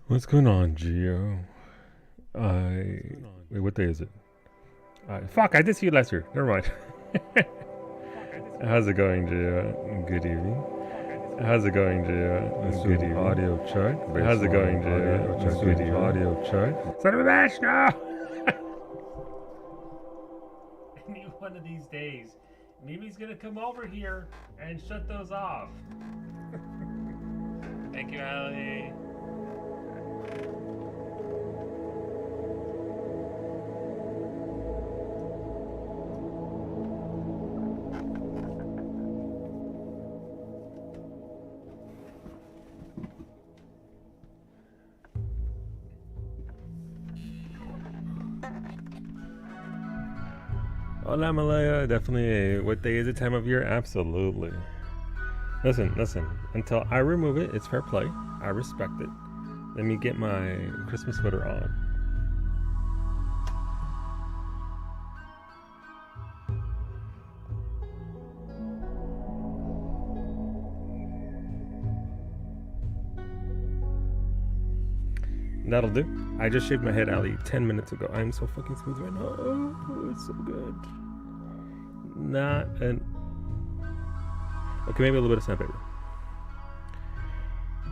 What's going on, Gio? Wait, what day is it? Fuck, I did see you last year. Never mind. How's it going, Gio? Good evening. How's it going, Gio? Good evening. Audio check. How's it going, Gio? Good evening. Audio check. Son of a bitch, no! I knew one of these days, Mimi's gonna come over here and shut those off. Thank you, Allie. Hola Malaya, definitely what day is it, time of year? Absolutely. Listen, until I remove it, it's fair play. I respect it. Let me get my Christmas sweater on. That'll do. I just shaved my head, Ali, 10 minutes ago. I'm so fucking smooth right now. Oh, it's so good. Okay, maybe a little bit of sandpaper.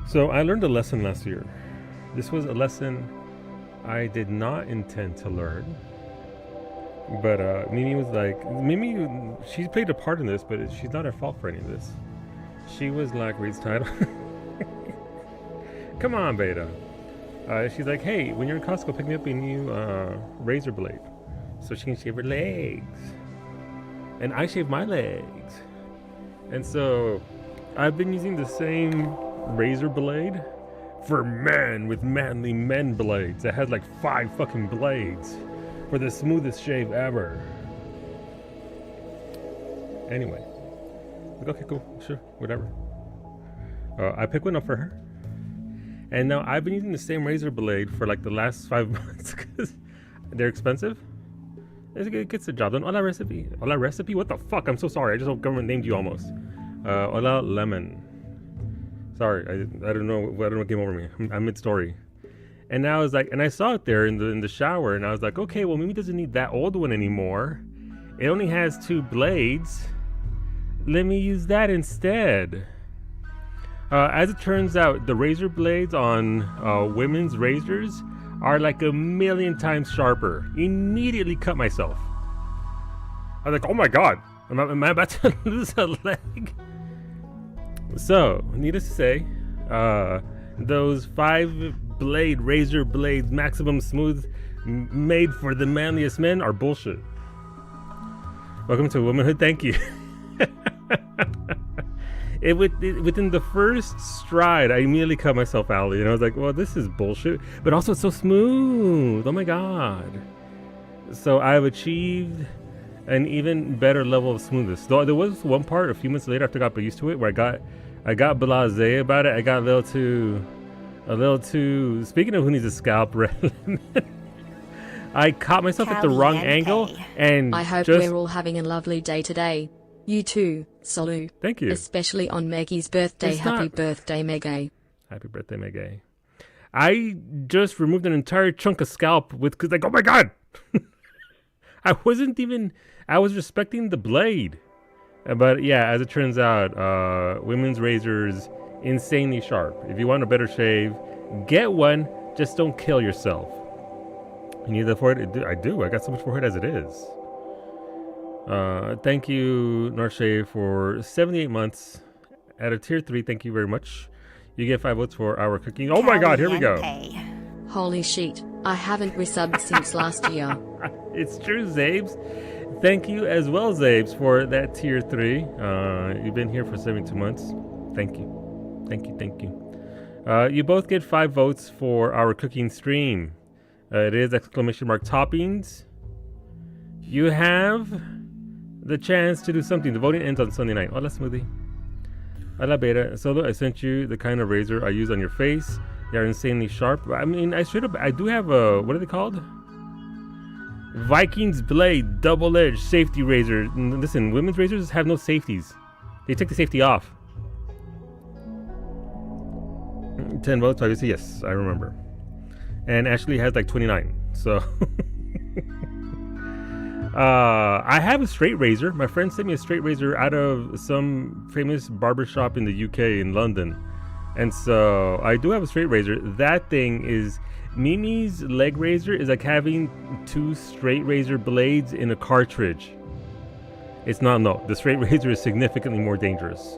So I learned a lesson last year. This was a lesson I did not intend to learn. But Mimi was like, she played a part in this, but she's not at fault for any of this. She was like, reads title. Come on, Beta. She's like, hey, when you're in Costco, pick me up a new razor blade so she can shave her legs. And I shave my legs. And so I've been using the same razor blade for men with manly men blades. It has like 5 fucking blades for the smoothest shave ever. Anyway, like, okay, cool, sure, whatever. I picked one up for her. And now I've been using the same razor blade for like the last 5 months because they're expensive. It gets the job done. Hola recipe. Hola recipe? What the fuck? I'm so sorry. I just hope government named you almost. Hola lemon. Sorry, I don't know what came over me. I'm mid-story. And now I was like, and I saw it there in the shower, and I was like, okay, well Mimi doesn't need that old one anymore. It only has 2 blades. Let me use that instead. As it turns out, the razor blades on women's razors are like 1,000,000 times sharper. Immediately cut myself. I was like, oh my god, am I about to lose a leg? So, needless to say, those 5-blade razor blades, maximum smooth, made for the manliest men are bullshit. Welcome to womanhood, thank you. Within the first stride, I immediately cut myself out, and I was like, well, this is bullshit, but also it's so smooth. Oh my god. So I've achieved an even better level of smoothness. Though there was one part a few months later after I got used to it where I got blasé about it. I got a little too speaking of who needs a scalp lemon, I caught myself at the wrong angle, and I hope we're all having a lovely day today. You too, Salu. Thank you. Especially on Maggie's birthday. Happy birthday, Maggie. Happy birthday, Maggie. I just removed an entire chunk of scalp because like, oh my god! I was respecting the blade. But yeah, as it turns out, women's razors, insanely sharp. If you want a better shave, get one, just don't kill yourself. You need that forehead? I do. I got so much forehead as it is. Thank you, Narshay, for 78 months at a tier 3. Thank you very much. You get 5 votes for our cooking. Oh my god, here we go. Holy shit, I haven't resubbed since last year. It's true, Zabes. Thank you as well, Zabes, for that tier 3. You've been here for 72 months. Thank you. Thank you. You both get 5 votes for our cooking stream. It is ! Toppings. You have the chance to do something. The voting ends on Sunday night. Hola, Smoothie. Hola, Beta. Solo, I sent you the kind of razor I use on your face. They are insanely sharp. I mean, I do have a, what are they called? Vikings Blade double-edged safety razor. Listen, women's razors have no safeties. They take the safety off. 10 votes, obviously. Yes, I remember. and Ashley has like 29. So I have a straight razor. My friend sent me a straight razor out of some famous barbershop in the UK in London. And so I do have a straight razor. That thing is, Mimi's leg razor is like having 2 straight razor blades in a cartridge. It's not, no. The straight razor is significantly more dangerous.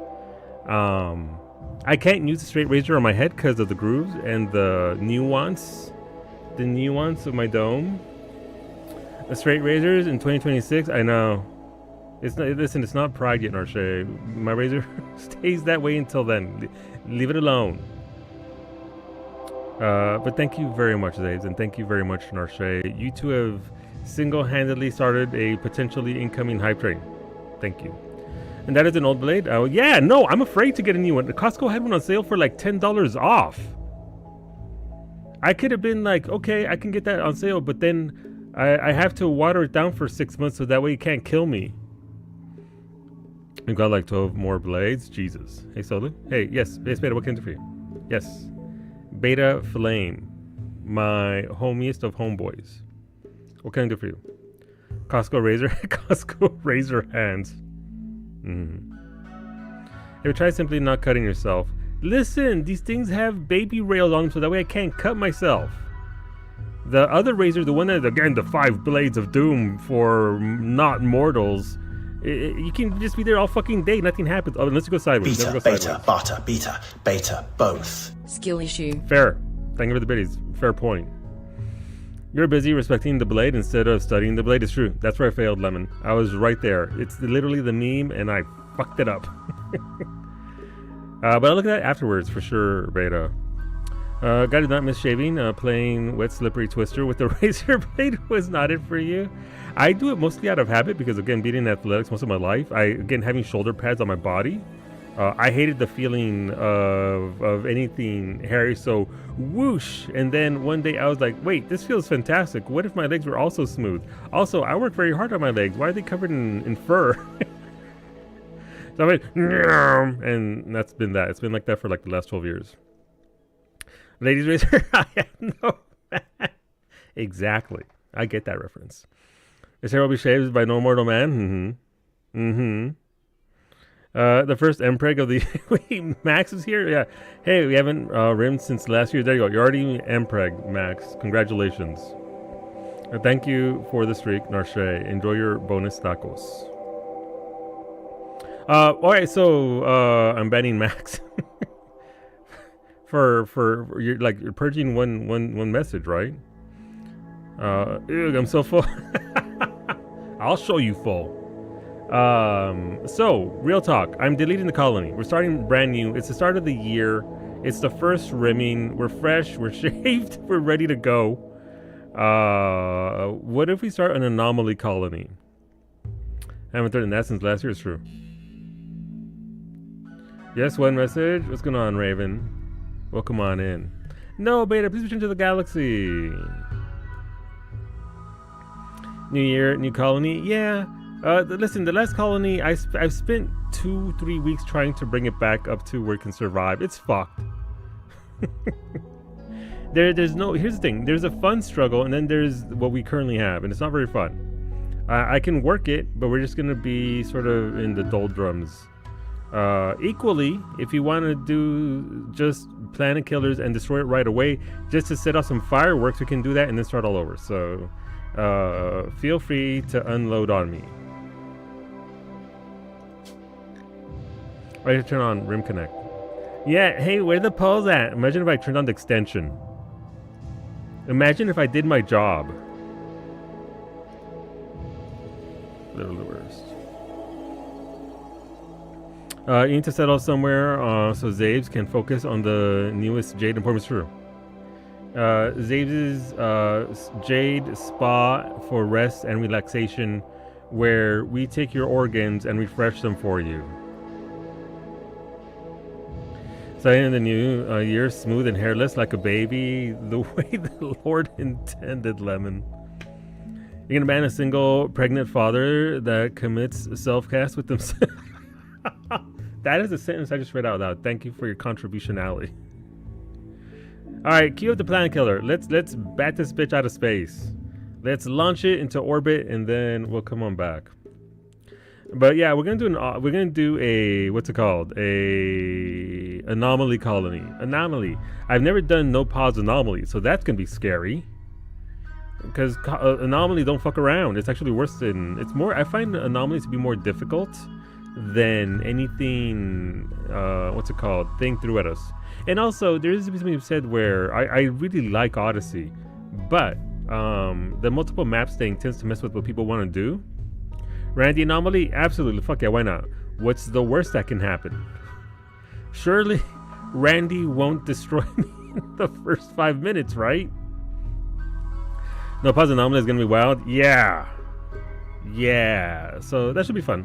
I can't use the straight razor on my head because of the grooves and the nuance of my dome. The straight razors in 2026, I know. It's not, listen, it's not pride yet, Narshe. My razor stays that way until then. Leave it alone. But thank you very much, Zaves, and thank you very much, Narshe. You two have single-handedly started a potentially incoming hype train. Thank you. And that is an old blade? Oh, yeah, no, I'm afraid to get a new one. Costco had one on sale for like $10 off. I could have been like, okay, I can get that on sale, but then I have to water it down for 6 months so that way it can't kill me. We've got like 12 more blades. Jesus. Hey, Solu. Hey, yes. Yes, Beta, what can I do for you? Yes. Beta Flame. My homiest of homeboys. What can I do for you? Costco razor. Costco razor hands. Hey, try simply not cutting yourself. Listen, these things have baby rails on them so that way I can't cut myself. The other razor, the one that, again, the 5 blades of doom for not mortals, you can just be there all fucking day, nothing happens. Oh, unless you go sideways. Beta, beta, bata, beta, beta, both. Skill issue. Fair. Thank you for the biddies. Fair point. You're busy respecting the blade instead of studying the blade. It's true. That's where I failed, Lemon. I was right there. It's literally the meme, and I fucked it up. But I'll look at that afterwards for sure, Beta. Guy did not miss shaving. Playing wet slippery twister with the razor blade was not it for you. I do it mostly out of habit because, again, being in athletics most of my life, again, having shoulder pads on my body, I hated the feeling of anything hairy, so whoosh. And then one day I was like, wait, this feels fantastic. What if my legs were also smooth? Also, I work very hard on my legs. Why are they covered in fur? So I went, and that's been that. It's been like that for like the last 12 years. Ladies razor, I know. Exactly. I get that reference. His hair will be shaved by no mortal man. The first MPreg of the wait, Max is here. Yeah. Hey, we haven't rimmed since last year. There you go. You're already MPreg, Max. Congratulations. Thank you for the streak, Narshe. Enjoy your bonus tacos. All right. So I'm banning Max. For you're like you're purging one message, right? I'm so full. I'll show you full. So real talk. I'm deleting the colony. We're starting brand new. It's the start of the year. It's the first rimming. We're fresh. We're shaved. We're ready to go. What if we start an anomaly colony? I haven't done that since last year. It's true. Yes, one message. What's going on, Raven? Welcome on in. No, Beta, please return to the galaxy. New year, new colony. Yeah. Listen, the last colony, I've spent 2-3 weeks trying to bring it back up to where it can survive. It's fucked. Here's the thing. There's a fun struggle, and then there's what we currently have, and it's not very fun. I can work it, but we're just going to be sort of in the doldrums. Equally, if you want to do just planet killers and destroy it right away, just to set off some fireworks, we can do that and then start all over. So feel free to unload on me. I should turn on Rim Connect. Yeah, hey, where the polls at? Imagine if I turned on the extension. Imagine if I did my job. Literally the worst. You need to settle somewhere so Zaves can focus on the newest Jade Emporium. True. Zaves' Jade Spa for rest and relaxation, where we take your organs and refresh them for you. Starting in the new year, smooth and hairless like a baby, the way the Lord intended, Lemon. You're gonna ban a single pregnant father that commits self-cast with themselves. That is a sentence I just read out loud. Thank you for your contribution, Ali. All right, cue up the planet killer. Let's bat this bitch out of space. Let's launch it into orbit, and then we'll come on back. But yeah, we're gonna do a what's it called? A anomaly colony. Anomaly. I've never done no pause anomaly, so that's gonna be scary. Because anomaly don't fuck around. It's actually worse than it's more. I find anomalies to be more difficult than anything. What's it called? Thing threw at us. And also, there is something you've said where I really like Odyssey, but the multiple maps thing tends to mess with what people want to do. Randy anomaly, absolutely. Fuck yeah, why not? What's the worst that can happen? Surely, Randy won't destroy me in the first 5 minutes, right? No, pause anomaly is gonna be wild. Yeah. So that should be fun.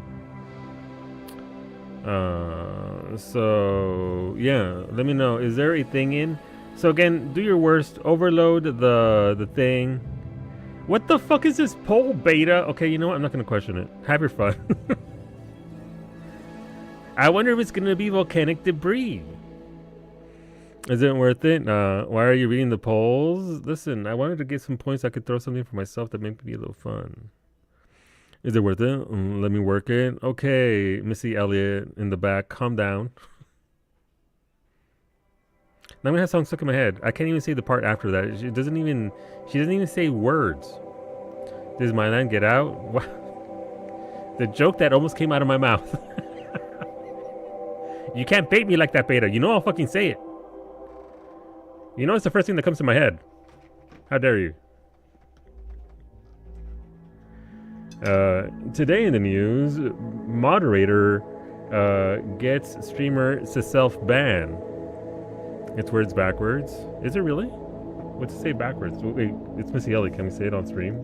So yeah, let me know. Is there a thing in? So again, do your worst. Overload the thing. What the fuck is this pole beta? Okay, you know what? I'm not gonna question it. Have your fun. I wonder if it's gonna be volcanic debris. Is it worth it? Why are you reading the polls? Listen, I wanted to get some points. I could throw something for myself that might be a little fun. Is it worth it? Let me work it. Okay, Missy Elliott in the back. Calm down. Now I'm gonna have songs stuck in my head. I can't even say the part after that. She doesn't even say words. This is my land, get out. What? The joke that almost came out of my mouth. You can't bait me like that, Beta. You know I'll fucking say it. You know it's the first thing that comes to my head. How dare you? Today in the news, moderator gets streamer to self-ban. It's words backwards. Is it really? What's it say backwards? Wait, it's Missy Elliott. Can we say it on stream?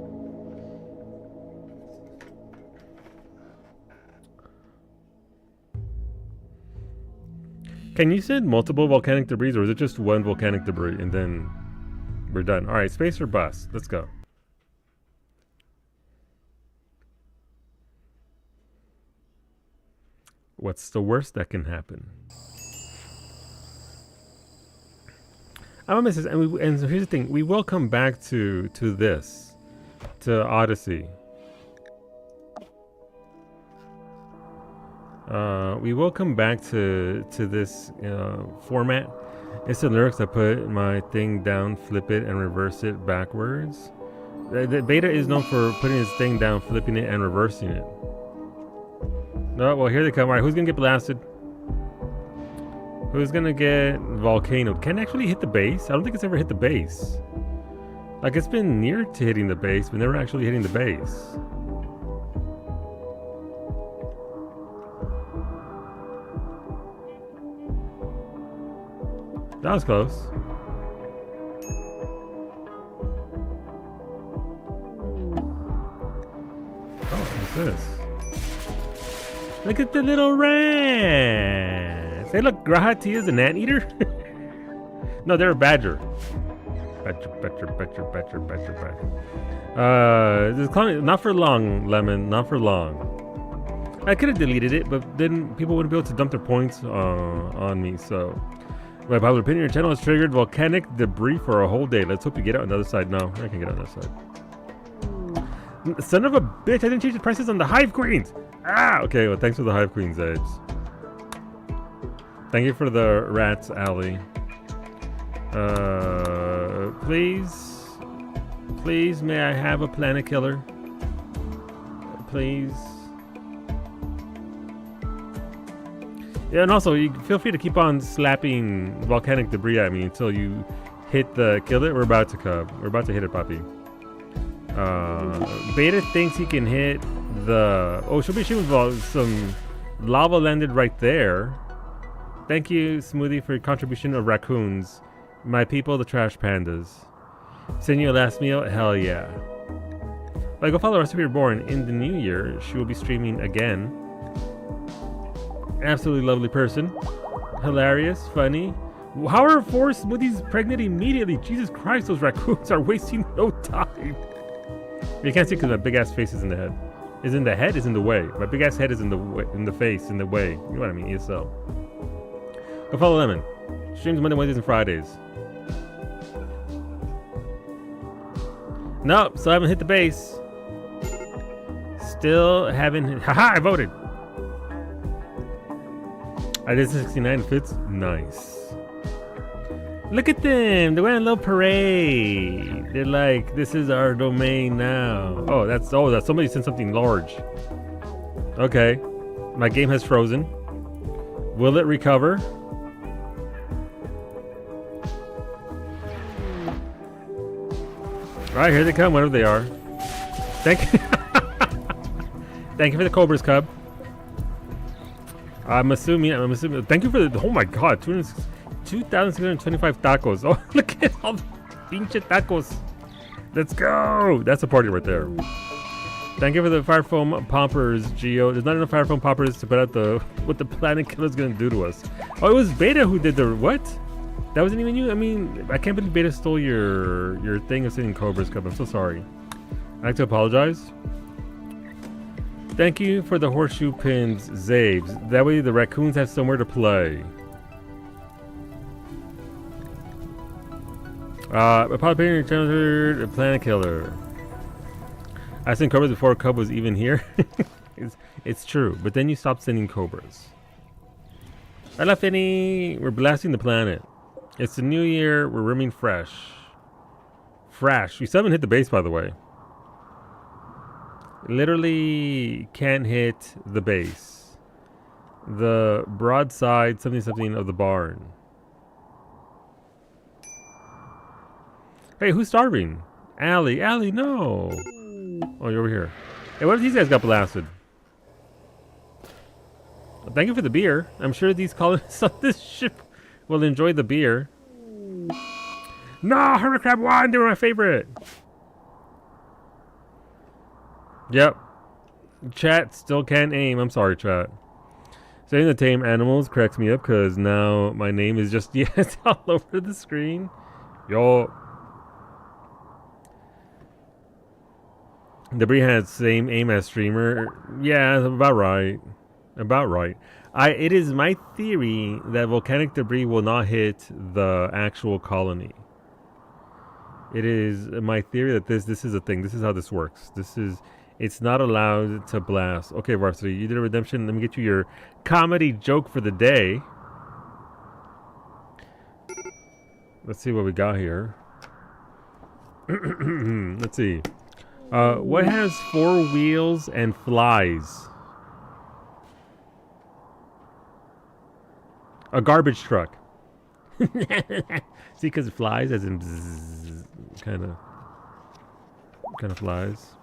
Can you send multiple volcanic debris, or is it just one volcanic debris and then we're done? All right, space or bust? Let's go. What's the worst that can happen? I'm a missus, and so here's the thing: we will come back to this, to Odyssey. We will come back to this format. It's the lyrics. I put my thing down, flip it, and reverse it backwards. The Beta is known for putting his thing down, flipping it, and reversing it. No, well, here they come. All right, who's gonna get blasted? Who's gonna get volcanoed? Can it actually hit the base? I don't think it's ever hit the base. Like, it's been near to hitting the base, but never actually hitting the base. That was close. Oh, what's this? Look at the little rats. Hey, look, Grahati is an anteater. No, they're a badger. Badger. This clown, not for long, Lemon, not for long. I could have deleted it, but then people wouldn't be able to dump their points on me, so. My popular opinion, your channel has triggered volcanic debris for a whole day. Let's hope you get out on the other side. No, I can get on the other side. Son of a bitch, I didn't change the prices on the Hive Queens. Ah, okay, well, thanks for the Hive Queens, Edge. Thank you for the rats, Allie. Please, may I have a planet killer? Please. Yeah, and also, you feel free to keep on slapping volcanic debris at me until you hit the kill it. We're about to come. We're about to hit it, Poppy. Beta thinks he can hit the... Oh, she'll be shooting some lava landed right there. Thank you, Smoothie, for your contribution of raccoons. My people, the trash pandas. Send you a last meal? Hell yeah. Like, go follow Recipe Reborn. In the new year, she will be streaming again. Absolutely lovely person. Hilarious, funny. How are 4 Smoothies pregnant immediately? Jesus Christ, those raccoons are wasting no time. You can't see because my big ass face is in the head. Is in the head, is in the way. My big ass head is in the way, in the face, in the way. You know what I mean? ESL. Go follow Lemon. Streams Monday, Wednesdays, and Fridays. Nope, still haven't hit the base. Still haven't. Haha, I voted. I did 69 fits. Nice. Look at them. They're wearing a little parade. They're like, this is our domain now. Oh, that's somebody sent something large. Okay. My game has frozen. Will it recover? Alright, here they come, whatever they are. Thank you. Thank you for the Cobra's Cub. I'm assuming. Thank you for the. Oh my god, 2,625 tacos. Oh, look at all the pinche tacos. Let's go. That's a party right there. Thank you for the fire foam poppers, Geo. There's not enough fire foam poppers to put out what the planet killer's gonna do to us. Oh, it was Beta who did the what? That wasn't even you. I mean, I can't believe Beta stole your thing of sending Cobra's Cup. I'm so sorry. I'd like to apologize. Thank you for the horseshoe pins, Zabes. That way the raccoons have somewhere to play. A planet killer. I sent cobras before Cub was even here. it's true, but then you stopped sending cobras. I left any. We're blasting the planet. It's the new year. We're rimming fresh. Fresh. We still haven't hit the base, by the way. Literally can't hit the base. The broadside something of the barn. Hey, who's starving? Allie, no. Oh, you're over here. Hey, what if these guys got blasted? Well, thank you for the beer. I'm sure these colonists on this ship will enjoy the beer. No, Hermit Crab won. They were my favorite. Yep. Chat still can't aim. I'm sorry, chat. Saying the tame animals cracks me up because now my name is just yes all over the screen. Yo. Debris has same aim as streamer. Yeah, about right. About right. It is my theory that volcanic debris will not hit the actual colony. It is my theory that this is a thing. This is how this works. It's not allowed to blast. Okay, Varsity, you did a redemption. Let me get you your comedy joke for the day. Let's see what we got here. Let's see. What has 4 wheels and flies? A garbage truck. See, because it flies, as in kind of flies.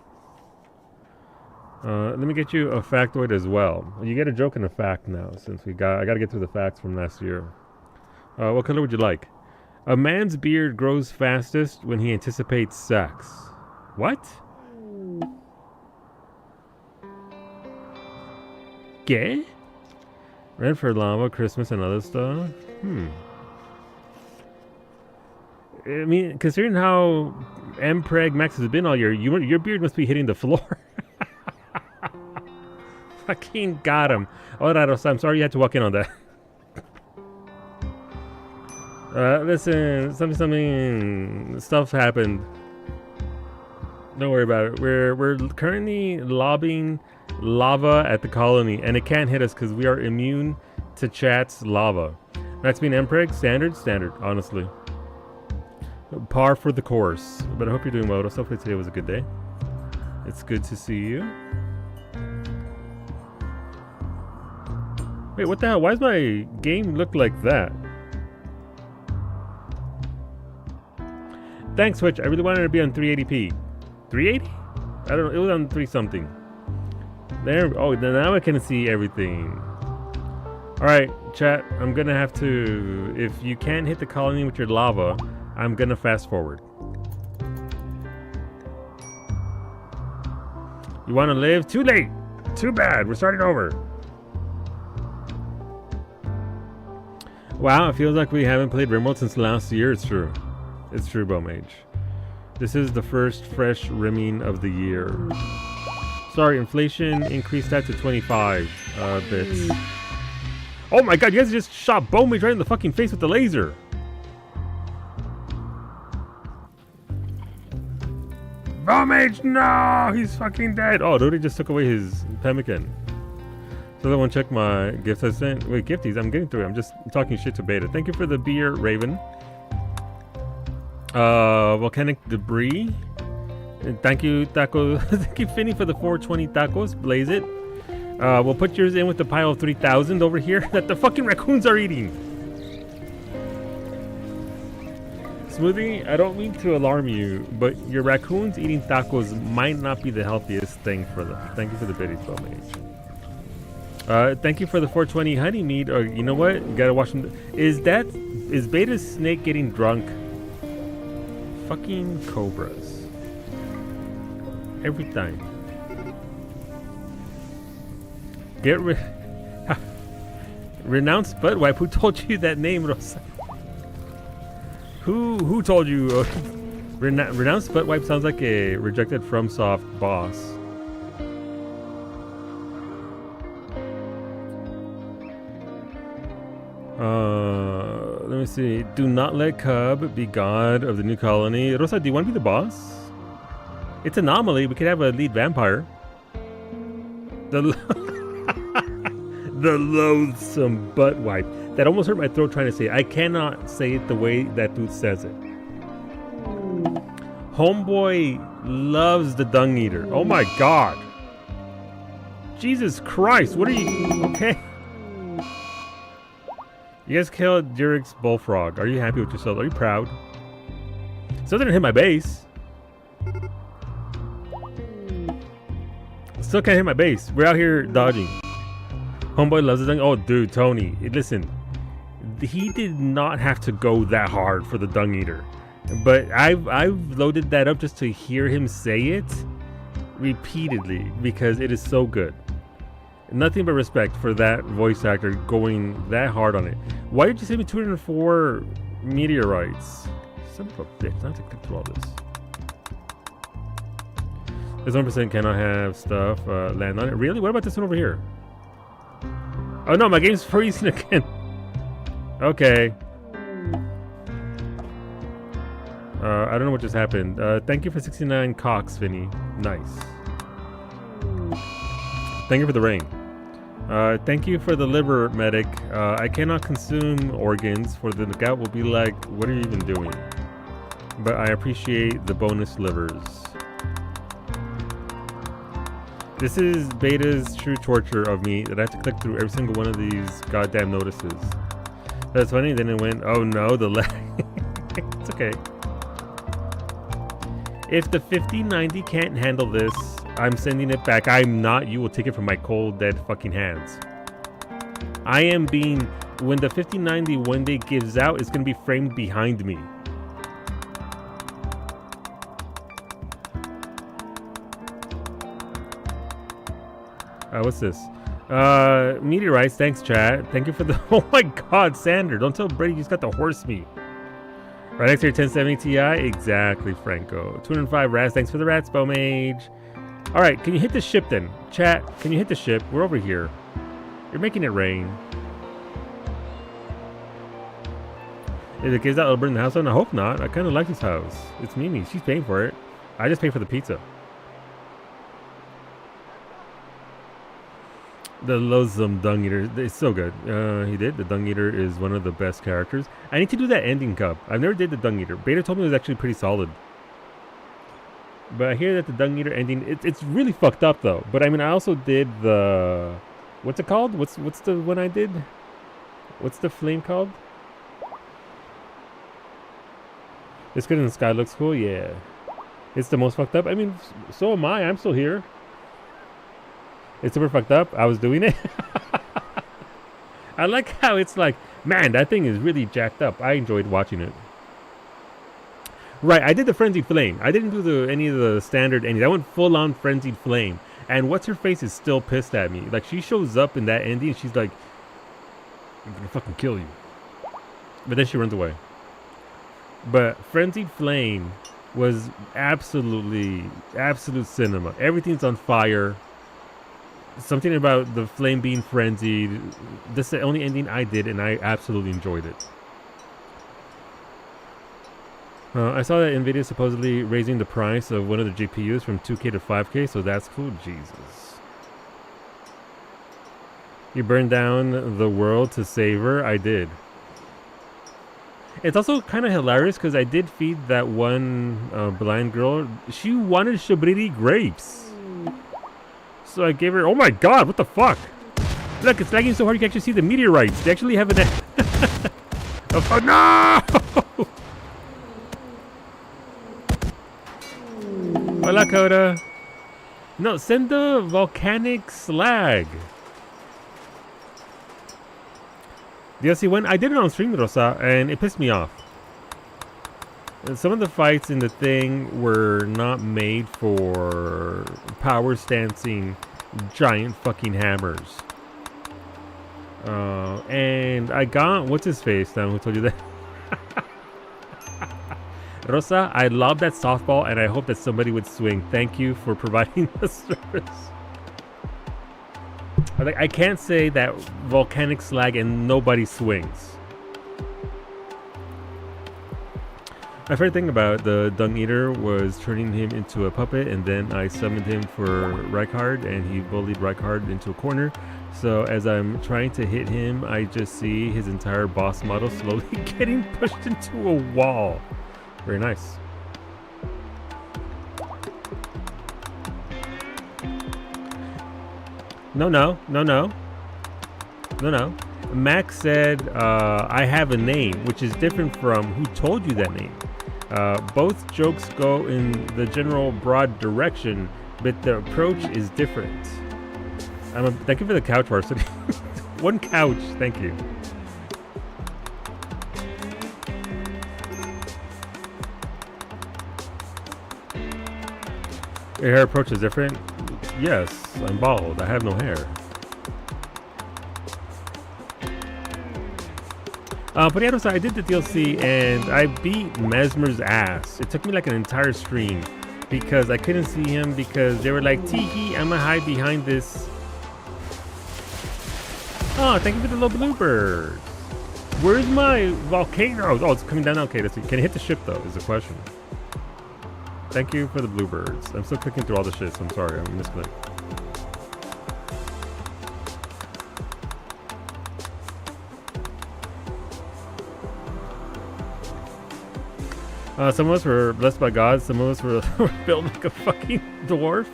Let me get you a factoid as well. You get a joke and a fact now, since I got to get through the facts from last year. What color would you like? A man's beard grows fastest when he anticipates sex. What? Gay? Red for lava, Christmas, and other stuff. I mean, considering how Mpreg Max has been all year, your beard must be hitting the floor. Fucking got him. Alright, I'm sorry you had to walk in on that. Listen, something stuff happened. Don't worry about it. We're currently lobbing lava at the colony, and it can't hit us because we are immune to chat's lava. Max being Mpreg, standard, honestly. Par for the course. But I hope you're doing well. Hopefully today was a good day. It's good to see you. Wait, what the hell? Why does my game look like that? Thanks, Switch. I really wanted to be on 380p. 380? I don't know. It was on 3 something. There. Oh, now I can see everything. Alright, chat. I'm gonna have to. If you can't hit the colony with your lava, I'm gonna fast forward. You wanna live? Too late! Too bad. We're starting over. Wow, it feels like we haven't played RimWorld since last year. It's true. It's true, Bowmage. This is the first fresh rimming of the year. Sorry, inflation increased that to 25 bits. Oh my god, you guys just shot Bowmage right in the fucking face with the laser. Mage, no! He's fucking dead. Oh, Dodie just took away his pemmican. So everyone check my gifts I sent. Wait, gifties, I'm getting through it. I'm just talking shit to Beta. Thank you for the beer, Raven. Volcanic debris. And thank you, Taco. Thank you, Finny, for the 420 tacos. Blaze it. We'll put yours in with the pile of 3,000 over here that the fucking raccoons are eating. Smoothie, I don't mean to alarm you, but your raccoons eating tacos might not be the healthiest thing for them. Thank you for the biddies, Mage. Thank you for the 420 honey mead. Or you know what? You gotta watch them. Is Beta's snake getting drunk? Fucking cobras. Every time. Get rid. Renounce butt wipe. Who told you that name, Rosa? Who told you? Renounce butt wipe sounds like a rejected FromSoft boss. Let me see. Do not let Cub be god of the new colony. Rosa, do you want to be the boss? It's Anomaly. We could have a lead vampire. The loathsome butt wipe. That almost hurt my throat trying to say it. I cannot say it the way that dude says it. Homeboy loves the dung eater. Oh my god. Jesus Christ. What are you... Okay. You guys killed Durek's bullfrog. Are you happy with yourself? Are you proud? Still didn't hit my base. Still can't hit my base. We're out here dodging. Homeboy loves the dung. Oh, dude, Tony. Listen. He did not have to go that hard for the dung eater. But I've loaded that up just to hear him say it repeatedly because it is so good. Nothing but respect for that voice actor going that hard on it. Why did you send me 204 meteorites? Son of a bitch. I have to click through all this. This 1% cannot have stuff land on it. Really? What about this one over here? Oh no, my game's freezing again. Okay. I don't know what just happened. Thank you for 69 cocks, Vinny. Nice. Thank you for the rain. Thank you for the liver, medic. I cannot consume organs, for the gout will be like, what are you even doing? But I appreciate the bonus livers. This is Beta's true torture of me, that I have to click through every single one of these goddamn notices. That's funny, then it went, oh no, the lag. It's okay. If the 5090 can't handle this, I'm sending it back. I'm not. You will take it from my cold, dead fucking hands. I am being... When the 5090 one day gives out, it's going to be framed behind me. What's this? Meteorites. Thanks, chat. Thank you for the... Oh my god, Sander. Don't tell Brady he's got the horse meat. Right next to your 1070 Ti? Exactly, Franco. 205 rats. Thanks for the rats, Mage. Alright, can you hit the ship then? Chat, can you hit the ship? We're over here. You're making it rain. Is the kids that'll burn the house down? I hope not. I kind of like this house. It's Mimi. She's paying for it. I just pay for the pizza. The loathsome dung eater. It's so good. He did. The dung eater is one of the best characters. I need to do that ending cup. I've never did the dung eater. Beta told me it was actually pretty solid. But I hear that the dung eater ending, it's really fucked up though. But I mean, I also did the, what's it called? What's the one I did? What's the flame called? It's good in the sky. Looks cool. Yeah. It's the most fucked up. I mean, so am I. I'm still here. It's super fucked up. I was doing it. I like how it's like, man, that thing is really jacked up. I enjoyed watching it. Right, I did the Frenzied Flame. I didn't do any of the standard endings. I went full on Frenzied Flame. And what's her face is still pissed at me. Like, she shows up in that ending and she's like, I'm gonna fucking kill you. But then she runs away. But Frenzied Flame was absolute cinema. Everything's on fire. Something about the flame being frenzied. This is the only ending I did and I absolutely enjoyed it. I saw that Nvidia is supposedly raising the price of one of the GPUs from 2K to 5K, so that's cool. Jesus. You burned down the world to save her? I did. It's also kind of hilarious because I did feed that one blind girl. She wanted Shabriri grapes. So I gave her... Oh my god, what the fuck? Look, it's lagging so hard you can actually see the meteorites. They actually have an... Oh no! Hola, Coda. No, send the volcanic slag. DLC 1, I did it on stream, Rosa, and it pissed me off. Some of the fights in the thing were not made for power stancing giant fucking hammers. And I got, what's his face now, who told you that? Rosa, I love that softball and I hope that somebody would swing. Thank you for providing the service. I can't say that volcanic slag and nobody swings. My favorite thing about the Dung Eater was turning him into a puppet, and then I summoned him for Rykard, and he bullied Rykard into a corner. So as I'm trying to hit him, I just see his entire boss model slowly getting pushed into a wall. Very nice. No. Max said, I have a name, which is different from who told you that name. Both jokes go in the general broad direction, but the approach is different. Thank you for the couch varsity. One couch, thank you. Your hair approach is different? Yes, I'm bald. I have no hair. But yeah, I did the DLC and I beat Mesmer's ass. It took me like an entire stream because I couldn't see him because they were like, tee-hee, I'm gonna hide behind this. Oh, thank you for the little bluebird. Where's my volcano? Oh, it's coming down. Okay, let's see. Can it hit the ship though, is the question. Thank you for the bluebirds. I'm still clicking through all the shit, so I'm sorry, I misclicked. Some of us were blessed by God, some of us were built like a fucking dwarf.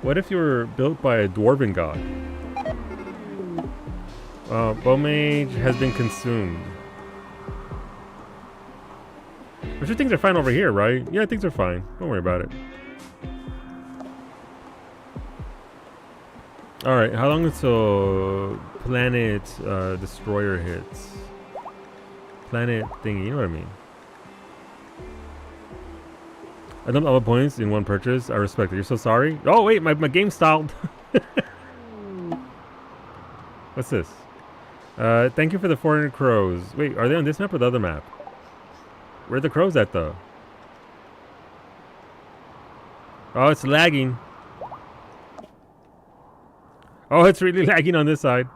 What if you were built by a dwarven god? Bowmage has been consumed. I'm sure things are fine over here, right? Yeah, things are fine. Don't worry about it. Alright, how long until Planet Destroyer hits? Planet thingy, you know what I mean? I dumped all the points in one purchase. I respect it. You're so sorry? Oh, wait, my game stalled. What's this? Thank you for the 400 crows. Wait, are they on this map or the other map? Where are the crows at, though? Oh, it's lagging. Oh, it's really lagging on this side.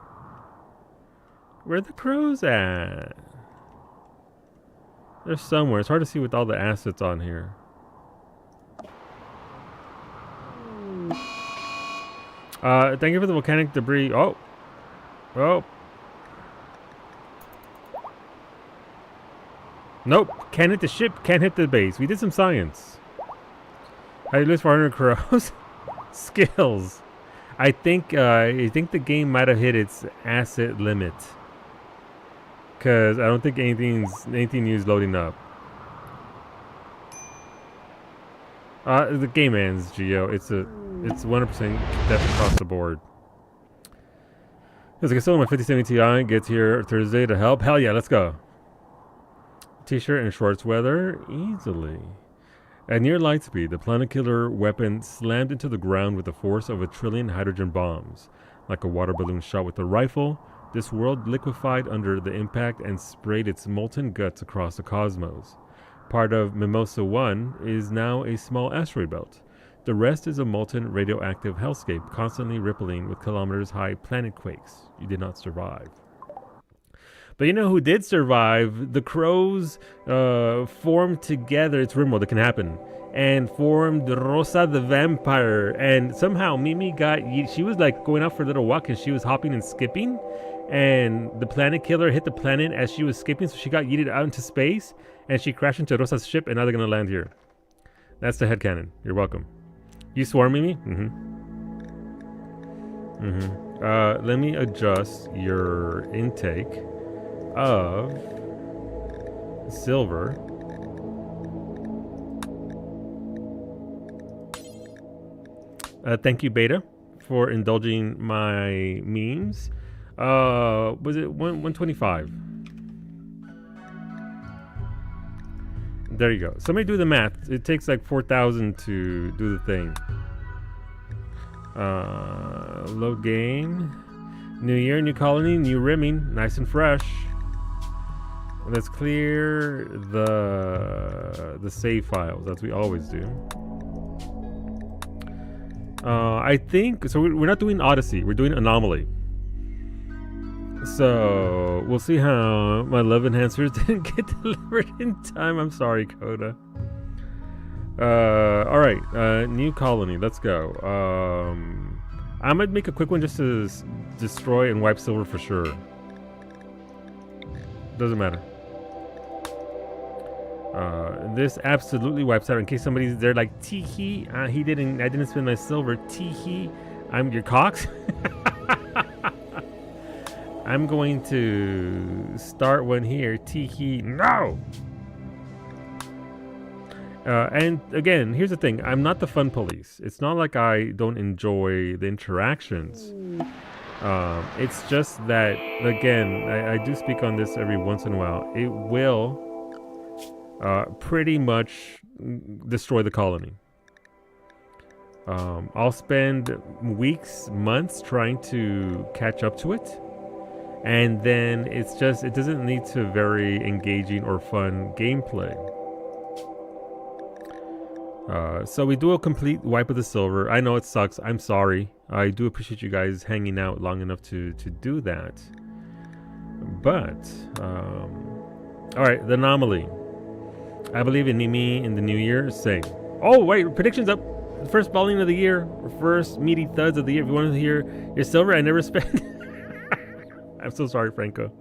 Where are the crows at? They're somewhere. It's hard to see with all the assets on here. Thank you for the volcanic debris. Oh. Oh. Nope. Can't hit the ship. Can't hit the base. We did some science. How do you lose 400 crows? Skills. I think the game might have hit its asset limit. Cause I don't think anything new is loading up. The game ends, Geo. It's 100% death across the board. As I can still my 5070 Ti gets here Thursday to help. Hell yeah, let's go. T-shirt and shorts weather easily. At near light speed, the planet killer weapon slammed into the ground with the force of 1 trillion hydrogen bombs. Like a water balloon shot with a rifle, this world liquefied under the impact and sprayed its molten guts across the cosmos. Part of Mimosa 1 is now a small asteroid belt. The rest is a molten radioactive hellscape constantly rippling with kilometers-high planet quakes. You did not survive. But you know who did survive? The crows formed together. It's RimWorld. It can happen. And formed Rosa the vampire. And somehow Mimi got... She was like going out for a little walk and she was hopping and skipping. And the planet killer hit the planet as she was skipping. So she got yeeted out into space. And she crashed into Rosa's ship. And now they're going to land here. That's the headcanon. You're welcome. You swore, Mimi? Let me adjust your intake of silver. Thank you, Beta, for indulging my memes. Was it 125? There you go. Somebody do the math. It takes like 4,000 to do the thing. Load game. New year, new colony, new rimming. Nice and fresh. Let's clear the save files, as we always do. I think so. We're not doing Odyssey. We're doing Anomaly. So we'll see how my love enhancers didn't get delivered in time. I'm sorry, Coda. All right. New colony. Let's go. I might make a quick one just to destroy and wipe silver for sure. Doesn't matter. This absolutely wipes out. In case somebody's there like, tee-hee, I didn't spend my silver. Tee-hee, I'm your cocks. I'm going to start one here. Tee-hee, no! And again, here's the thing. I'm not the fun police. It's not like I don't enjoy the interactions. It's just that, again, I do speak on this every once in a while. It will pretty much destroy the colony. I'll spend weeks, months trying to catch up to it. And then it doesn't lead to very engaging or fun gameplay. So we do a complete wipe of the silver. I know it sucks. I'm sorry. I do appreciate you guys hanging out long enough to do that. But, all right, the anomaly. I believe in Mimi in the new year. Same. Oh, wait, predictions up. First balling of the year. First meaty thuds of the year. If you want to hear your silver, I never spent. I'm so sorry, Franco.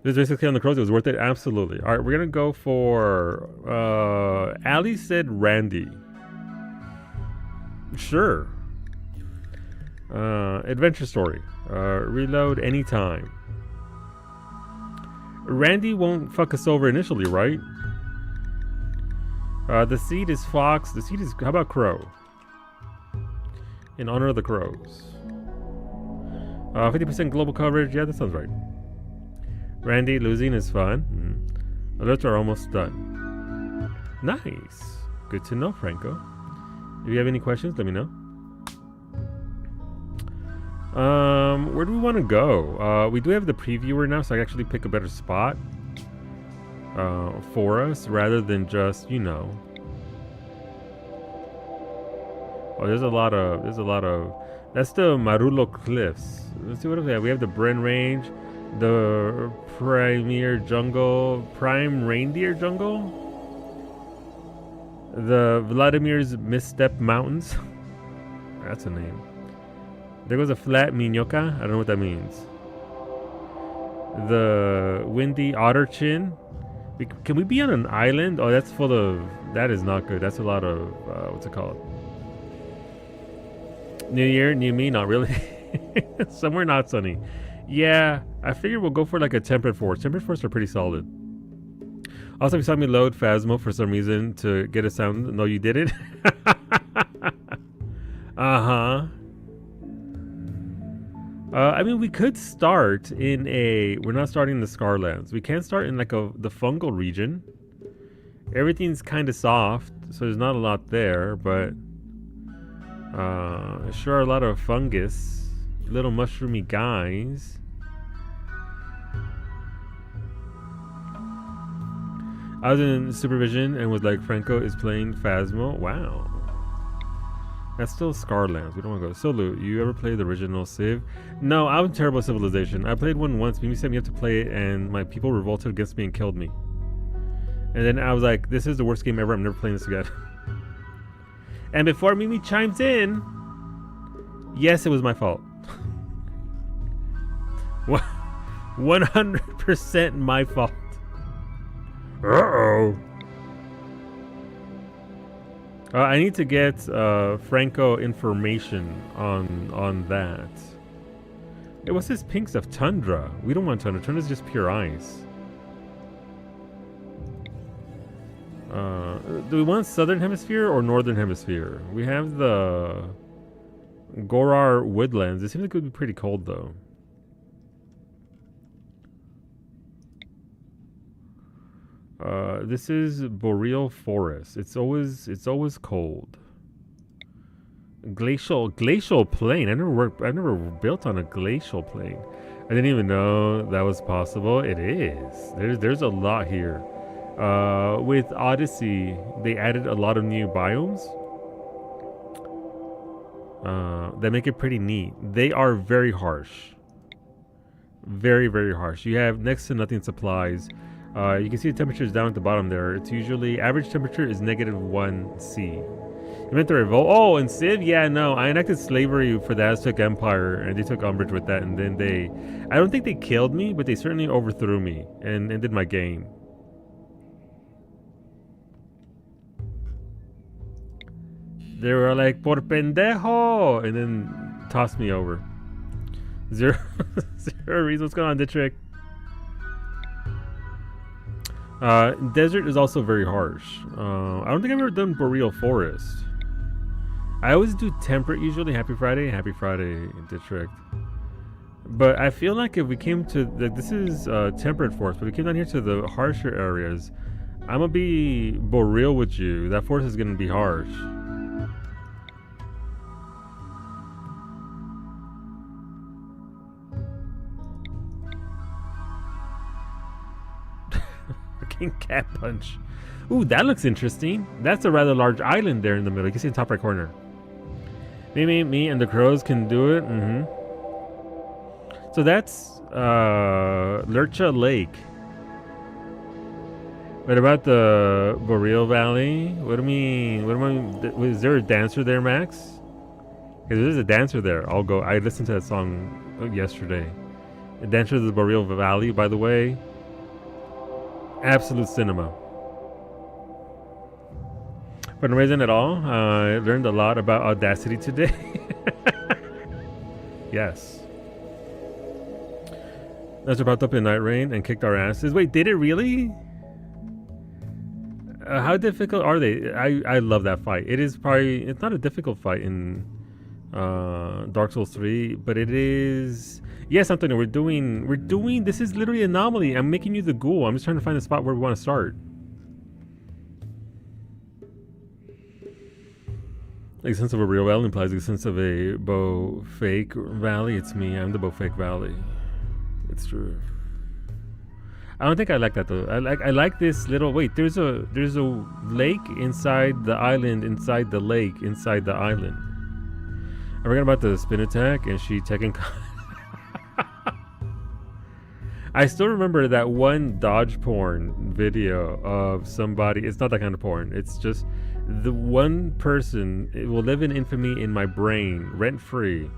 There's basically on the crows. It was worth it. Absolutely. All right, we're gonna go for. Ali said Randy. Sure. Adventure story. Reload anytime. Randy won't fuck us over initially, right? The seed is fox. The seed is. How about crow? In honor of the crows. 50% global coverage. Yeah, that sounds right. Randy, losing is fun. Alerts are almost done. Nice. Good to know, Franco. If you have any questions, let me know. Where do we want to go? We do have the previewer now, so I can actually pick a better spot for us, rather than just, you know. Oh, there's a lot of. That's the Marulo Cliffs. Let's see what else we have. We have the Bren Range, the Prime Reindeer Jungle, the Vladimir's Misstep Mountains. That's a name. There goes a flat Minyoka. I don't know what that means. The Windy Otter Chin. Can we be on an island? Oh, that's full of... That is not good. That's a lot of... what's it called? New year, new me? Not really. Somewhere not sunny. Yeah, I figured we'll go for like a temperate forest. Temperate forests are pretty solid. Also, if you saw me load Phasmo for some reason to get a sound... No, you didn't? Uh-huh. I mean, we could start in a... We're not starting in the Scarlands. We can start in like the fungal region. Everything's kind of soft, so there's not a lot there, but... sure, a lot of fungus. Little mushroomy guys. I was in supervision and was like, Franco is playing Phasmo. Wow. That's still Scarlands. We don't want to go. Solu, you ever played the original Civ? No, I'm terrible at Civilization. I played one once. Mimi said me have to play it, and my people revolted against me and killed me. And then I was like, this is the worst game ever. I'm never playing this again. And before Mimi chimes in, yes, it was my fault. 100% my fault. Uh-oh. I need to get Franco information on that. Hey, what's this pink stuff? Tundra. We don't want tundra. Tundra's just pure ice. Do we want Southern Hemisphere or Northern Hemisphere? We have the Gorar Woodlands. It seems like it would be pretty cold though. This is Boreal Forest. It's always cold. Glacial plain. I never built on a glacial plain. I didn't even know that was possible. It is. There's a lot here. With Odyssey, they added a lot of new biomes that make it pretty neat. They are very harsh. Very, very harsh. You have next to nothing supplies. You can see the temperatures down at the bottom there. It's usually average temperature is -1°C. Inventory revolt. Oh, and Civ, yeah, no, I enacted slavery for the Aztec Empire, and they took umbrage with that. And then I don't think they killed me, but they certainly overthrew me and ended my game. They were like, por pendejo, and then tossed me over. Zero reason. What's going on, Dittrick? Desert is also very harsh. I don't think I've ever done Boreal Forest. I always do temperate usually. Happy Friday, Dittrick. But I feel like if we came to this is temperate forest, but we came down here to the harsher areas, I'm gonna be Boreal with you. That forest is gonna be harsh. Cat punch. Ooh, that looks interesting. That's a rather large island there in the middle. You can see the top right corner. Me and the crows can do it. So that's Lurcha Lake. What about the Boreal Valley? What do you mean? Is there a dancer there, Max? Because there's a dancer there. I'll go. I listened to that song yesterday. The Dancer of the Boreal Valley, by the way. Absolute cinema. For no reason at all, I learned a lot about Audacity today. Yes. That's about up in Night Rain and kicked our asses. Wait, did it really? How difficult are they? I love that fight. It's not a difficult fight in Dark Souls 3, but it is. Yes, Antonio, we're doing. This is literally Anomaly. I'm making you the ghoul. I'm just trying to find a spot where we want to start. The sense of a real valley implies the sense of a bow fake valley. It's me. I'm the bow fake valley. It's true. I don't think I like that though. I like this little. Wait, there's a lake inside the island. Inside the lake. Inside the island. I forgot about the spin attack and she taking. I still remember that one dodge porn video of somebody. It's not that kind of porn. It's just the one person. It will live in infamy in my brain, rent free,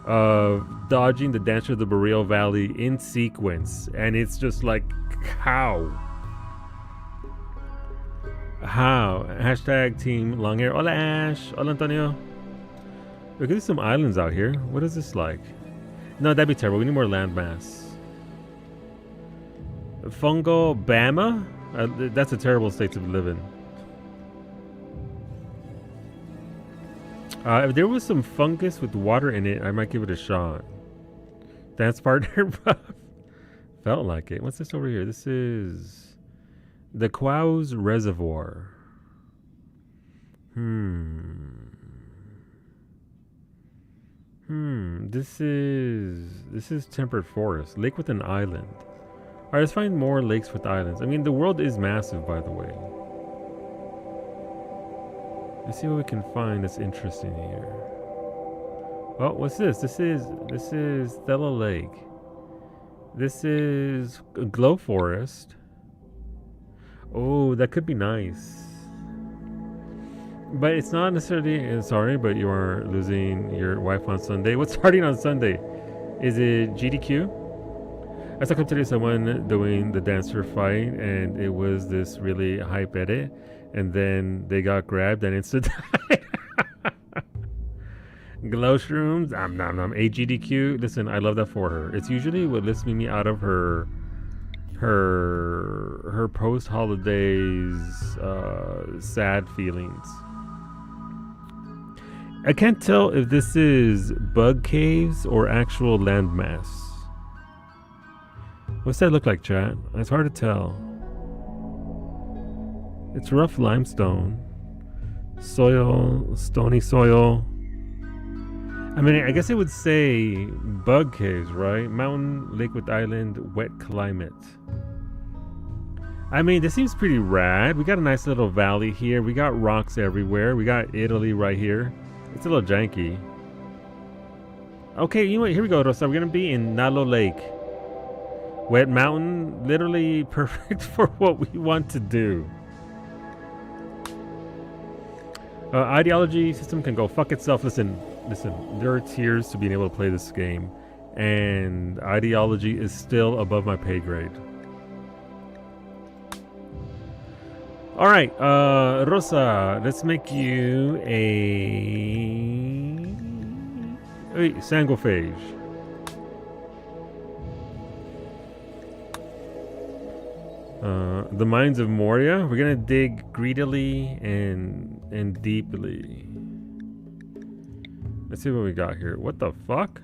of dodging the Dancer of the Boreal Valley in sequence, and it's just like how. Hashtag team long hair. Hola Ash. Hola Antonio. Look, there's some islands out here. What is this like? No, that'd be terrible. We need more landmass. Fungo Bama? That's a terrible state to live in. If there was some fungus with water in it, I might give it a shot. Dance partner buff. Felt like it. What's this over here? This is the Quaus Reservoir. This is temperate forest. Lake with an island. Alright, let's find more lakes with islands. I mean, the world is massive, by the way. Let's see what we can find that's interesting here. Oh, what's this? This is Thela Lake. This is a Glow Forest. Oh, that could be nice. But it's not necessarily. Sorry, but you are losing your wife on Sunday. What's starting on Sunday? Is it GDQ? I saw today someone doing the dancer fight, and it was this really hype edit, and then they got grabbed and insta died. Glow shrooms, nom. AGDQ. Listen, I love that for her. It's usually what lifts me out of her post holidays sad feelings. I can't tell if this is bug caves or actual landmass. What's that look like, chat? It's hard to tell. It's rough limestone. Soil, stony soil. I mean, I guess it would say bug caves, right? Mountain, Lakewood Island, wet climate. I mean, this seems pretty rad. We got a nice little valley here. We got rocks everywhere. We got Italy right here. It's a little janky. Okay, you know what? Here we go, Rosa. We're going to be in Nalo Lake. Wet mountain, literally perfect for what we want to do. Ideology system can go fuck itself. Listen, there are tiers to being able to play this game, and ideology is still above my pay grade. All right, Rosa, let's make you a sanguiphage. The Mines of Moria. We're gonna dig greedily and deeply. Let's see what we got here. What the fuck?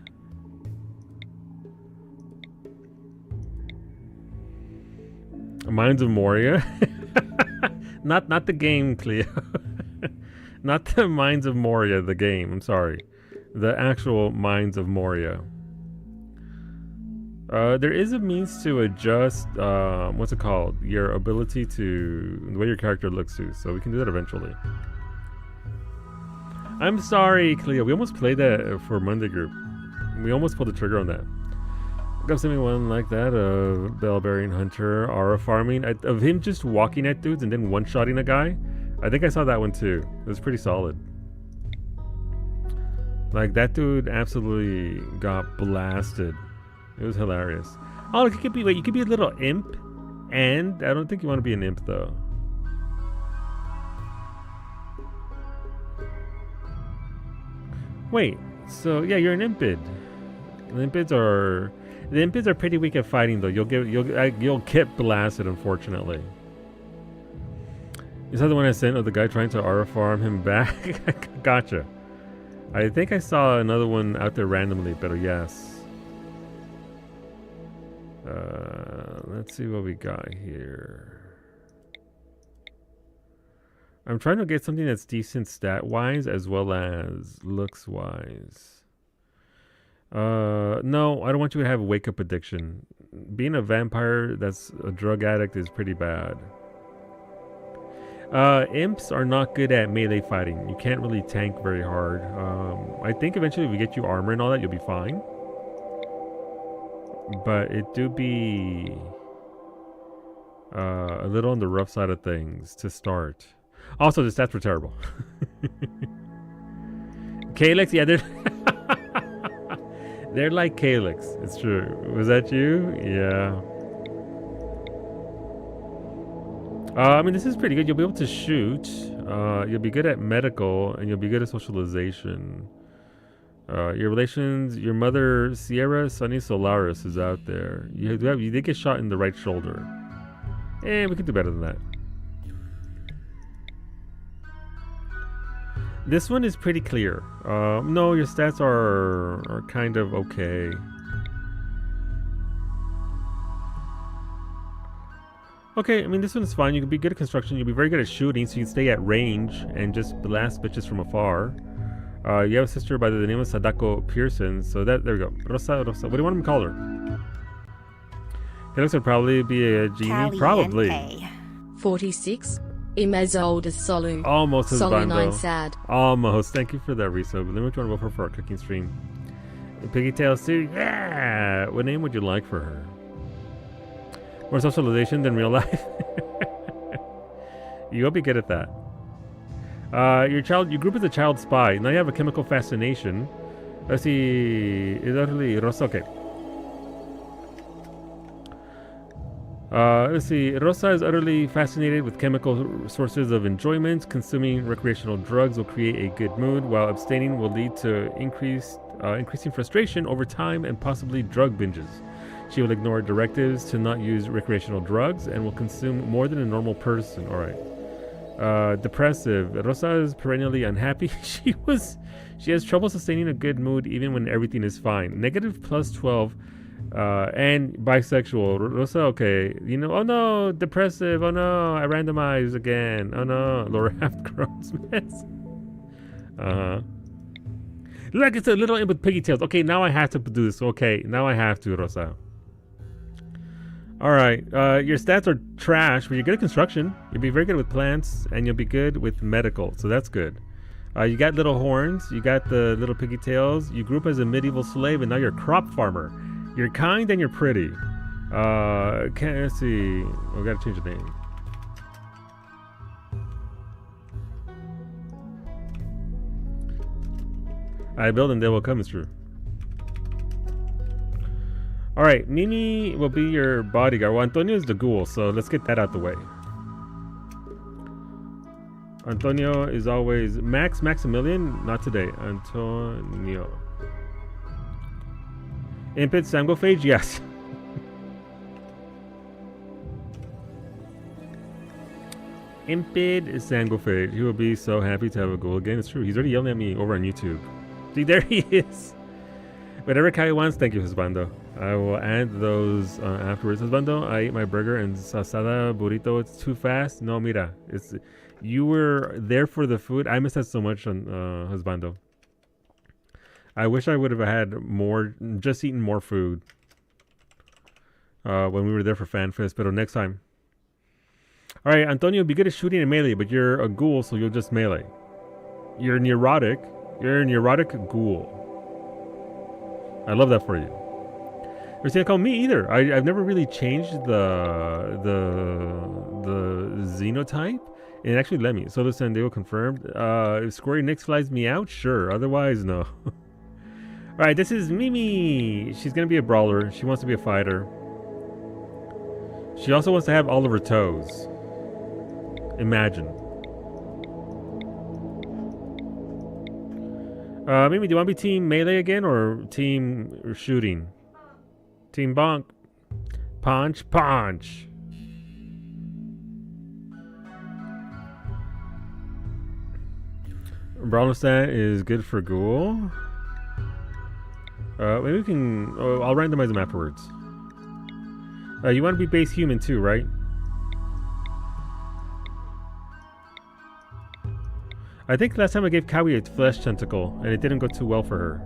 Mines of Moria. not the game, Cleo. Not the Mines of Moria, the game. I'm sorry. The actual Mines of Moria. There is a means to adjust, what's it called? Your ability to, the way your character looks to, so we can do that eventually. I'm sorry, Cleo, we almost played that for Monday group. We almost pulled the trigger on that. Got something one like that, of Bellbearing Hunter, Aura farming, of him just walking at dudes and then one-shotting a guy. I think I saw that one too. It was pretty solid. Like, that dude absolutely got blasted. It was hilarious. Oh, you could be a little imp, and I don't think you want to be an imp though. Wait, so yeah, you're an impid. The impids are pretty weak at fighting though. You'll get blasted, unfortunately. Is that the one I sent of the guy trying to aura farm him back? Gotcha. I think I saw another one out there randomly, but yes. Let's see what we got here. I'm trying to get something that's decent stat-wise as well as looks-wise. No, I don't want you to have a wake-up addiction. Being a vampire that's a drug addict is pretty bad. Imps are not good at melee fighting. You can't really tank very hard. I think eventually if we get you armor and all that, you'll be fine. But it do be a little on the rough side of things to start. Also, the stats were terrible. Calyx, yeah, they're like Calyx. It's true. Was that you? Yeah. I mean, this is pretty good. You'll be able to shoot. You'll be good at medical, and you'll be good at socialization. Your relations, your mother, Sierra Sunny Solaris, is out there. You did get shot in the right shoulder. And we could do better than that. This one is pretty clear. No, your stats are kind of okay. Okay, I mean, this one's fine. You can be good at construction. You'll be very good at shooting, so you can stay at range and just blast bitches from afar. You have a sister by the name of Sadako Pearson, so there we go. Rosa. What do you want to call her? It looks like probably be a genie. Caliente. Probably. 46. I'm as old as Solu. Almost as Solu 9 Bando. sad. Almost. Thank you for that resub. Let me join over for our cooking stream. Piggytail Sue, yeah! What name would you like for her? More socialization than real life? You'll be good at that. Your group is a child spy. Now you have a chemical fascination. Let's see. Is utterly Rosa. Okay. Let's see. Rosa is utterly fascinated with chemical sources of enjoyment. Consuming recreational drugs will create a good mood, while abstaining will lead to increasing frustration over time and possibly drug binges. She will ignore directives to not use recreational drugs and will consume more than a normal person. All right. Depressive. Rosa is perennially unhappy. She has trouble sustaining a good mood even when everything is fine. Negative plus 12. And bisexual. Rosa, okay. You know, oh no, depressive. Oh no, I randomized again. Oh no, lower half gross mess. Look, it's a little in with pigtails. Okay, now I have to do this. Okay, now I have to, Rosa. Alright, your stats are trash, but you're good at construction. You'll be very good with plants, and you'll be good with medical, so that's good. You got little horns, you got the little piggy tails, you grew up as a medieval slave, and now you're a crop farmer. You're kind and you're pretty. Let's see. We gotta change the name. I build and they will come, it's true. Alright, Mimi will be your bodyguard. Well, Antonio is the ghoul, so let's get that out the way. Antonio is always Maximilian, not today. Antonio. Impid Sangophage, yes. Impid Sangophage. He will be so happy to have a ghoul again. It's true. He's already yelling at me over on YouTube. See, there he is. Whatever Kai wants, thank you, Husbando. I will add those afterwards. Husbando, I ate my burger and sasada burrito. It's too fast. No, mira. You were there for the food. I miss that so much on Husbando. I wish I would have had more, just eaten more food when we were there for FanFest, but next time. Alright, Antonio, be good at shooting and melee, but you're a ghoul, so you'll just melee. You're neurotic. You're a neurotic ghoul. I love that for you. You're saying call me either. I've never really changed the xenotype. It actually let me. So the San Diego confirmed. If Square Enix flies me out, sure. Otherwise, no. Alright, this is Mimi. She's gonna be a brawler. She wants to be a fighter. She also wants to have all of her toes. Imagine. Mimi, do you want to be team melee again or team shooting? Team bonk. Punch, punch. Brawler stat is good for ghoul. Maybe we can... I'll randomize them afterwards. You want to be base human too, right? I think last time I gave Kawi a flesh tentacle, and it didn't go too well for her.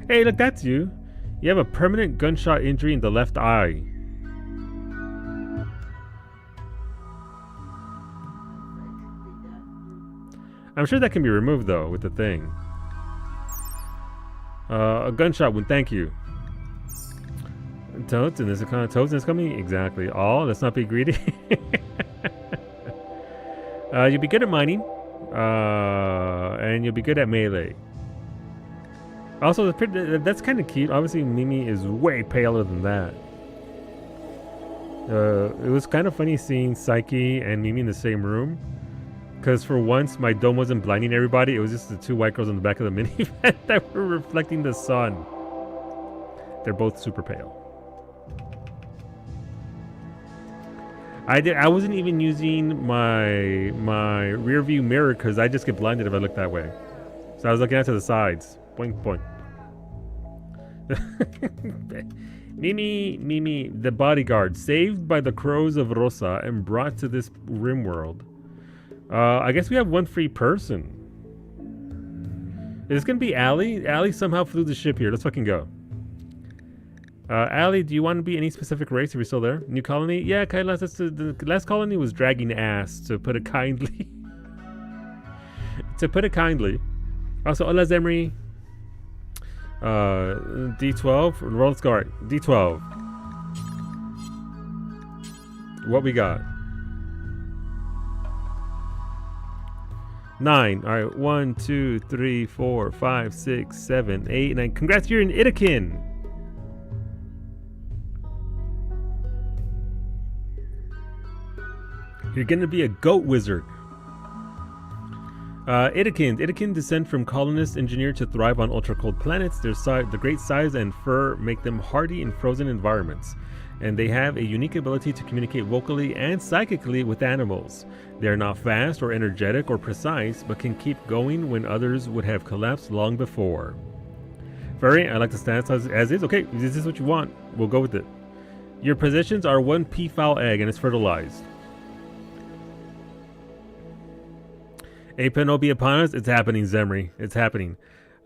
Hey, look, that's you! You have a permanent gunshot injury in the left eye. I'm sure that can be removed, though, with the thing. A gunshot wound, thank you. Toads in this kind of toads in this company? Exactly. Oh, let's not be greedy. You'll be good at mining. And you'll be good at melee. Also, that's kind of cute. Obviously, Mimi is way paler than that. It was kind of funny seeing Psyche and Mimi in the same room. Because for once, my dome wasn't blinding everybody. It was just the two white girls on the back of the minivan that were reflecting the sun. They're both super pale. I wasn't even using my rear view mirror because I just get blinded if I look that way. So I was looking out to the sides. Boink, boink. Mimi, the bodyguard, saved by the crows of Rosa and brought to this RimWorld. I guess we have one free person. Is this gonna be Allie? Allie somehow flew the ship here. Let's fucking go. Allie, do you want to be any specific race if you're still there? New colony? Yeah, Kailas, that's the last colony was dragging ass, to put it kindly. To put it kindly. Also, hola Zemri. D12. Roll score. D12. What we got? 9. All right. 1, 2, 3, 4, 5, 6, 7, 8, 9. Congrats, you're an Itakin. You're gonna be a goat wizard. Itakin descend from colonists engineered to thrive on ultra-cold planets. The great size and fur make them hardy in frozen environments, and they have a unique ability to communicate vocally and psychically with animals. They are not fast or energetic or precise, but can keep going when others would have collapsed long before. Furry, I like the stats as is. Okay, this is what you want. We'll go with it. Your possessions are 1 peafowl egg and it's fertilized. Apen will be upon us. It's happening, Zemri. It's happening.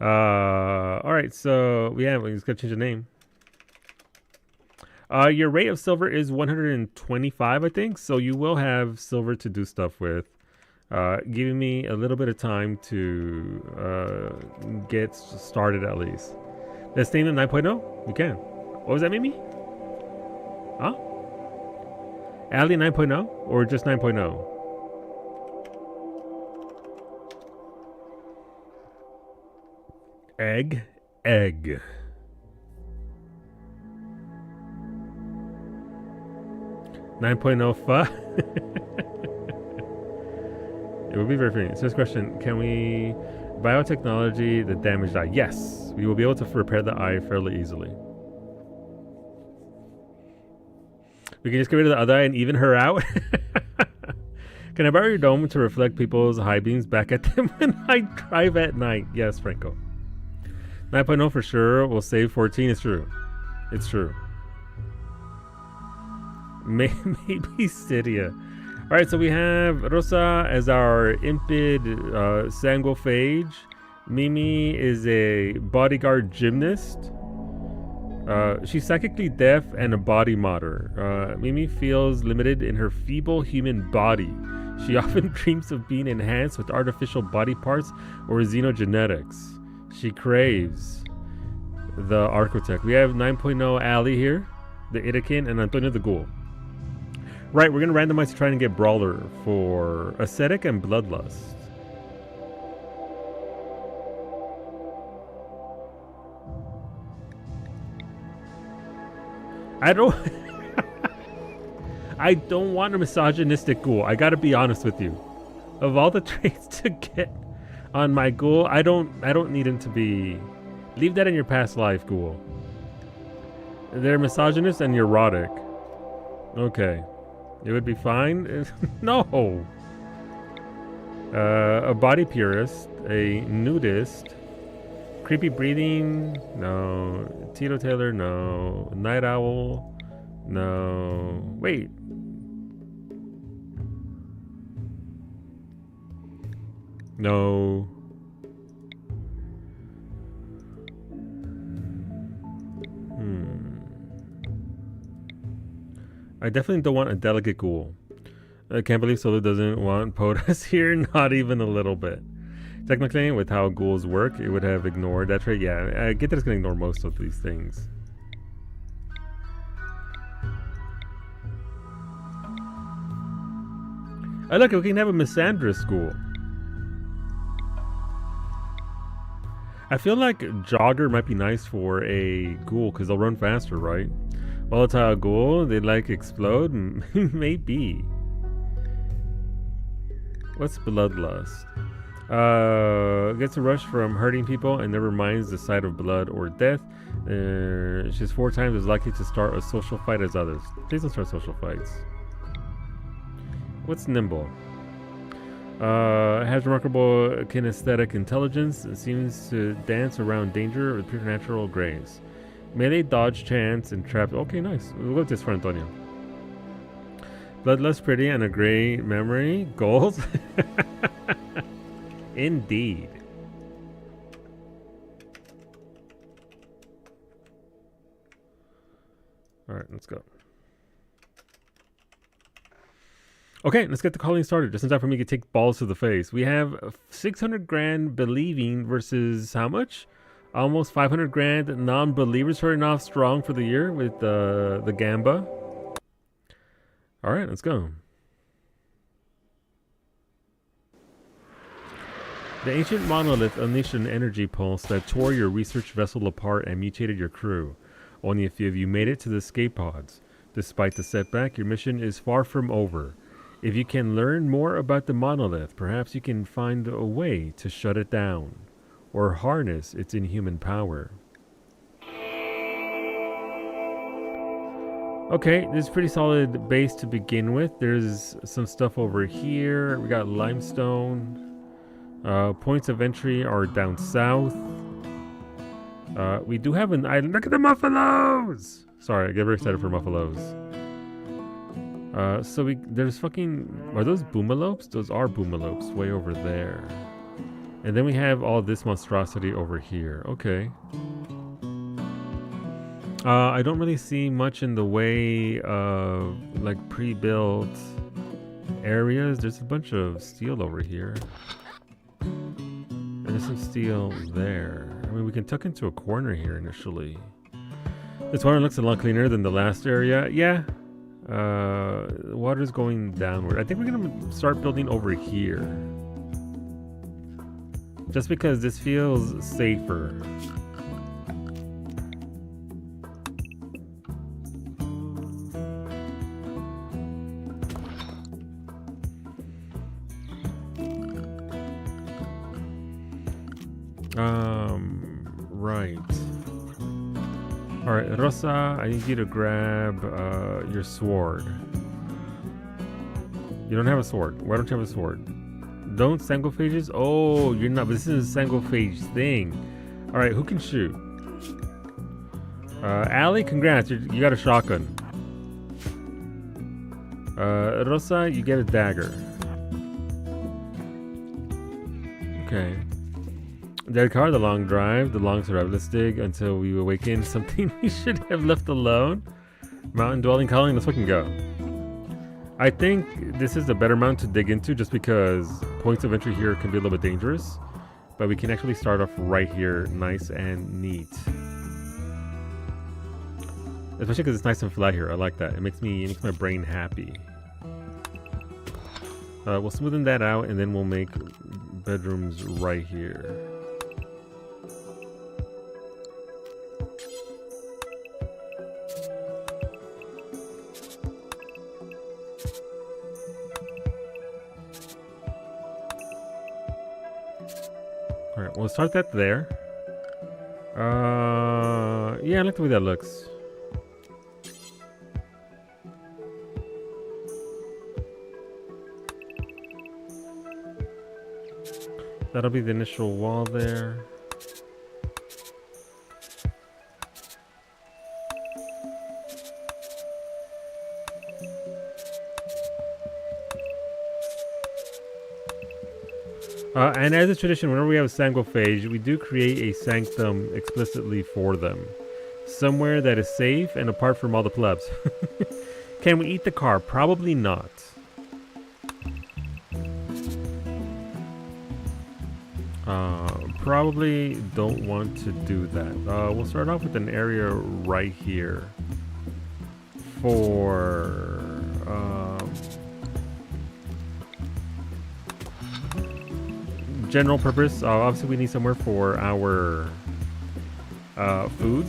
Alright, so we just gotta change the name. Your rate of silver is 125, I think. So you will have silver to do stuff with. Giving me a little bit of time to get started at least. Let's name it 9.0. We can. What was that, Mimi? Huh? Allie 9.0 or just 9.0? Egg. 9.05. It will be very funny. So this question, can we biotechnology the damaged eye? Yes, we will be able to repair the eye fairly easily. We can just get rid of the other eye and even her out. Can I borrow your dome to reflect people's high beams back at them when I drive at night? Yes, Franco. 9.0 for sure. We'll save 14. It's true. It's true. Maybe Cydia. Alright, so we have Rosa as our impid sanguophage. Mimi is a bodyguard gymnast. She's psychically deaf and a body modder. Mimi feels limited in her feeble human body. She often dreams of being enhanced with artificial body parts or xenogenetics. She craves the architect. We have 9.0 Ali here, the Itakin, and Antonio the Ghoul. Right, we're going to randomize to try and get Brawler for Ascetic and Bloodlust. I don't want a misogynistic ghoul. I gotta be honest with you. Of all the traits to get on my ghoul, I don't need him to be. Leave that in your past life, ghoul. They're misogynist and neurotic. Okay, it would be fine. No. A body purist, a nudist, creepy breathing. No. Tito Taylor. No. Night owl. No. Wait. No. I definitely don't want a delicate ghoul. I can't believe Solo doesn't want POTUS here, not even a little bit. Technically, with how ghouls work, it would have ignored that trait. Yeah, I get that it's going to ignore most of these things. Oh, look, we can have a Misandrous ghoul. I feel like Jogger might be nice for a ghoul because they'll run faster, right? Volatile ghoul, they like explode? Maybe. What's Bloodlust? Gets a rush from hurting people and never minds the sight of blood or death. She's 4 times as likely to start a social fight as others. Please don't start social fights. What's Nimble? Has remarkable kinesthetic intelligence and seems to dance around danger with preternatural grace. Melee, dodge, chance, and trap. Okay, nice. We'll go with this for Antonio. Bloodlust, pretty, and a great memory. Goals? Indeed. All right, let's go. Okay, let's get the calling started. Just in time for me to take balls to the face. We have 600 grand believing versus how much? Almost 500 grand non-believers starting off strong for the year with the Gamba. All right, let's go. The ancient monolith unleashed an energy pulse that tore your research vessel apart and mutated your crew. Only a few of you made it to the escape pods. Despite the setback, your mission is far from over. If you can learn more about the monolith, perhaps you can find a way to shut it down, or harness its inhuman power. Okay, this is pretty solid base to begin with. There's some stuff over here. We got limestone. Points of entry are down south. We do have an island. Look at the Muffalos! Sorry, I get very excited for Muffalos. There's fucking, are those boomalopes? Those are boomalopes way over there. And then we have all this monstrosity over here. Okay. I don't really see much in the way of like pre-built areas. There's a bunch of steel over here. And there's some steel there. I mean, we can tuck into a corner here initially. This water looks a lot cleaner than the last area. Yeah. The water's going downward. I think we're gonna start building over here. Just because this feels safer. Right. Alright, Rosa, I need you to grab your sword. You don't have a sword. Why don't you have a sword? Don't sangophages? Oh, you're not, but this is a sangophage thing. Alright, who can shoot? Allie, congrats, you got a shotgun. Rosa, you get a dagger. Okay. Dead car, the long drive, the long survival. Let's dig until we awaken something we should have left alone. Mountain dwelling calling, let's fucking go. I think this is a better mountain to dig into just because points of entry here can be a little bit dangerous. But we can actually start off right here, nice and neat. Especially because it's nice and flat here, I like that. It makes my brain happy. We'll smoothen that out and then we'll make bedrooms right here. Alright, we'll start that there. Yeah, I like the way that looks. That'll be the initial wall there. And as a tradition, whenever we have a sangophage, we do create a sanctum explicitly for them. Somewhere that is safe and apart from all the plebs. Can we eat the car? Probably not. Probably don't want to do that. We'll start off with an area right here for general purpose. Obviously we need somewhere for our food.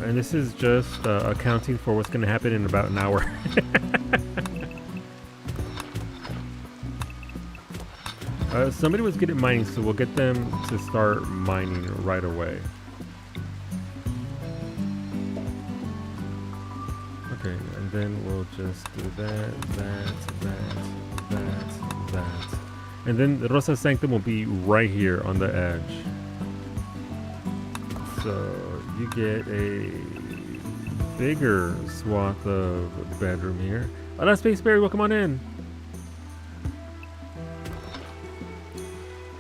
And this is just accounting for what's going to happen in about an hour. Somebody was good at mining, so we'll get them to start mining right away. Okay, and then we'll just do that. And then the Rosa Sanctum will be right here on the edge. So you get a bigger swath of bedroom here. Oh, that's Space Berry. Welcome on in.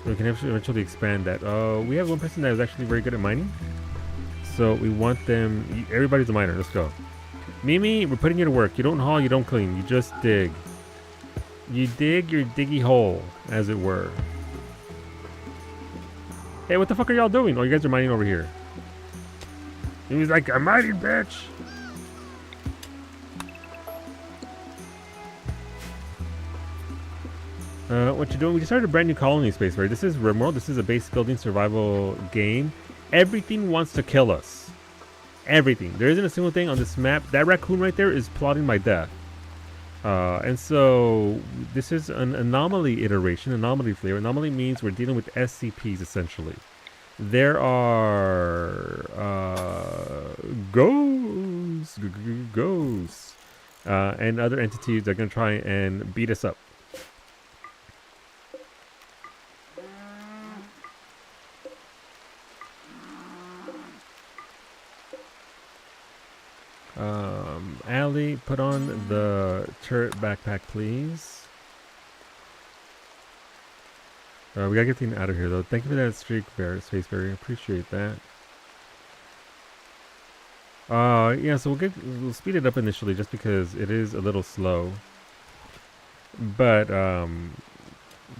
We can eventually expand that. We have one person that is actually very good at mining. So we want them. Everybody's a miner. Let's go. Mimi, we're putting you to work. You don't haul, you don't clean. You just dig. You dig your diggy hole, as it were. Hey, what the fuck are y'all doing? Oh, you guys are mining over here. Mimi's like, I'm mining, bitch. What you doing? We just started a brand new colony space, right? This is RimWorld. This is a base building survival game. Everything wants to kill us. Everything. There isn't a single thing on this map. That raccoon right there is plotting my death. And so this is an anomaly iteration, anomaly flavor. Anomaly means we're dealing with SCPs essentially. There are ghosts, and other entities that are going to try and beat us up. Allie, put on the turret backpack, please. We gotta get things out of here, though. Thank you for that streak, Space Berry. Appreciate that. Yeah, so we'll speed it up initially, just because it is a little slow. But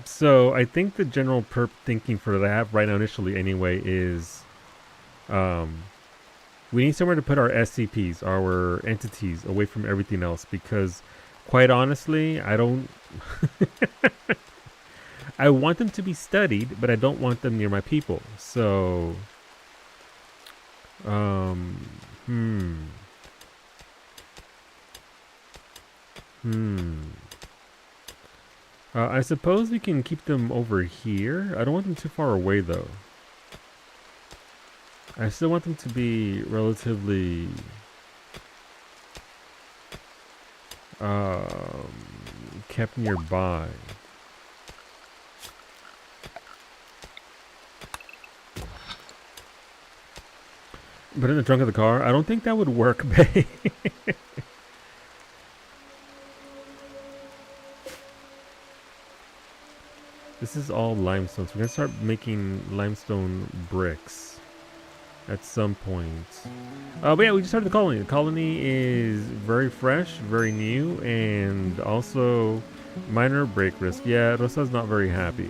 so I think the general perp thinking for that right now, initially, anyway, is we need somewhere to put our SCPs, our entities, away from everything else, because quite honestly, I don't... I want them to be studied, but I don't want them near my people. So... I suppose we can keep them over here. I don't want them too far away, though. I still want them to be relatively kept nearby. But in the trunk of the car, I don't think that would work, babe. This is all limestone, so we're gonna start making limestone bricks at some point. But yeah, we just started the colony. The colony is very fresh, very new, and also minor break risk. Yeah, Rosa's not very happy.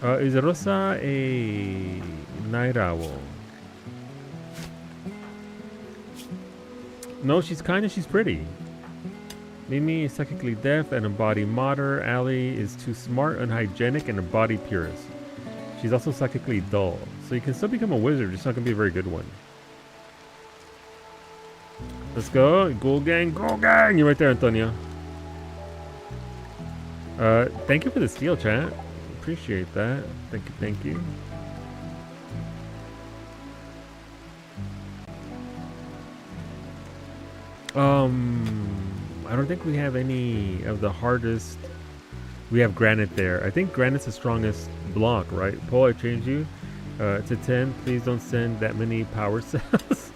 Is Rosa a night owl? No, she's kind and she's pretty. Mimi is psychically deaf and a body modder. Allie is too smart, unhygienic, and a body purist. She's also psychically dull. So you can still become a wizard, just not going to be a very good one. Let's go. Ghoul gang, ghoul gang! You're right there, Antonio. Thank you for the steal, chat. Appreciate that. Thank you, thank you. I don't think we have any of the hardest. We have granite there. I think granite's the strongest block, right? Paul, I changed you to 10. Please don't send that many power cells.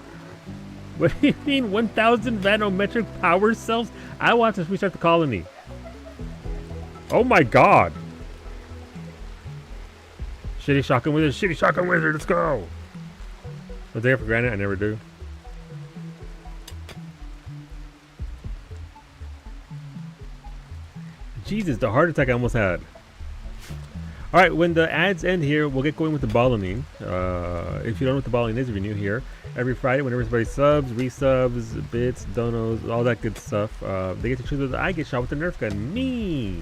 What do you mean 1,000 vanometric power cells? I want to restart the colony. Oh my god. Shitty shotgun wizard, shitty shotgun wizard, let's go. I'll take it for granted, I never do. Jesus, the heart attack I almost had. Alright, when the ads end here, we'll get going with the balloning. If you don't know what the balloning is, if you're new here, every Friday, whenever everybody subs, resubs, bits, donos, all that good stuff, they get to choose whether I get shot with the Nerf gun. Me!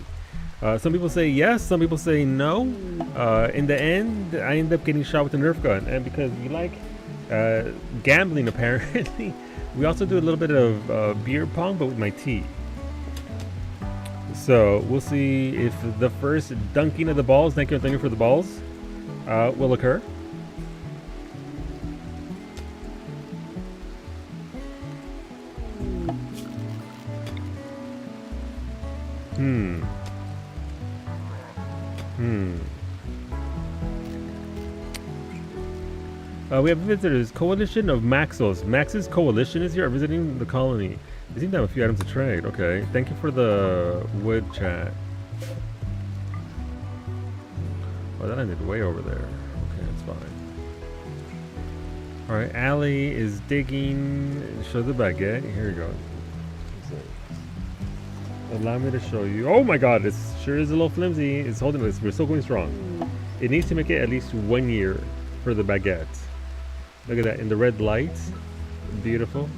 Some people say yes, some people say no. In the end, I end up getting shot with the Nerf gun. And because we like gambling, apparently, we also do a little bit of beer pong, but with my tea. So we'll see if the first dunking of the balls, thank you Antonio for the balls, will occur. We have visitors. Coalition of Maxos. Max's coalition is here visiting the colony. They seem to have a few items to trade. Okay. Thank you for the wood chat. Oh, that ended way over there. Okay, that's fine. Alright, Allie is digging. Show the baguette. Here you go. Allow me to show you. Oh my god, it sure is a little flimsy. It's holding this. We're still going strong. It needs to make it at least 1 year for the baguette. Look at that in the red light. Beautiful.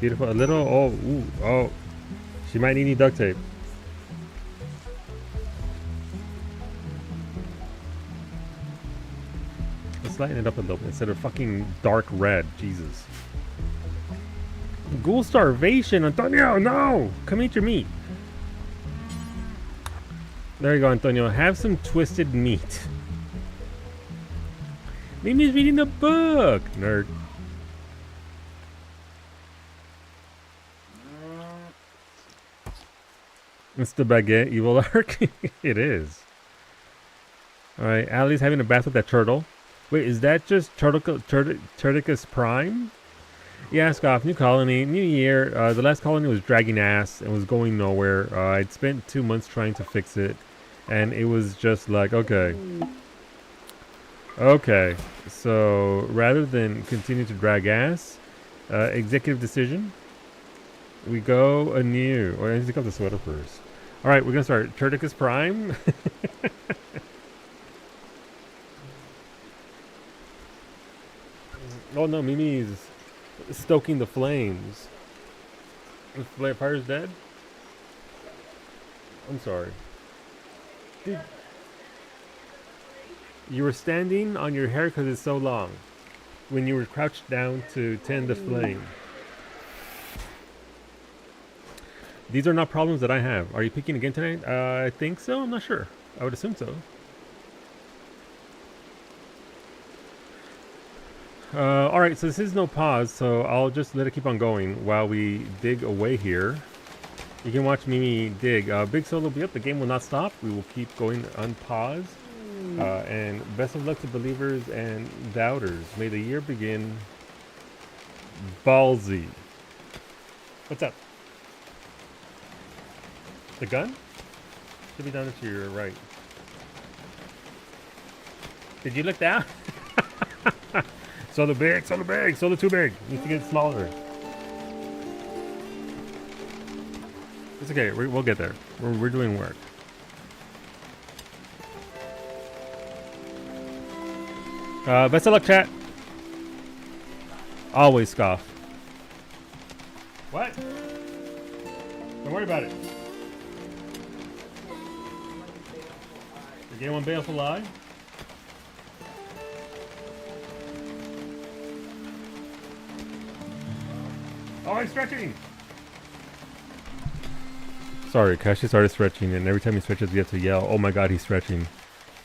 Beautiful. A little. Oh, ooh, oh. She might need duct tape. Let's lighten it up a little bit instead of fucking dark red. Jesus. Ghoul starvation, Antonio. No, come eat your meat. There you go, Antonio. Have some twisted meat. Mimi's reading a book, nerd. It's the baguette evil arc. It is. Alright, Allie's having a bath with that turtle. Wait, is that just Turticus Prime? Yeah, Scoff, new colony, new year. The last colony was dragging ass and was going nowhere. I'd spent 2 months trying to fix it, and it was just like, okay. Okay, so rather than continue to drag ass, executive decision, we go anew. Oh, I need to pick up the sweater first. Alright, we're going to start Turticus Prime. Oh no, Mimi's stoking the flames. The fire's dead? I'm sorry. Dude. You were standing on your hair because it's so long. When you were crouched down to tend the flame. These are not problems that I have. Are you picking again tonight? I think so. I'm not sure. I would assume so. Alright, so this is no pause, so I'll just let it keep on going while we dig away here. You can watch Mimi dig. Big Solo will be up. The game will not stop. We will keep going unpaused. And best of luck to believers and doubters. May the year begin ballsy. What's up? The gun? Should be down to your right. Did you look down? Solo big, solo big, solo too big. Needs to get smaller. It's okay. We'll get there. We're doing work. Best of luck, chat. Always scoff. What? Don't worry about it. You get one baleful lie? Oh, I'm stretching! Sorry, Kashi started stretching, and every time he stretches, we have to yell, oh my god, he's stretching.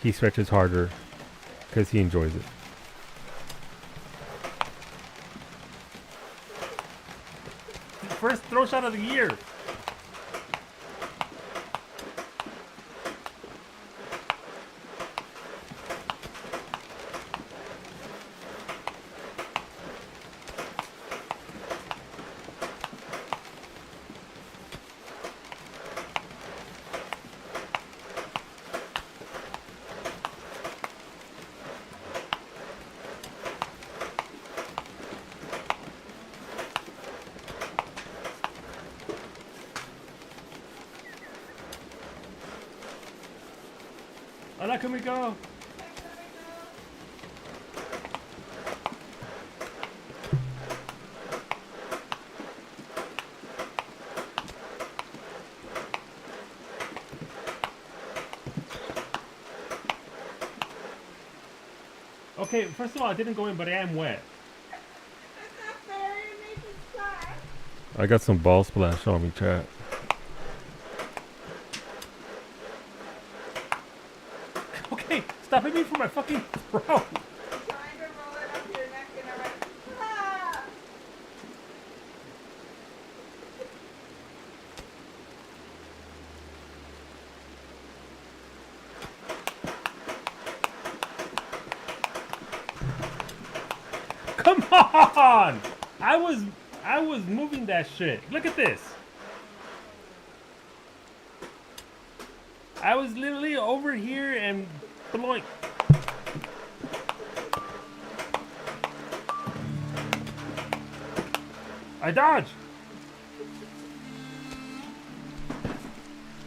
He stretches harder, because he enjoys it. First throw shot of the year! How can we go? Okay, first of all, I didn't go in, but I am wet. I got some ball splash on me, chat. Stop hitting me for my fucking throat! I'm trying to roll it up your neck and I'm like, ah! on! I was moving that shit. Look at this. I was literally over here and blowing. I dodged.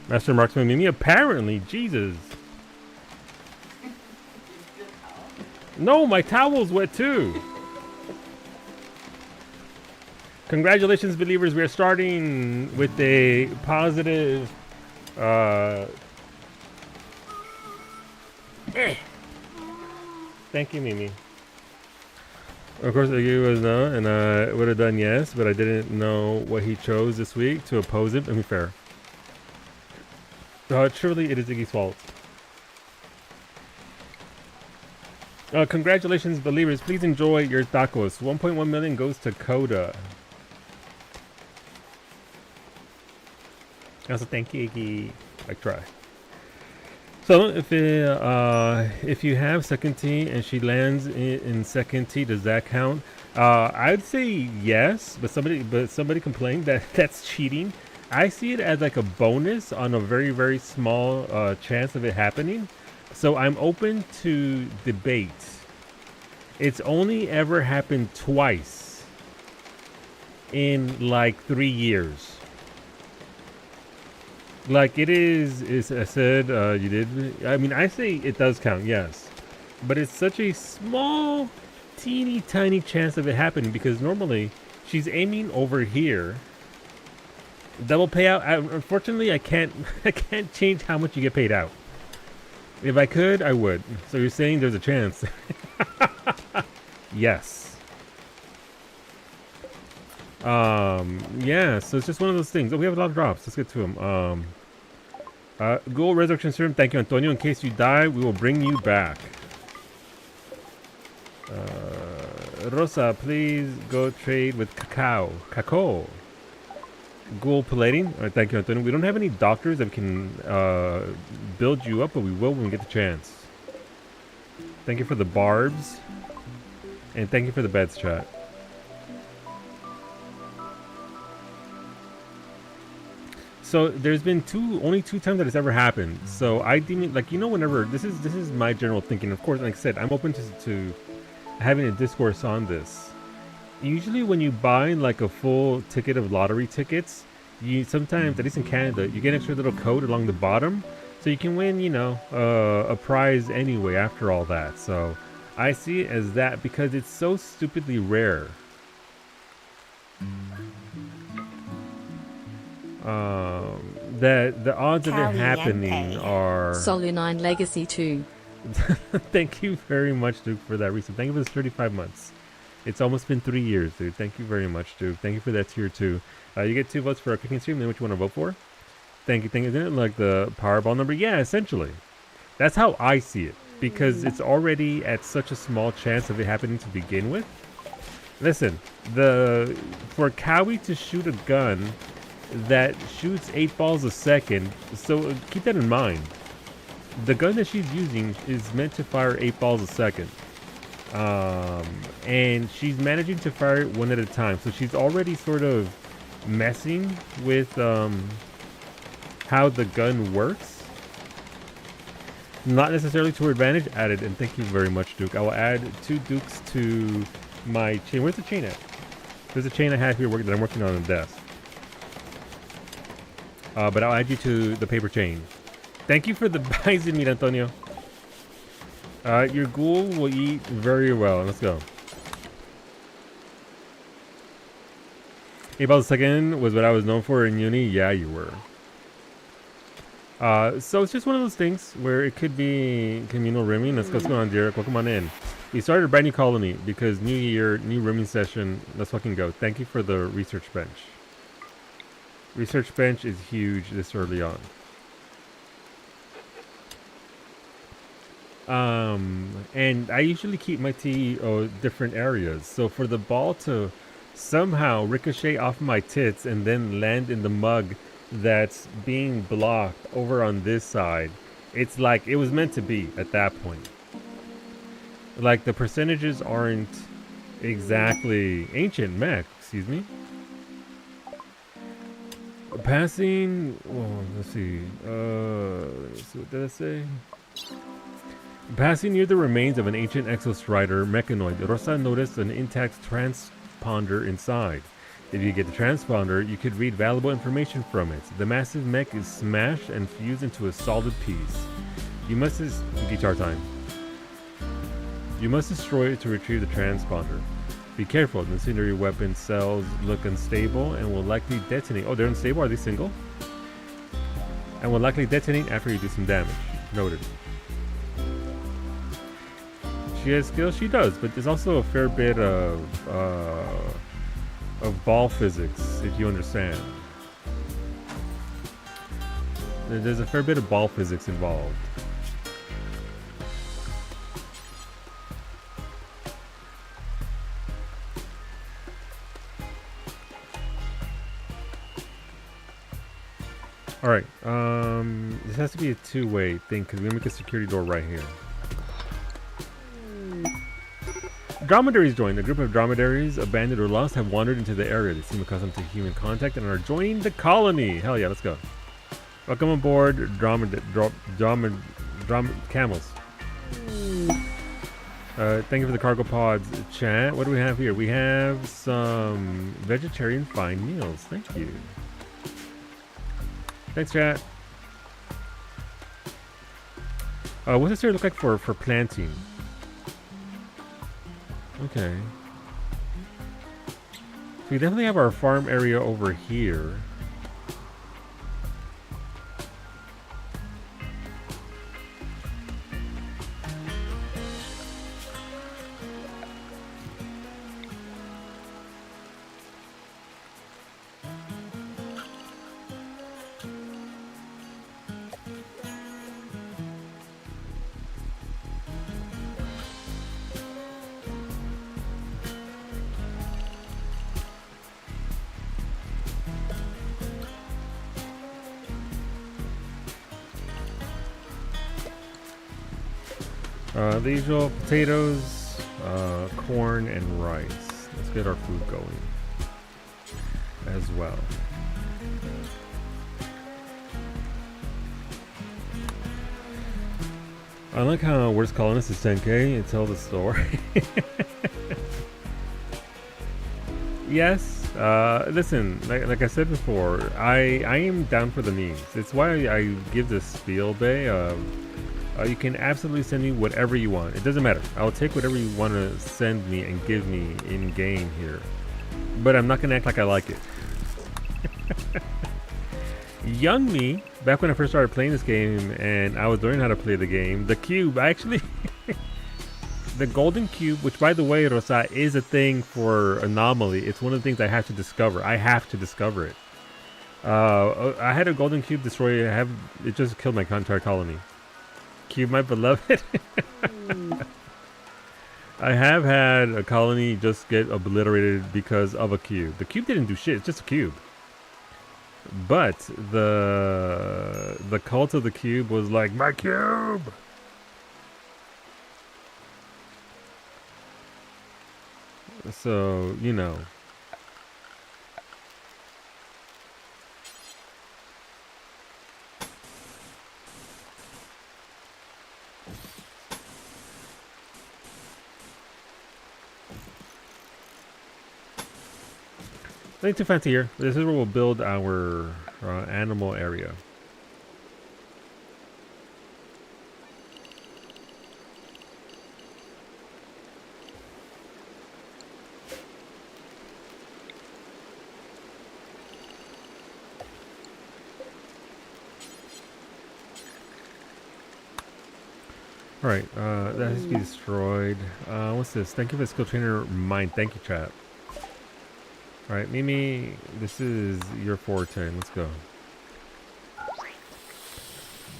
Master Marksman Mimi, apparently, Jesus. No, my towel's wet too. Congratulations, believers. We are starting with a positive. Thank you, Mimi. Of course, he was no, and I would have done yes, but I didn't know what he chose this week to oppose him. I mean, fair. Truly, it is Iggy's fault. Congratulations, believers. Please enjoy your tacos. 1.1 million goes to Coda. Also, thank you, Iggy. I try. So, if you have second tee and she lands in second tee, does that count? I'd say yes, but somebody complained that that's cheating. I see it as like a bonus on a very, very small chance of it happening. So I'm open to debate. It's only ever happened twice in like 3 years. Like it is I said, you did. I mean, I say it does count, yes. But it's such a small, teeny tiny chance of it happening because normally she's aiming over here. Double payout. Unfortunately, I can't change how much you get paid out. If I could, I would. So you're saying there's a chance? Yes. Yeah. So it's just one of those things. Oh, we have a lot of drops. Let's get to them. Ghoul Resurrection Serum. Thank you, Antonio. In case you die, we will bring you back. Rosa, please go trade with Cacao. Ghoul plating. All right, thank you, Antonio. We don't have any doctors that can build you up, but we will when we get the chance. Thank you for the barbs. And thank you for the beds, chat. So there's been only two times that it's ever happened. So I deem it like, whenever this is my general thinking. Of course, like I said, I'm open to having a discourse on this. Usually when you buy like a full ticket of lottery tickets, you sometimes, at least in Canada, you get an extra little code along the bottom. So you can win, a prize anyway after all that. So I see it as that because it's so stupidly rare. That the odds of it happening are... Solunine Legacy 2. Thank you very much, Duke, for that reason. Thank you for this 35 months. It's almost been 3 years, dude. Thank you very much, Duke. Thank you for that tier 2. You get 2 votes for our cooking stream. Then what you want to vote for? Thank you. Isn't it like the Powerball number? Yeah, essentially. That's how I see it. Because it's already at such a small chance of it happening to begin with. Listen, for Cowie to shoot a gun that shoots 8 balls a second, so keep that in mind. The gun that she's using is meant to fire 8 balls a second. And she's managing to fire it one at a time. So she's already sort of messing with how the gun works. Not necessarily to her advantage. Added, and thank you very much, Duke. I will add 2 Dukes to my chain. Where's the chain at? There's a chain I have here that I'm working on the desk. But I'll add you to the paper chain. Thank you for the bison meat, Antonio. Your ghoul will eat very well. Let's go. 8 balls a second was what I was known for in uni. Yeah, you were. So it's just one of those things where it could be communal rimming. Let's go. What's going on, Derek? Welcome on in. We started a brand new colony because new year, new rimming session. Let's fucking go. Thank you for the research bench. Research bench is huge this early on. And I usually keep my tea different areas. So for the ball to somehow ricochet off my tits and then land in the mug that's being blocked over on this side, it's like it was meant to be at that point. Like the percentages aren't Exactly. Ancient mech, excuse me. Passing, well, let's see. What did I say? Passing near the remains of an ancient exostrider mechanoid, Rosa noticed an intact transponder inside. If you get the transponder, you could read valuable information from it. The massive mech is smashed and fused into a solid piece. You must guitar time. You must destroy it to retrieve the transponder. Be careful, the incendiary weapon cells look unstable and will likely detonate. Oh, they're unstable? Are they single? And will likely detonate after you do some damage. Noted. She has skills? She does, but there's also a fair bit of ball physics, if you understand. There's a fair bit of ball physics involved. Alright, this has to be a two-way thing because we're gonna make a security door right here. Dromedaries joined. A group of dromedaries, abandoned or lost, have wandered into the area. They seem accustomed to human contact and are joining the colony. Hell yeah, let's go. Welcome aboard, camels. Thank you for the cargo pods, chat. What do we have here? We have some vegetarian fine meals. Thank you. Thanks, chat. What's this area look like for planting? Okay. So we definitely have our farm area over here. The usual potatoes, corn, and rice. Let's get our food going as well. I like how Worst Colonist is 10k and tell the story. Yes, listen, like I said before, I am down for the memes. It's why I give this spiel bay of you can absolutely send me whatever you want. It doesn't matter. I'll take whatever you want to send me and give me in game here. But I'm not going to act like I like it. Young me, back when I first started playing this game and I was learning how to play the game, the cube, actually, the golden cube, which by the way, Rosa, is a thing for Anomaly. It's one of the things I have to discover. I have to discover it. I had a golden cube destroy. It just killed my entire colony. Cube, my beloved. I have had a colony just get obliterated because of a cube. The cube didn't do shit. It's just a cube. But the cult of the cube was like, my cube. So, you know. Nothing too fancy here. This is where we'll build our animal area. Alright, that has to be destroyed. What's this? Thank you for the skill trainer mine. Thank you, chat. Alright, Mimi, this is your forte. Let's go.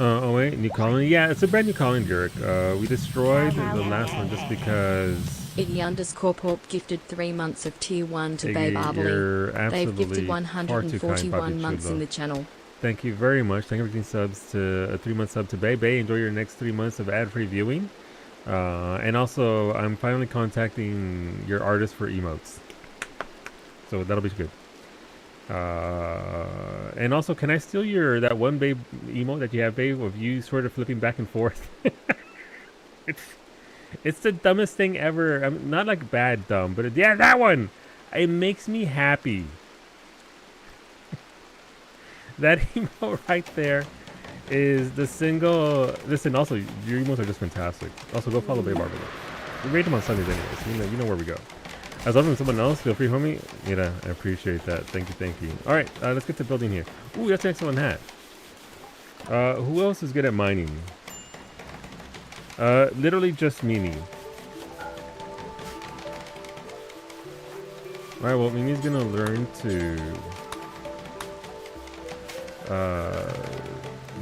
Oh wait, new colony? Yeah, it's a brand new colony, Derek. We destroyed the last one just because... Iggy_Porp gifted 3 months of tier 1 to Babe Arbely. They've gifted 141 months in the channel. Thank you very much. Thank you for giving subs to a 3-month sub to Babe. Babe, enjoy your next 3 months of ad-free viewing. And also, I'm finally contacting your artist for emotes. So that'll be good. And also, can I steal that one babe emote that you have, babe, of you sort of flipping back and forth? It's the dumbest thing ever. I'm not like bad dumb, but yeah, that one. It makes me happy. That emote right there is the single. Listen, also your emotes are just fantastic. Also, go follow Babe Barbara. We rate them on Sundays anyways. You know where we go. As long as someone else, feel free, homie. Yeah, I appreciate that. Thank you. All right, let's get to building here. Ooh, that's an excellent hat. Who else is good at mining? Literally just Mimi. Alright, well, Mimi's gonna learn to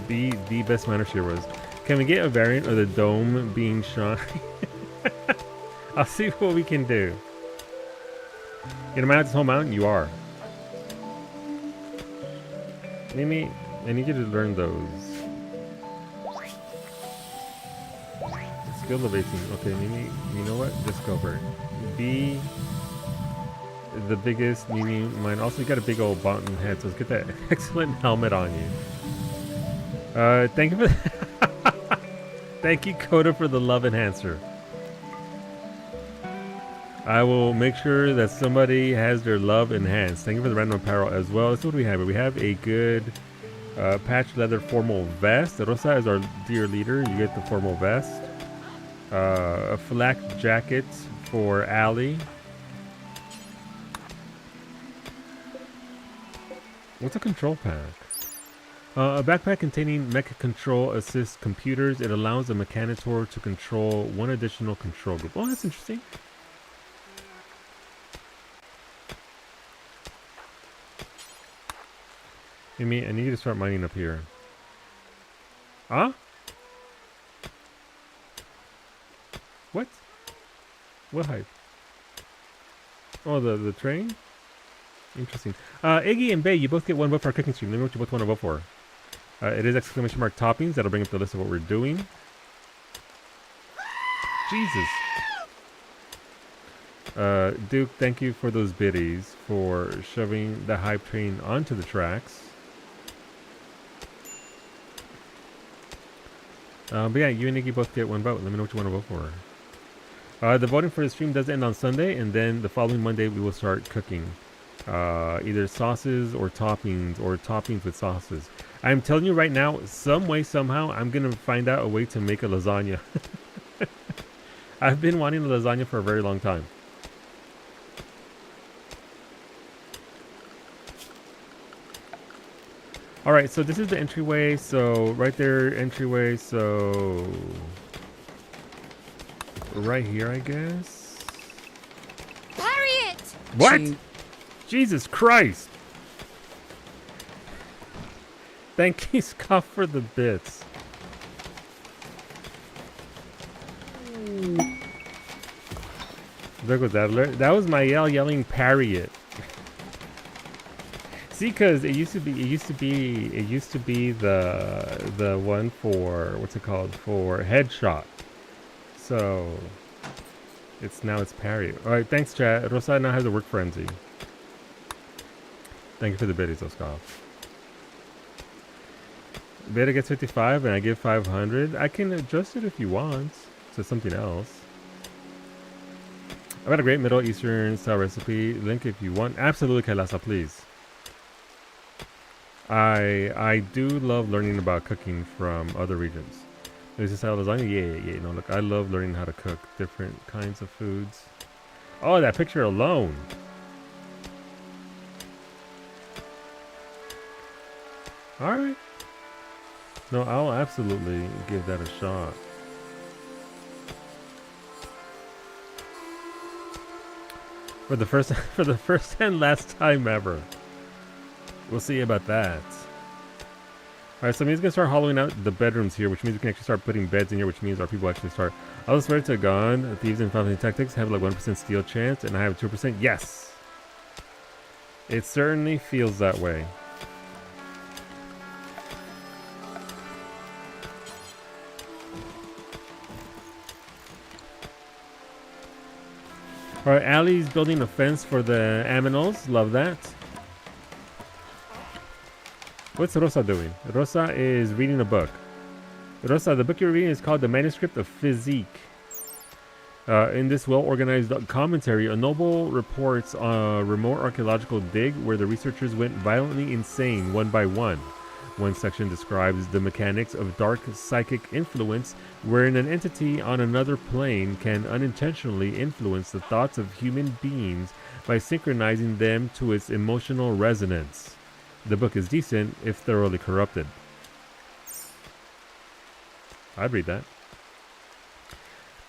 be the best miner she was. Can we get a variant of the dome being shine? I'll see what we can do. You gonna mine out this whole mountain? You are. Mimi, I need you to learn those. Skill of 18. Okay, Mimi, you know what? Just go for it. Be the biggest Mimi mine. Also, you got a big old bottom head, so let's get that excellent helmet on you. Thank you for thank you, Coda, for the love enhancer. I will make sure that somebody has their love enhanced. Thank you for the random apparel as well. That's what we have. We have a good patch leather formal vest. Rosa is our dear leader. You get the formal vest. A flak jacket for Ali. What's a control pack? A backpack containing mecha control assist computers. It allows the Mechanitor to control one additional control group. Oh, that's interesting. Mimi, I need you to start mining up here. Huh? What? What hype? Oh, the train? Interesting. Iggy and Bay, you both get one vote for our cooking stream. Let me know what you both want to vote for. It is exclamation mark toppings. That'll bring up the list of what we're doing. Jesus. Duke, thank you for those biddies for shoving the hype train onto the tracks. But yeah, you and Iggy both get one vote. Let me know what you want to vote for. The voting for the stream does end on Sunday, and then the following Monday we will start cooking. Either sauces or toppings with sauces. I'm telling you right now, some way, somehow, I'm going to find out a way to make a lasagna. I've been wanting a lasagna for a very long time. Alright, so this is the entryway. So, right there, entryway. So, right here, I guess. Harriet! What? Jesus Christ! Thank you, Scott, for the bits. There goes that alert. That was my yelling parry it. See, cause it used to be the one for what's it called, for headshot. So now it's parry. All right, thanks, chat. Rosa now has a work frenzy. Thank you for the biddies, Oscar. Beta gets 55 and I give 500. I can adjust it if you want to something else. I've got a great Middle Eastern style recipe. Link if you want. Absolutely, Kailasa, please. I do love learning about cooking from other regions. Is this style lasagna? Yeah. No, look, I love learning how to cook different kinds of foods. Oh, that picture alone. Alright. No, I'll absolutely give that a shot. For the first and last time ever. We'll see about that. Alright, so means gonna start hollowing out the bedrooms here, which means we can actually start putting beds in here, which means our people actually start. I'll swear to God, Thieves and Final Tactics have like 1% steal chance, and I have 2%. Yes! It certainly feels that way. All right, Allie's building a fence for the aminals. Love that. What's Rosa doing? Rosa is reading a book. Rosa, the book you're reading is called The Manuscript of Physique. In this well-organized commentary, a noble reports a remote archaeological dig where the researchers went violently insane one by one. One section describes the mechanics of dark psychic influence, wherein an entity on another plane can unintentionally influence the thoughts of human beings by synchronizing them to its emotional resonance. The book is decent, if thoroughly corrupted. I'd read that.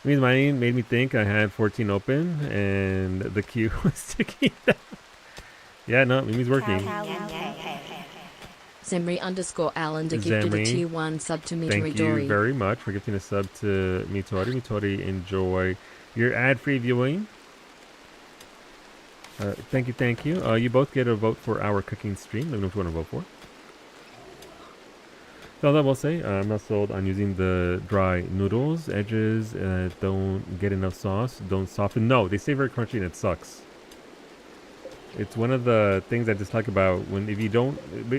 I mean, mine made me think I had 14 open, and the queue was ticking down. Yeah, no, Mimi's working. Zemri_Allen gifted a tier 1 sub to Mitori. Thank you very much for gifting a sub to Mitori. Mitori, enjoy your ad-free viewing. Thank you, thank you. You both get a vote for our cooking stream. Let me know if you want to vote for. So I will say, I'm not sold on using the dry noodles. Edges don't get enough sauce, don't soften. No, they stay very crunchy and it sucks. It's one of the things I dislike about if you don't...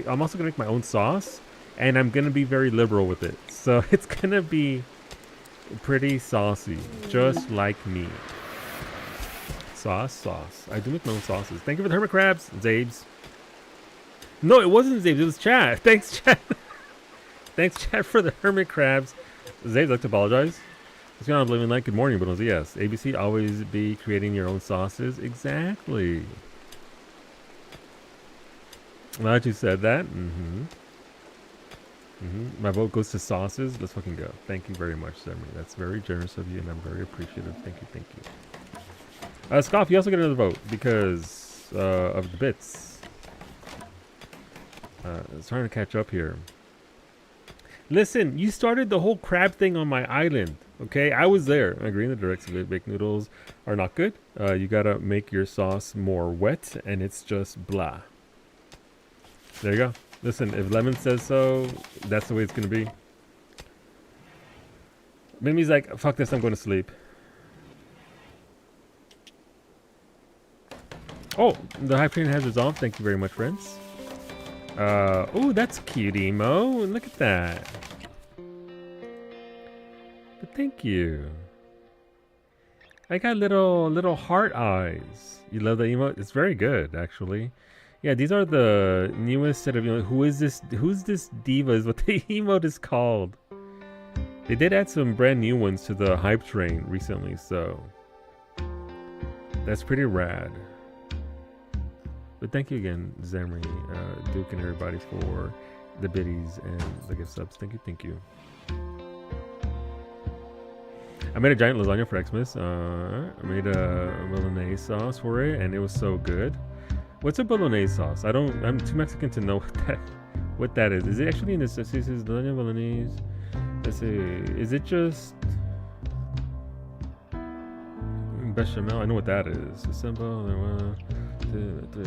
I'm also going to make my own sauce, and I'm going to be very liberal with it. So it's going to be pretty saucy, just like me. Sauce. I do make my own sauces. Thank you for the hermit crabs, Zabes. No, it wasn't Zabes, it was Chad. Thanks, Chad. Thanks, Chad, for the hermit crabs. Zabes, I'd like to apologize. It's going on living like good morning, but yes. ABC, always be creating your own sauces. Exactly. Now that you said that, my vote goes to sauces. Let's fucking go. Thank you very much, Zemri. That's very generous of you, and I'm very appreciative. Thank you. Scoff, you also get another vote because of the bits. It's trying to catch up here. Listen, you started the whole crab thing on my island, okay? I was there. I agree, the direct baked noodles are not good. You gotta make your sauce more wet, and it's just blah. There you go. Listen, if Lemon says so, that's the way it's gonna be. Mimi's like, fuck this, I'm going to sleep. Oh, the hype train has resolved. Thank you very much, friends. Oh, that's cute, emo. Look at that. But thank you. I got little heart eyes. You love the emote? It's very good, actually. Yeah, these are the newest set of, who's this diva is what the emote is called. They did add some brand new ones to the hype train recently, so that's pretty rad. But thank you again, Zemri, Duke, and everybody for the biddies and the gift subs. Thank you. I made a giant lasagna for Xmas. I made a bolognese sauce for it, and it was so good. What's a bolognese sauce? I'm too Mexican to know what that is. Is it actually in this? This is lasagna bolognese. Let's see. Is it just bechamel? I know what that is. Simple. 2, 3.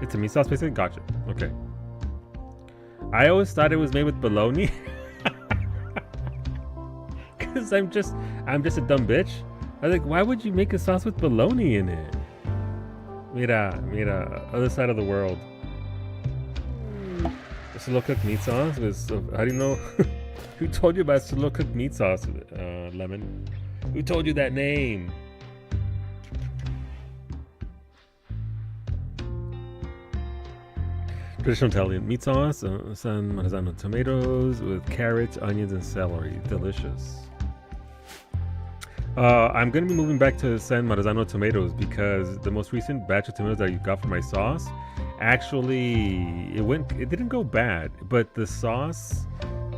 It's a meat sauce, basically. Gotcha. Okay. I always thought it was made with bologna. Cause I'm just a dumb bitch. I was like, why would you make a sauce with bologna in it? Mira, other side of the world. Slow cooked meat sauce with. How do you know? Who told you about slow cooked meat sauce, Lemon? Who told you that name? Traditional Italian meat sauce, San Marzano tomatoes with carrots, onions, and celery. Delicious. I'm going to be moving back to San Marzano tomatoes because the most recent batch of tomatoes that you got for my sauce, actually, it didn't go bad, but the sauce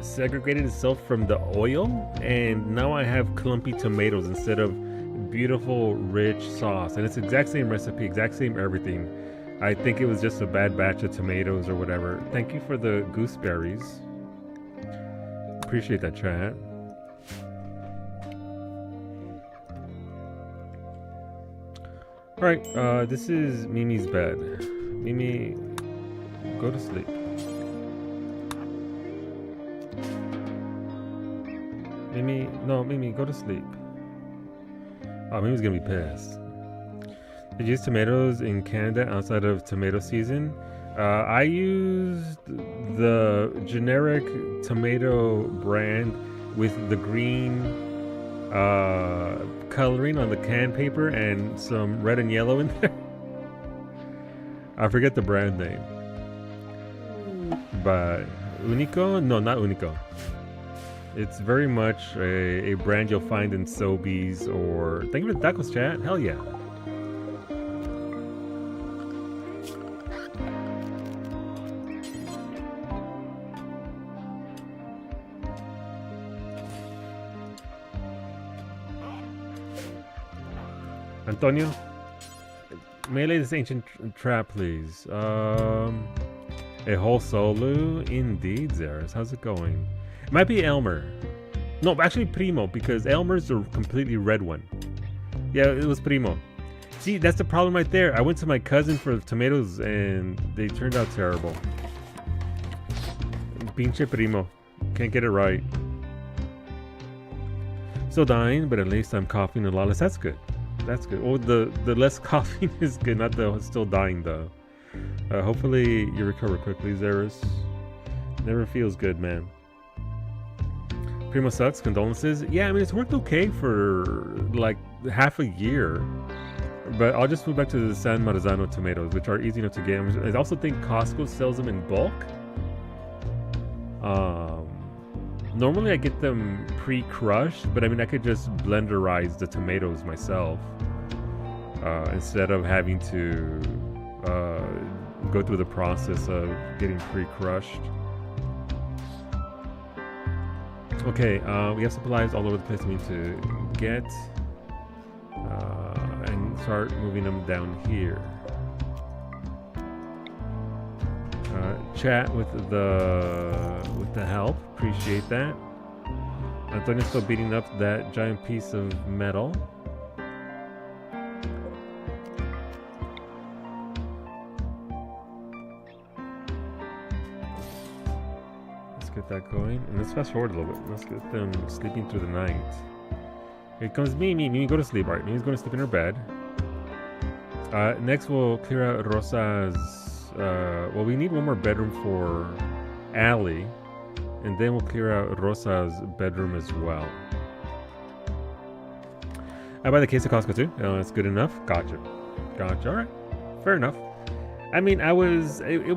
segregated itself from the oil, and now I have clumpy tomatoes instead of beautiful, rich sauce. And it's the exact same recipe, exact same everything. I think it was just a bad batch of tomatoes or whatever. Thank you for the gooseberries. Appreciate that, chat. Alright, this is Mimi's bed. Mimi, go to sleep. Mimi, go to sleep. Oh, Mimi's gonna be pissed. Did you use tomatoes in Canada outside of tomato season? I used the generic tomato brand with the green coloring on the can paper and some red and yellow in there. I forget the brand name. But Unico? No, not Unico. It's very much a brand you'll find in Sobeys or... Thank you for the tacos, chat. Hell yeah. Antonio, may I lay this ancient trap, please? A whole solo? Indeed, Zeros. How's it going? It might be Elmer. No, actually Primo, because Elmer's the completely red one. Yeah, it was Primo. See, that's the problem right there. I went to my cousin for tomatoes, and they turned out terrible. Pinche Primo. Can't get it right. Still dying, but at least I'm coughing a lot less. That's good. That's good. Oh, the less coughing is good, not the still dying though. Hopefully you recover quickly, Zeros. Never feels good, man. Primo sucks. Condolences. Yeah, I mean it's worked okay for like half a year, but I'll just move back to the San Marzano tomatoes, which are easy enough to get. I also think Costco sells them in bulk. Normally I get them pre-crushed, but I mean I could just blenderize the tomatoes myself instead of having to go through the process of getting pre-crushed. Okay, we have supplies all over the place we need to get and start moving them down here. Chat with the help, appreciate that. Antonio's still beating up that giant piece of metal. Let's get that going, and let's fast forward a little bit. Let's get them sleeping through the night. Here comes Mimi. Mimi, go to sleep. Alright, Mimi's going to sleep in her bed. Next we'll clear out Rosa's well, we need one more bedroom for Allie, and then we'll clear out Rosa's bedroom as well. I buy the case of Costco too. Oh, that's good enough. Gotcha. All right, fair enough. I mean, it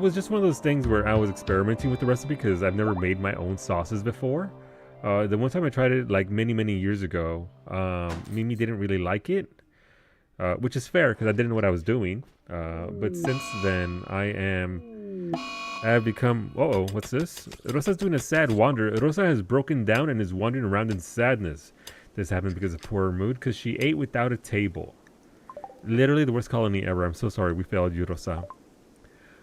was just one of those things where I was experimenting with the recipe because I've never made my own sauces before. The one time I tried it like many years ago, Mimi didn't really like it, which is fair because I didn't know what I was doing. But since then, I have become... Uh-oh, what's this? Rosa's doing a sad wander. Rosa has broken down and is wandering around in sadness. This happened because of poor mood, because she ate without a table. Literally the worst colony ever. I'm so sorry, we failed you, Rosa.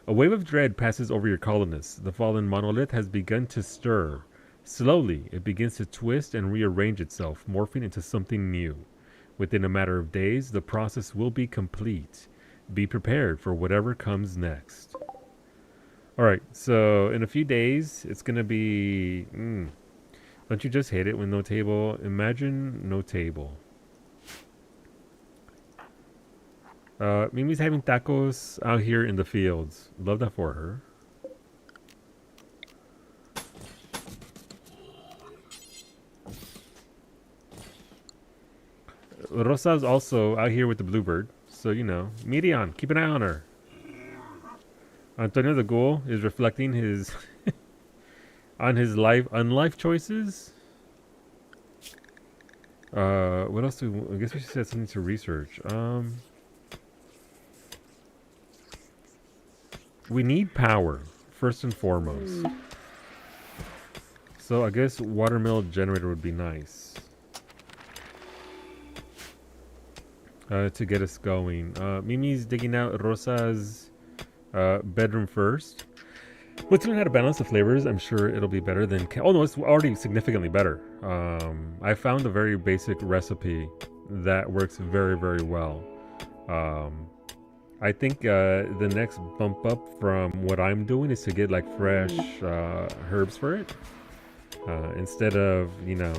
A wave of dread passes over your colonists. The fallen monolith has begun to stir. Slowly, it begins to twist and rearrange itself, morphing into something new. Within a matter of days, the process will be complete. Be prepared for whatever comes next. Alright, so in a few days, it's going to be... Don't you just hate it when no table? Imagine no table. Mimi's having tacos out here in the fields. Love that for her. Rosa's also out here with the bluebird. So, you know, Miriam, keep an eye on her. Antonio the Ghoul is reflecting his on his life choices. What else do we, I guess we should say something to research. We need power first and foremost. So I guess watermill generator would be nice. To get us going. Mimi's digging out Rosa's bedroom first. Let's learn how to balance the flavors. I'm sure it'll be better than... Oh no, it's already significantly better. I found a very basic recipe that works very well. I think the next bump up from what I'm doing is to get like fresh herbs for it. Instead of, you know,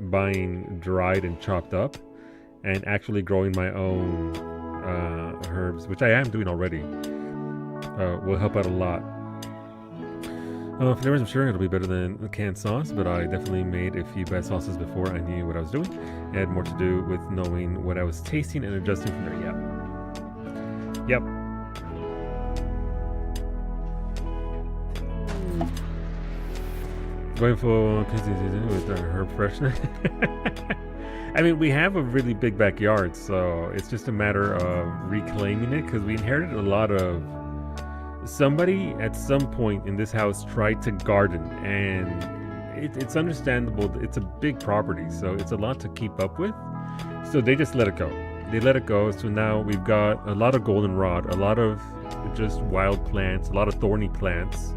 buying dried and chopped up and actually growing my own herbs, which I am doing already, will help out a lot. Flavors, I'm sure it'll be better than the canned sauce, but I definitely made a few bad sauces before I knew what I was doing. It had more to do with knowing what I was tasting and adjusting from there. Yep. Going for with our herb freshness. I mean, we have a really big backyard, so it's just a matter of reclaiming it, because we inherited a lot of... Somebody at some point in this house tried to garden, and it's understandable. It's a big property, so it's a lot to keep up with. So they just let it go. They let it go, so now we've got a lot of goldenrod, a lot of just wild plants, a lot of thorny plants,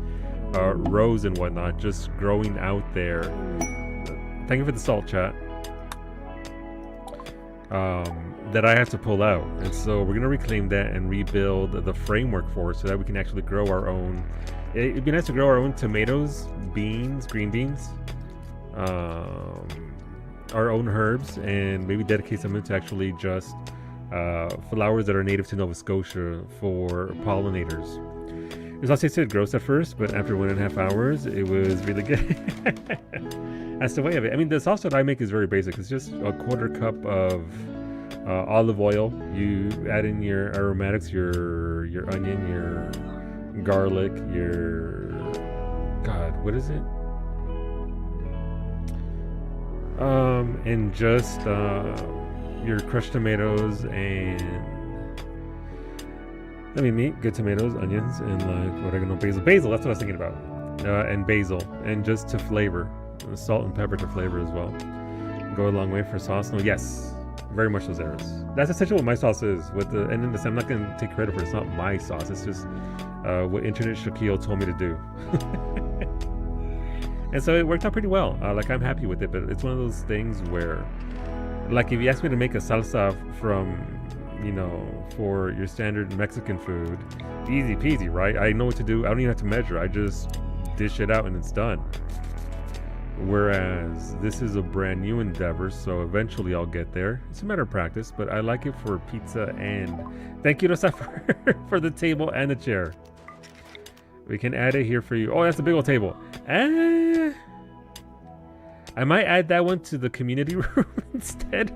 rose and whatnot, just growing out there. Thank you for the salt, chat. That I have to pull out, and so we're gonna reclaim that and rebuild the framework for it so that we can actually grow our own. It'd be nice to grow our own tomatoes, beans, green beans, our own herbs, and maybe dedicate some to actually just flowers that are native to Nova Scotia for pollinators. It all tasted gross at first, but after 1.5 hours, it was really good. That's the way of it. I mean, the sauce that I make is very basic. It's just a 1/4 cup of olive oil. You add in your aromatics, your onion, your garlic, your... God, what is it? And just your crushed tomatoes and... I mean, meat, good tomatoes, onions, and like oregano, basil. Basil, that's what I was thinking about. And basil, and just to flavor. Salt and pepper to flavor as well. Go a long way for sauce. No, yes, very much those errors. That's essentially what my sauce is. With the and then this, I'm not going to take credit for it. It's not my sauce. It's just what Internet Shaquille told me to do. And so it worked out pretty well. Like, I'm happy with it, but it's one of those things where, like, if you ask me to make a salsa from, you know, for your standard Mexican food, easy peasy, right? I know what to do. I don't even have to measure. I just dish it out and it's done. Whereas this is a brand new endeavor, so eventually I'll get there. It's a matter of practice, but I like it for pizza. And thank you, Rosa, for the table and the chair. We can add it here for you. Oh, that's a big old table. I might add that one to the community room instead,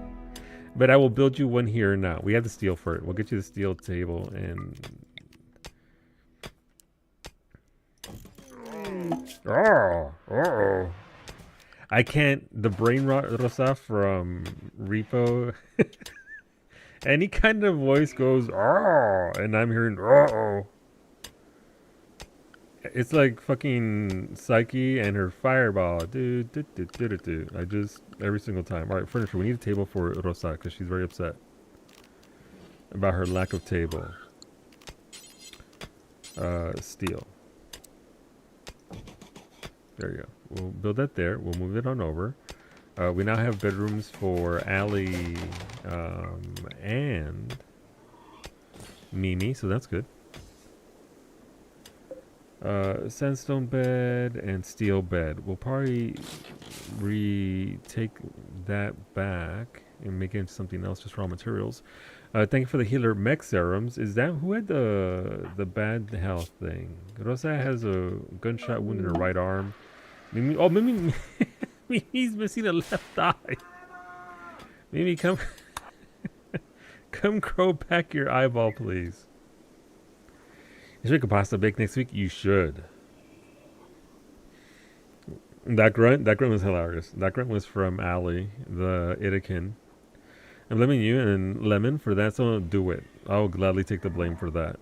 but I will build you one here now. We have the steel for it. We'll get you the steel table and... Oh. I can't, the brain rot, Rosa, from Repo. Any kind of voice goes, oh, and I'm hearing, oh. It's like fucking Psyche and her fireball. I just, every single time. All right, furniture, we need a table for Rosa because she's very upset about her lack of table. Steel. There you go. We'll build that there. We'll move it on over. We now have bedrooms for Allie and Mimi, so that's good. Sandstone bed and steel bed. We'll probably take that back and make it into something else, just raw materials. Thank you for the healer mech serums. Is that who had the bad health thing? Rosa has a gunshot wound in her right arm. Mimi, oh, Mimi, Mimi's missing a left eye. Mimi, come, come grow back your eyeball, please. You should make a pasta bake next week. You should. That grunt was hilarious. That grunt was from Allie, the Itakin. I'm blaming you and Lemon for that, so do it. I'll gladly take the blame for that.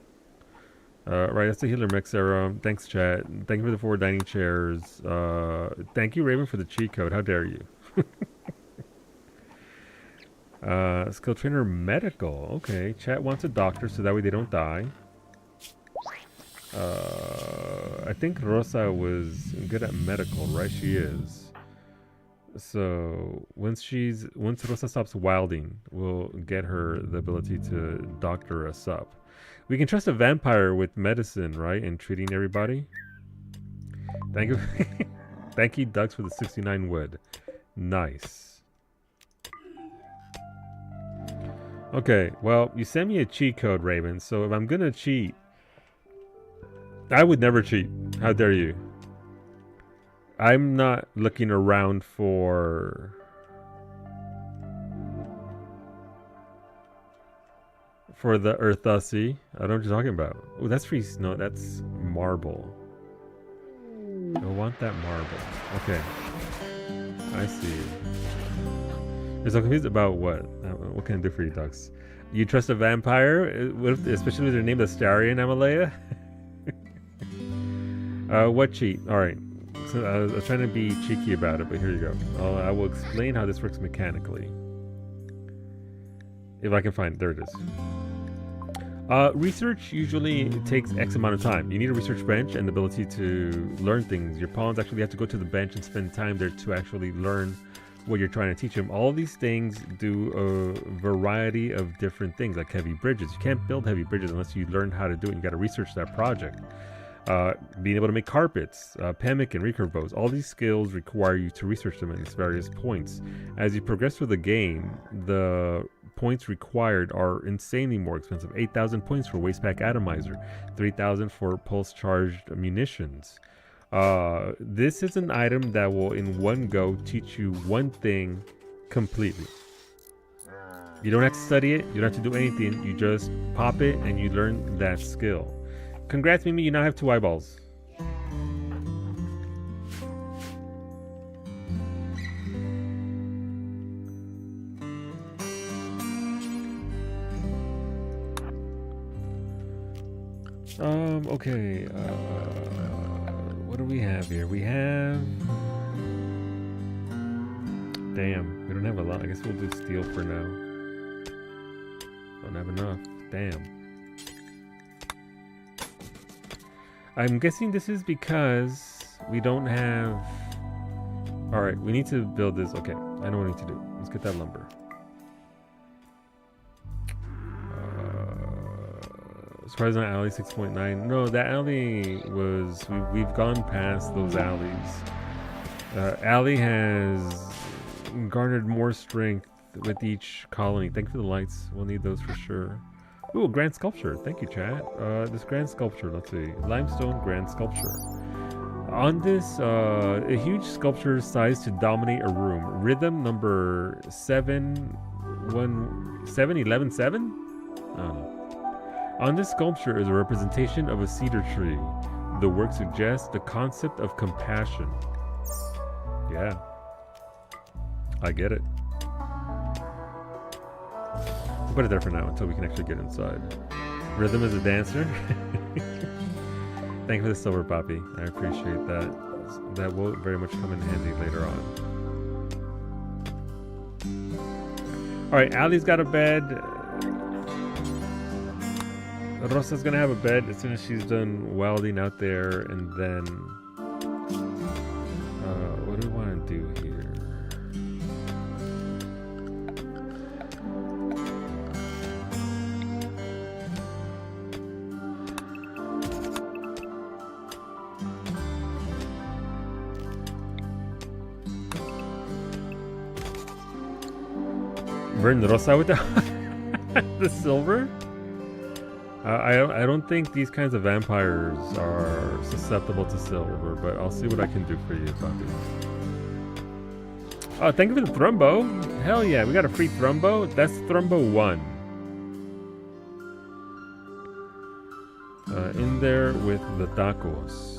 Right, that's the healer mech serum. Thanks, chat. Thank you for the 4 dining chairs. Thank you, Raven, for the cheat code. How dare you? Skill trainer medical. Okay, chat wants a doctor so that way they don't die. I think Rosa was good at medical, right? She is. So once Rosa stops wilding, we'll get her the ability to doctor us up. We can trust a vampire with medicine, right? And treating everybody. Thank you. Thank you, Ducks, for the 69 wood. Nice. Okay, well, you sent me a cheat code, Raven, so if I'm gonna cheat, I would never cheat. How dare you? I'm not looking around for the Earthusy. I don't know what you're talking about. Oh, that's free. No, that's marble. I want that marble. Okay. I see. You're so confused about what? What can I do for you, Ducks? You trust a vampire? What if, especially with their name Astarion, Amalea? What cheat? Alright. So I was trying to be cheeky about it, but here you go. I will explain how this works mechanically. If I can find it. There it is. Research usually takes X amount of time. You need a research bench and the ability to learn things. Your pawns actually have to go to the bench and spend time there to actually learn what you're trying to teach them. All these things do a variety of different things, like heavy bridges. You can't build heavy bridges unless you learn how to do it. You got to research that project. Being able to make carpets, pemic and recurve bows. All these skills require you to research them at these various points. As you progress through the game, the points required are insanely more expensive. 8,000 points for waste pack atomizer, 3,000 for pulse charged munitions. This is an item that will in one go teach you one thing completely. You don't have to study it, you don't have to do anything, you just pop it and you learn that skill. Congrats, Mimi, you now have 2 eyeballs. Okay, what do we have here? We have... Damn, we don't have a lot. I guess we'll do steel for now. Don't have enough. Damn. I'm guessing this is because we don't have... Alright, we need to build this. Okay, I know what we need to do. Let's get that lumber. Surprising alley 6.9. No, that alley was... We've gone past those alleys. Alley has garnered more strength with each colony. Thank you for the lights. We'll need those for sure. Ooh, grand sculpture. Thank you, chat. This grand sculpture, let's see. Limestone grand sculpture. On this, a huge sculpture sized to dominate a room. Rhythm number 71117? I don't know. On this sculpture is a representation of a cedar tree. The work suggests the concept of compassion. Yeah. I get it. We'll put it there for now until we can actually get inside. Rhythm is a dancer. Thank you for the silver, Poppy. I appreciate that. That will very much come in handy later on. Alright, Ali's got a bed. Rosa's gonna have a bed as soon as she's done welding out there, and then what do we want to do here? Burn Rosa with the silver? I don't think these kinds of vampires are susceptible to silver, but I'll see what I can do for you, Puppy. Oh, thank you for the Thrumbo. Hell yeah, we got a free Thrumbo. That's Thrumbo 1. In there with the tacos.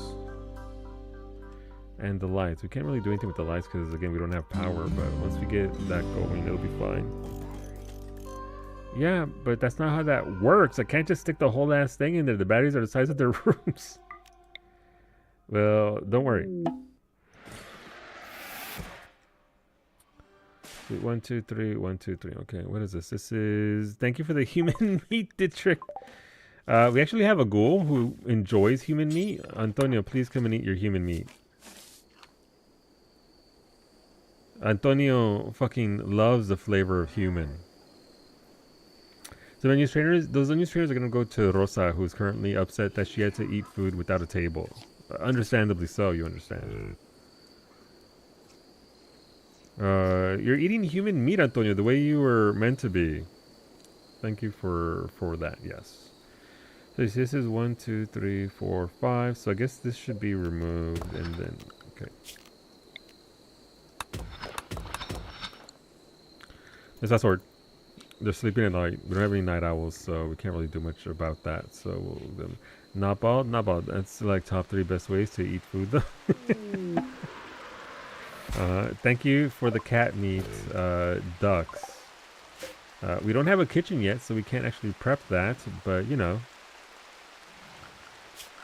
And the lights. We can't really do anything with the lights because, again, we don't have power, but once we get that going, it'll be fine. Yeah, but that's not how that works. I can't just stick the whole ass thing in there. The batteries are the size of their rooms. Well, don't worry. Wait, 1, 2, 3, 1, 2, 3. Okay, what is this? This is... Thank you for the human meat trick. We actually have a ghoul who enjoys human meat. Antonio, please come and eat your human meat. Antonio fucking loves the flavor of human. So those unused trainers are going to go to Rosa, who's currently upset that she had to eat food without a table. Understandably so, you understand. You're eating human meat, Antonio, the way you were meant to be. Thank you for that. Yes. So this is 1, 2, 3, 4, 5. So I guess this should be removed, and then okay. This last word. They're sleeping at night. We don't have any night owls, so we can't really do much about that. So we'll not bald. That's like top 3 best ways to eat food, though. Thank you for the cat meat, ducks. We don't have a kitchen yet, so we can't actually prep that. But you know,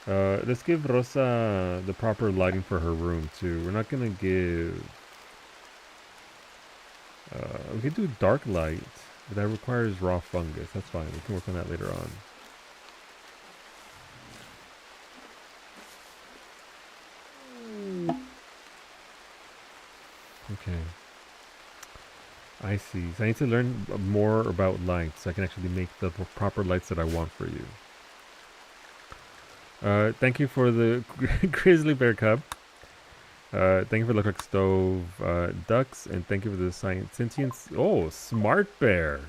let's give Rosa the proper lighting for her room too. We're not gonna give. We can do dark light. But that requires raw fungus. That's fine. We can work on that later on. Okay. I see. So I need to learn more about lights so I can actually make the proper lights that I want for you. Thank you for the grizzly bear cub. Thank you for the electric stove, ducks, and thank you for the sentience. Oh, smart bear.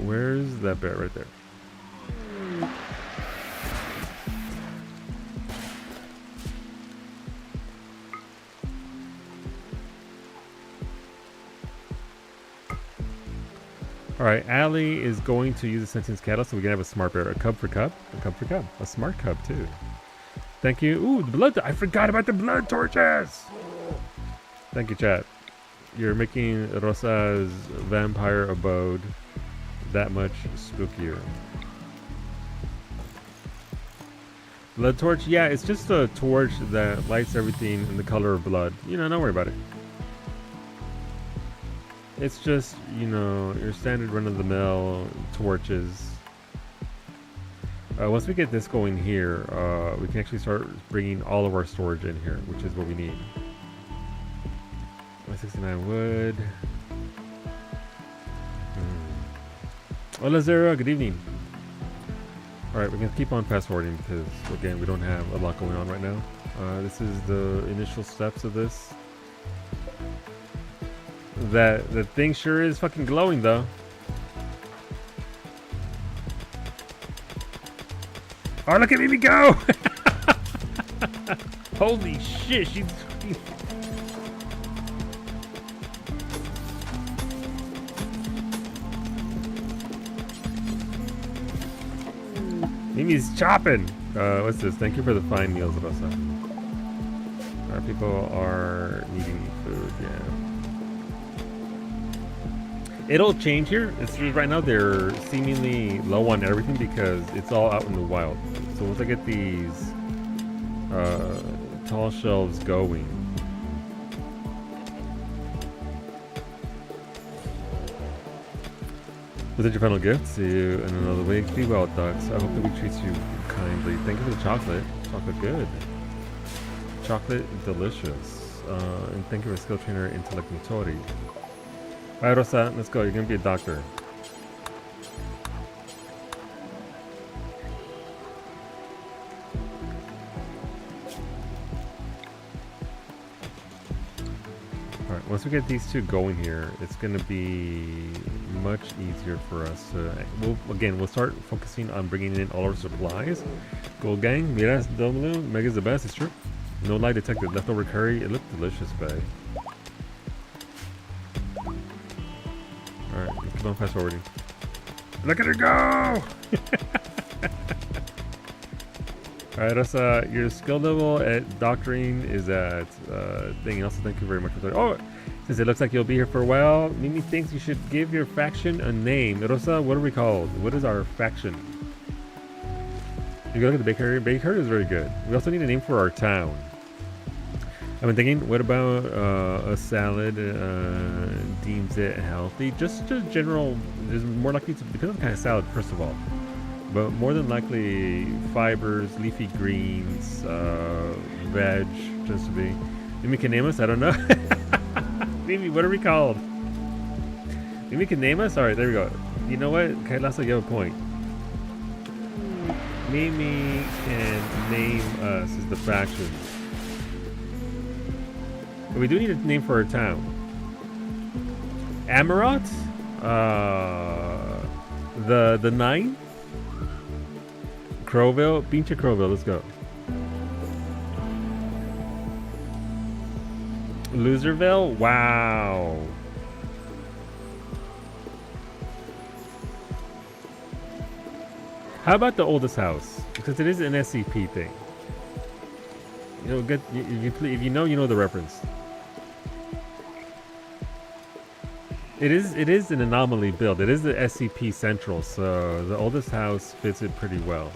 Where's that bear? Right there. Alright, Allie is going to use the sentience cattle so we can have a smart bear. A cub for cub? A cub for cub. A smart cub, too. Thank you. Ooh, the blood. I forgot about the blood torches! Thank you, chat. You're making Rosa's vampire abode that much spookier. Blood torch? Yeah, it's just a torch that lights everything in the color of blood. You know, don't worry about it. It's just, you know, your standard run-of-the-mill torches. Once we get this going here, we can actually start bringing all of our storage in here, which is what we need. 169 wood. Hola Zero, good evening. Alright, we're going to keep on fast-forwarding because, again, we don't have a lot going on right now. This is the initial steps of this. That the thing sure is fucking glowing though. Oh, look at Mimi go! Holy shit, she's Mimi's chopping. What's this? Thank you for the fine meals, Rosa. Our people are needing food, yeah. It'll change here. It's right now they're seemingly low on everything because it's all out in the wild. So once I get these tall shelves going, was that your final gift? See you in another week. Be well, ducks. I hope that we treat you kindly. Thank you for the chocolate. Chocolate good. Chocolate delicious. And thank you for skill trainer Intellectuatori. Alright, Rosa, let's go. You're gonna be a doctor. Alright, once we get these two going here, it's gonna be much easier for us to... We'll start focusing on bringing in all our supplies. Gold gang, miras, W, Mega's the best, it's true. No lie detected. Leftover curry, it looked delicious, babe. Alright, let's keep on fast forwarding. Look at her go! Alright, Rosa, your skill level at doctoring is at thing. Also, thank you very much for that. Oh, since it looks like you'll be here for a while, Mimi thinks you should give your faction a name. Rosa, what are we called? What is our faction? You go look at the bakery. Bakery is very good. We also need a name for our town. I've been thinking, what about a salad deems it healthy? Just general, is more likely to, depends on the kind of salad, first of all. But more than likely, fibers, leafy greens, veg, just to be. Mimi can name us? I don't know. Mimi, what are we called? Mimi can name us? Alright, there we go. You know what? Kailasa, you have a point. Mimi can name us as the faction. We do need a name for our town. Amarot? The 9? Crowville? Pinche Crowville, let's go. Loserville? Wow. How about the oldest house? Because it is an SCP thing. You know, if you know, you know the reference. It is an anomaly build. It is the SCP Central, so the oldest house fits it pretty well.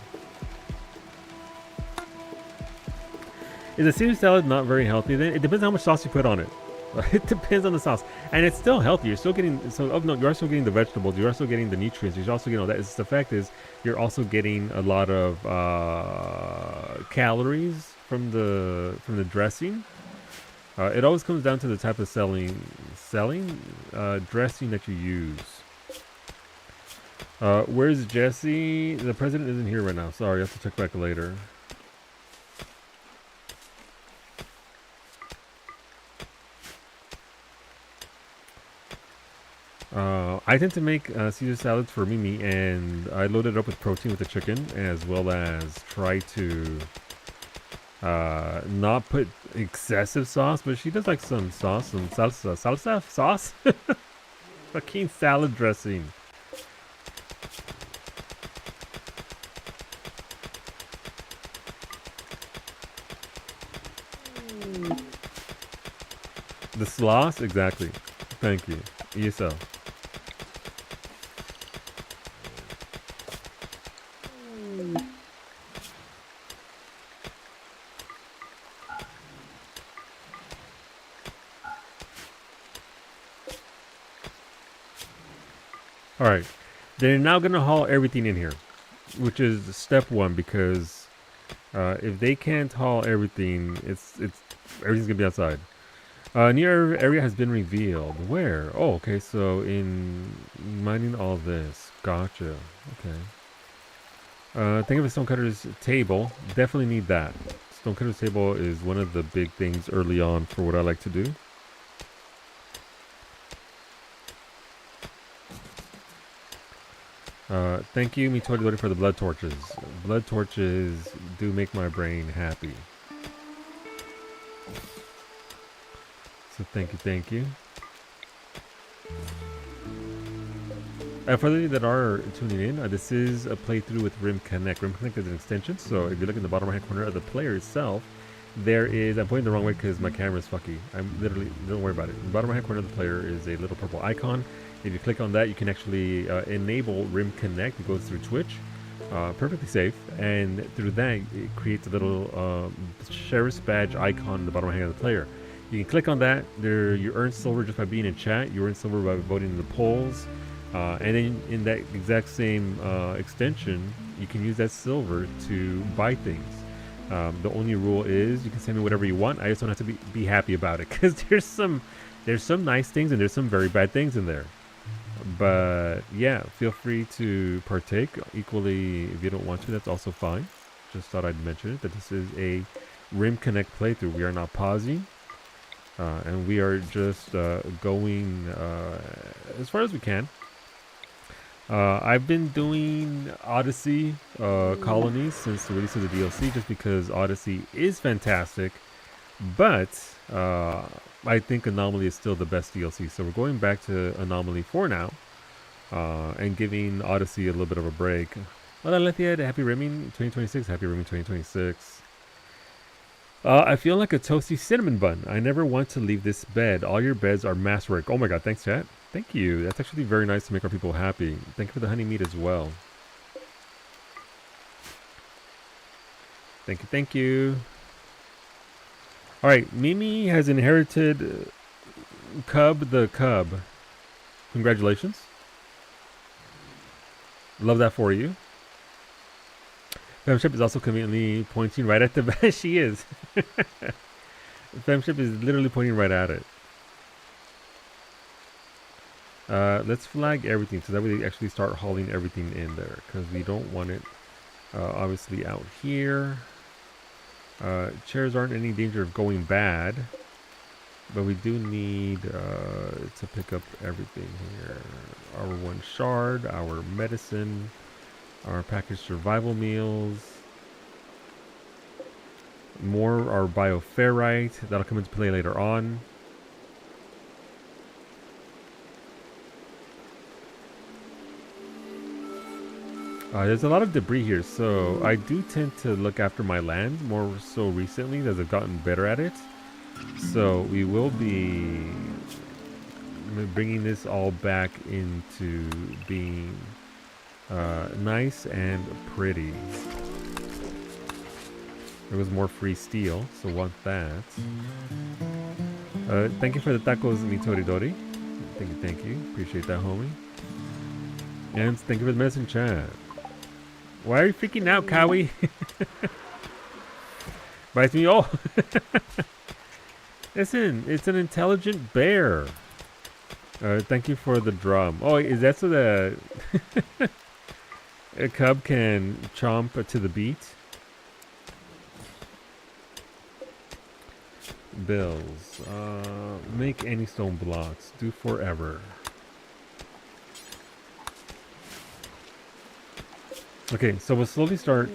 Is a Caesar salad not very healthy? Then it depends on how much sauce you put on it. It depends on the sauce, and it's still healthy. You're still getting you are still getting the vegetables. You are still getting the nutrients. You're also getting all that. It's, the fact is, you're also getting a lot of calories from the dressing. It always comes down to the type of dressing that you use. Where's Jesse? The president isn't here right now. Sorry, I have to check back later. I tend to make Caesar salads for Mimi, and I load it up with protein with the chicken, as well as try to not put excessive sauce, but she does like some sauce, some salsa sauce. Fucking salad dressing. The sauce, exactly. Thank you. ESL. All right, they're now gonna haul everything in here, which is step one, because if they can't haul everything, everything's gonna be outside. New area has been revealed. Where? Oh, okay. So in mining all this. Gotcha. Okay. Think of a stonecutter's table. Definitely need that. Stonecutter's table is one of the big things early on for what I like to do. Thank you, Mitodi, for the blood torches. Blood torches do make my brain happy. So thank you. For those of you that are tuning in, this is a playthrough with Rim Connect. Rim Connect is an extension, so if you look in the bottom right hand corner of the player itself, there is, I'm pointing the wrong way because my camera is fucky. I'm literally, don't worry about it. In the bottom right hand corner of the player is a little purple icon. If you click on that, you can actually enable Rim Connect. It goes through Twitch, perfectly safe, and through that it creates a little sheriff's badge icon in the bottom right hand of the player. You can click on that. You earn silver just by being in chat. You earn silver by voting in the polls. And then in that exact same extension, you can use that silver to buy things. The only rule is you can send me whatever you want. I just don't have to be happy about it, because there's some nice things and there's some very bad things in there. But yeah, feel free to partake. Equally, if you don't want to, that's also fine. Just thought I'd mention it, that this is a Rim Connect playthrough. We are not pausing. And we are just going as far as we can. I've been doing Odyssey colonies since the release of the DLC, just because Odyssey is fantastic, but I think Anomaly is still the best DLC. So we're going back to Anomaly for now, and giving Odyssey a little bit of a break. Hola Lethia, happy rimming 2026, happy rimming 2026. I feel like a toasty cinnamon bun. I never want to leave this bed. All your beds are masterwork. Oh my god, thanks chat. Thank you. That's actually very nice to make our people happy. Thank you for the honey meat as well. Thank you. Alright, Mimi has inherited Cub the Cub. Congratulations. Love that for you. Femship is also conveniently pointing right at the... She is. Femship is literally pointing right at it. Let's flag everything so that we actually start hauling everything in there, because we don't want it obviously out here. Chairs aren't in any danger of going bad. But we do need to pick up everything here. Our 1 shard, our medicine, our packaged survival meals, more our bioferrite. That'll come into play later on. There's a lot of debris here, so I do tend to look after my land more so recently as I've gotten better at it. So we will be bringing this all back into being nice and pretty. There was more free steel, so want that. Thank you for the tacos, Mitoridori. Thank you. Appreciate that, homie. And thank you for the medicine chat. Why are you freaking out, Cowie? Bites me. Oh! Listen, it's an intelligent bear. Thank you for the drum. Oh, is that so that a cub can chomp to the beat? Bills. Make any stone blocks. Do forever. Okay, so we'll slowly start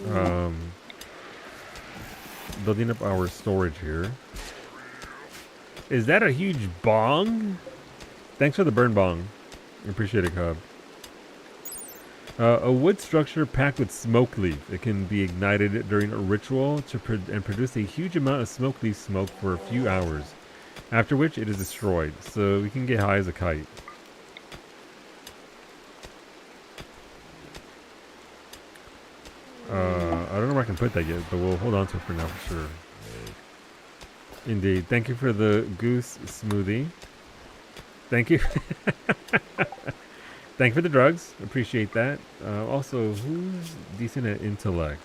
building up our storage here. Is that a huge bong? Thanks for the burn bong. Appreciate it, Cub. A wood structure packed with smoke leaf. It can be ignited during a ritual and produce a huge amount of smoke leaf smoke for a few hours, after which it is destroyed, so we can get high as a kite. I don't know where I can put that yet, but we'll hold on to it for now for sure. Indeed. Thank you for the goose smoothie. Thank you. Thank you for the drugs. Appreciate that. Also, who's decent at intellect?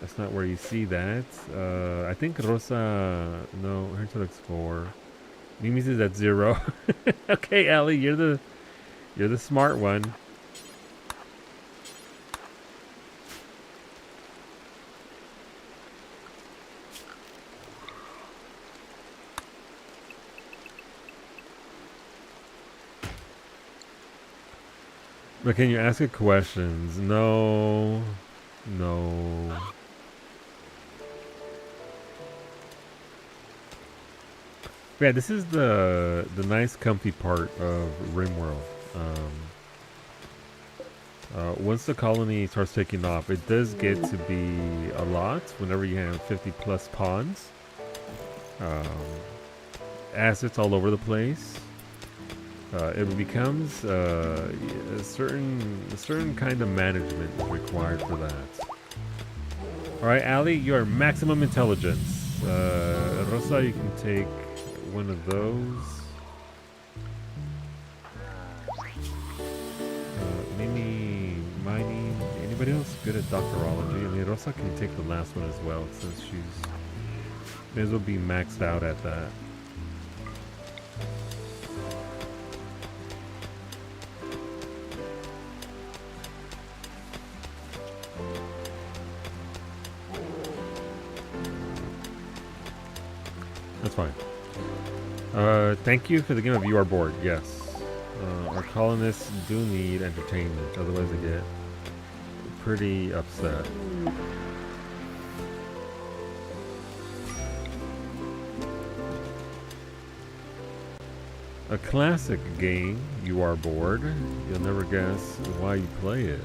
That's not where you see that. I think Rosa... No, her intellect's 4. Mimi's is at 0. Okay, Ellie, you're the smart one. But can you ask it questions? No. No. Yeah, this is the nice comfy part of RimWorld. Once the colony starts taking off, it does get to be a lot whenever you have 50 plus pawns. Assets all over the place. It becomes a certain kind of management is required for that. All right, Ali, you are maximum intelligence. Rosa, you can take one of those. Mimi, mining. Anybody else good at doctorology? I mean, Rosa can take the last one as well, since she's may as well be maxed out at that. That's fine. Thank you for the game of You Are Bored. Yes. Our colonists do need entertainment, otherwise they get pretty upset. A classic game, You Are Bored. You'll never guess why you play it.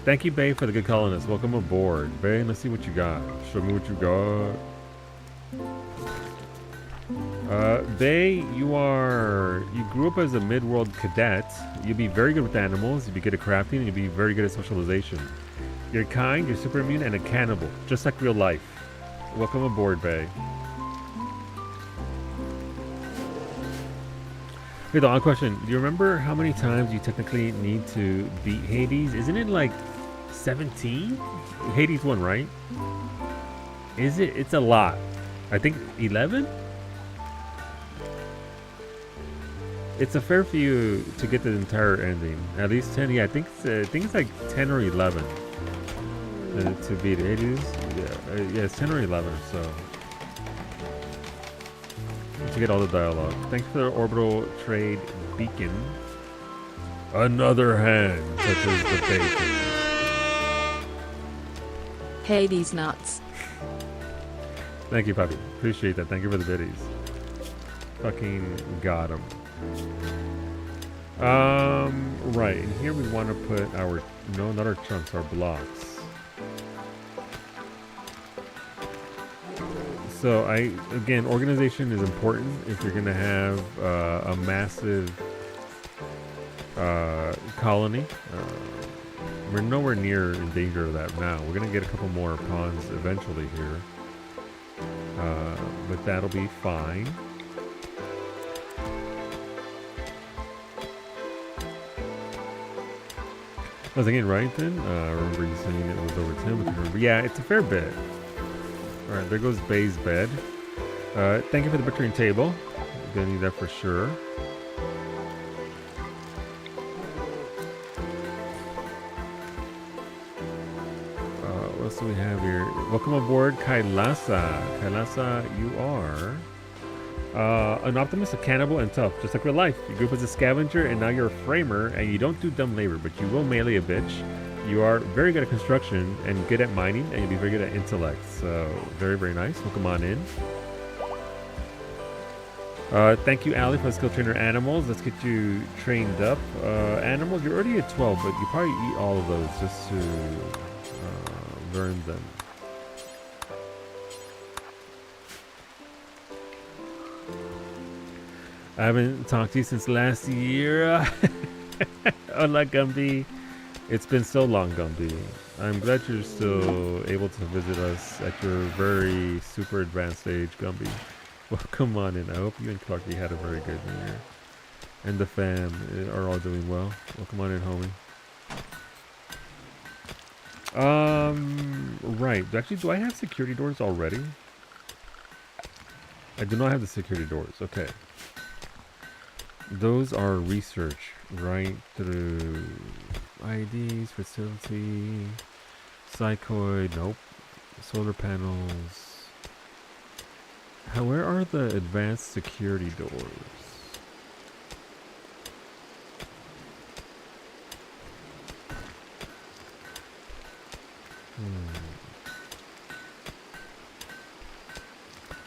Thank you, Bay, for the good colonist. Welcome aboard. Bay, let's see what you got. Show me what you got. Bay, you grew up as a mid-world cadet. You'll be very good with animals, you'll be good at crafting, and you'll be very good at socialization. You're kind, you're super immune, and a cannibal, just like real life. Welcome aboard, Bay. Wait, the odd question, do you remember how many times you technically need to beat Hades? Isn't it like 17? Hades won, right? Is it? It's a lot. I think 11? It's a fair few to get the entire ending. At least 10. Yeah, I think it's like 10 or 11 to beat Hades. Yeah, it's 10 or 11. So to get all the dialogue. Thanks for the orbital trade beacon. Another hand touches the bacon. Hey, these nuts. Thank you, Poppy. Appreciate that. Thank you for the biddies. Fucking got him. Right. And here we want to put our... No, not our chunks, our blocks. So, again, organization is important if you're going to have a massive colony. We're nowhere near in danger of that now. We're going to get a couple more pawns eventually here. But that'll be fine. I was thinking, right then? I remember you saying it was over 10, but remember. Yeah, it's a fair bit. Alright, there goes Bay's bed. Thank you for the butchering table. Gonna need that for sure. What else do we have here? Welcome aboard, Kailasa. Kailasa, you are an optimist, a cannibal, and tough, just like real life. You grew up as a scavenger, and now you're a framer, and you don't do dumb labor, but you will melee a bitch. You are very good at construction and good at mining, and you'll be very good at intellect. So, very, very nice. Welcome on in. Thank you, Allie, for the skill trainer animals. Let's get you trained up. Animals, you're already at 12, but you probably eat all of those just to learn them. I haven't talked to you since last year. Hola, Gumby. It's been so long, Gumby. I'm glad you're still able to visit us at your very super advanced age, Gumby. Well, come on in. I hope you and Clarky had a very good New Year. And the fam are all doing well. Well, come on in, homie. Right. Actually, do I have security doors already? I do not have the security doors. Okay. Those are research right through IDs, facility, psychoid, nope. Solar panels. Where are the advanced security doors?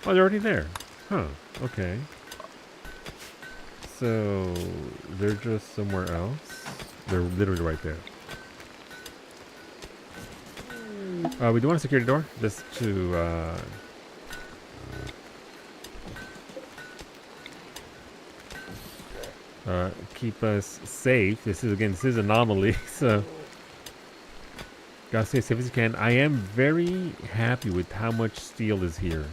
Oh, they're already there. Huh, okay. So, they're just somewhere else? They're literally right there. We do want a security door, just to, keep us safe. This is anomaly, so gotta stay as safe as you can. I am very happy with how much steel is here.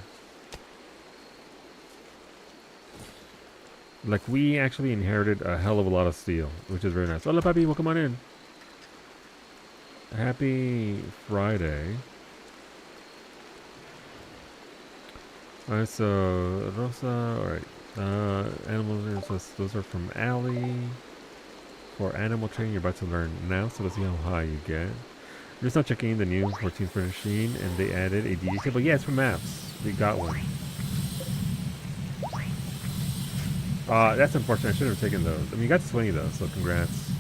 Like, we actually inherited a hell of a lot of steel, which is very nice. Hola, papi, welcome on in. Happy Friday. Alright, so Rosa, alright. Animals, those are from Allie. For animal training, you're about to learn now, so let's see how high you get. You're just not checking the new 14th machine, and they added a DJ table. Yeah, it's from maps. We got one. That's unfortunate. I should have taken those. I mean, you got 20 though, so congrats.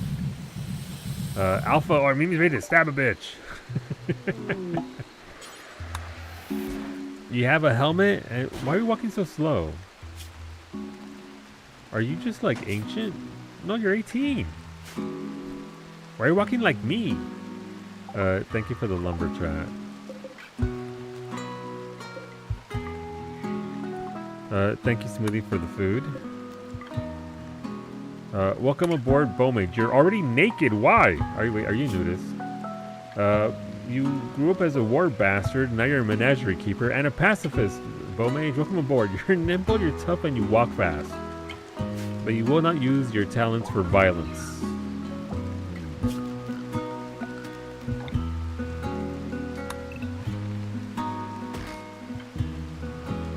Alpha or Mimi's ready to stab a bitch. You have a helmet? And why are you walking so slow? Are you just like ancient? No, you're 18. Why are you walking like me? Thank you for the lumber chat. Thank you, Smoothie, for the food. Welcome aboard, Bowmage. You're already naked. Why? Are you nudist? You grew up as a war bastard. Now you're a menagerie keeper and a pacifist. Bowmage, welcome aboard. You're nimble, you're tough, and you walk fast. But you will not use your talents for violence.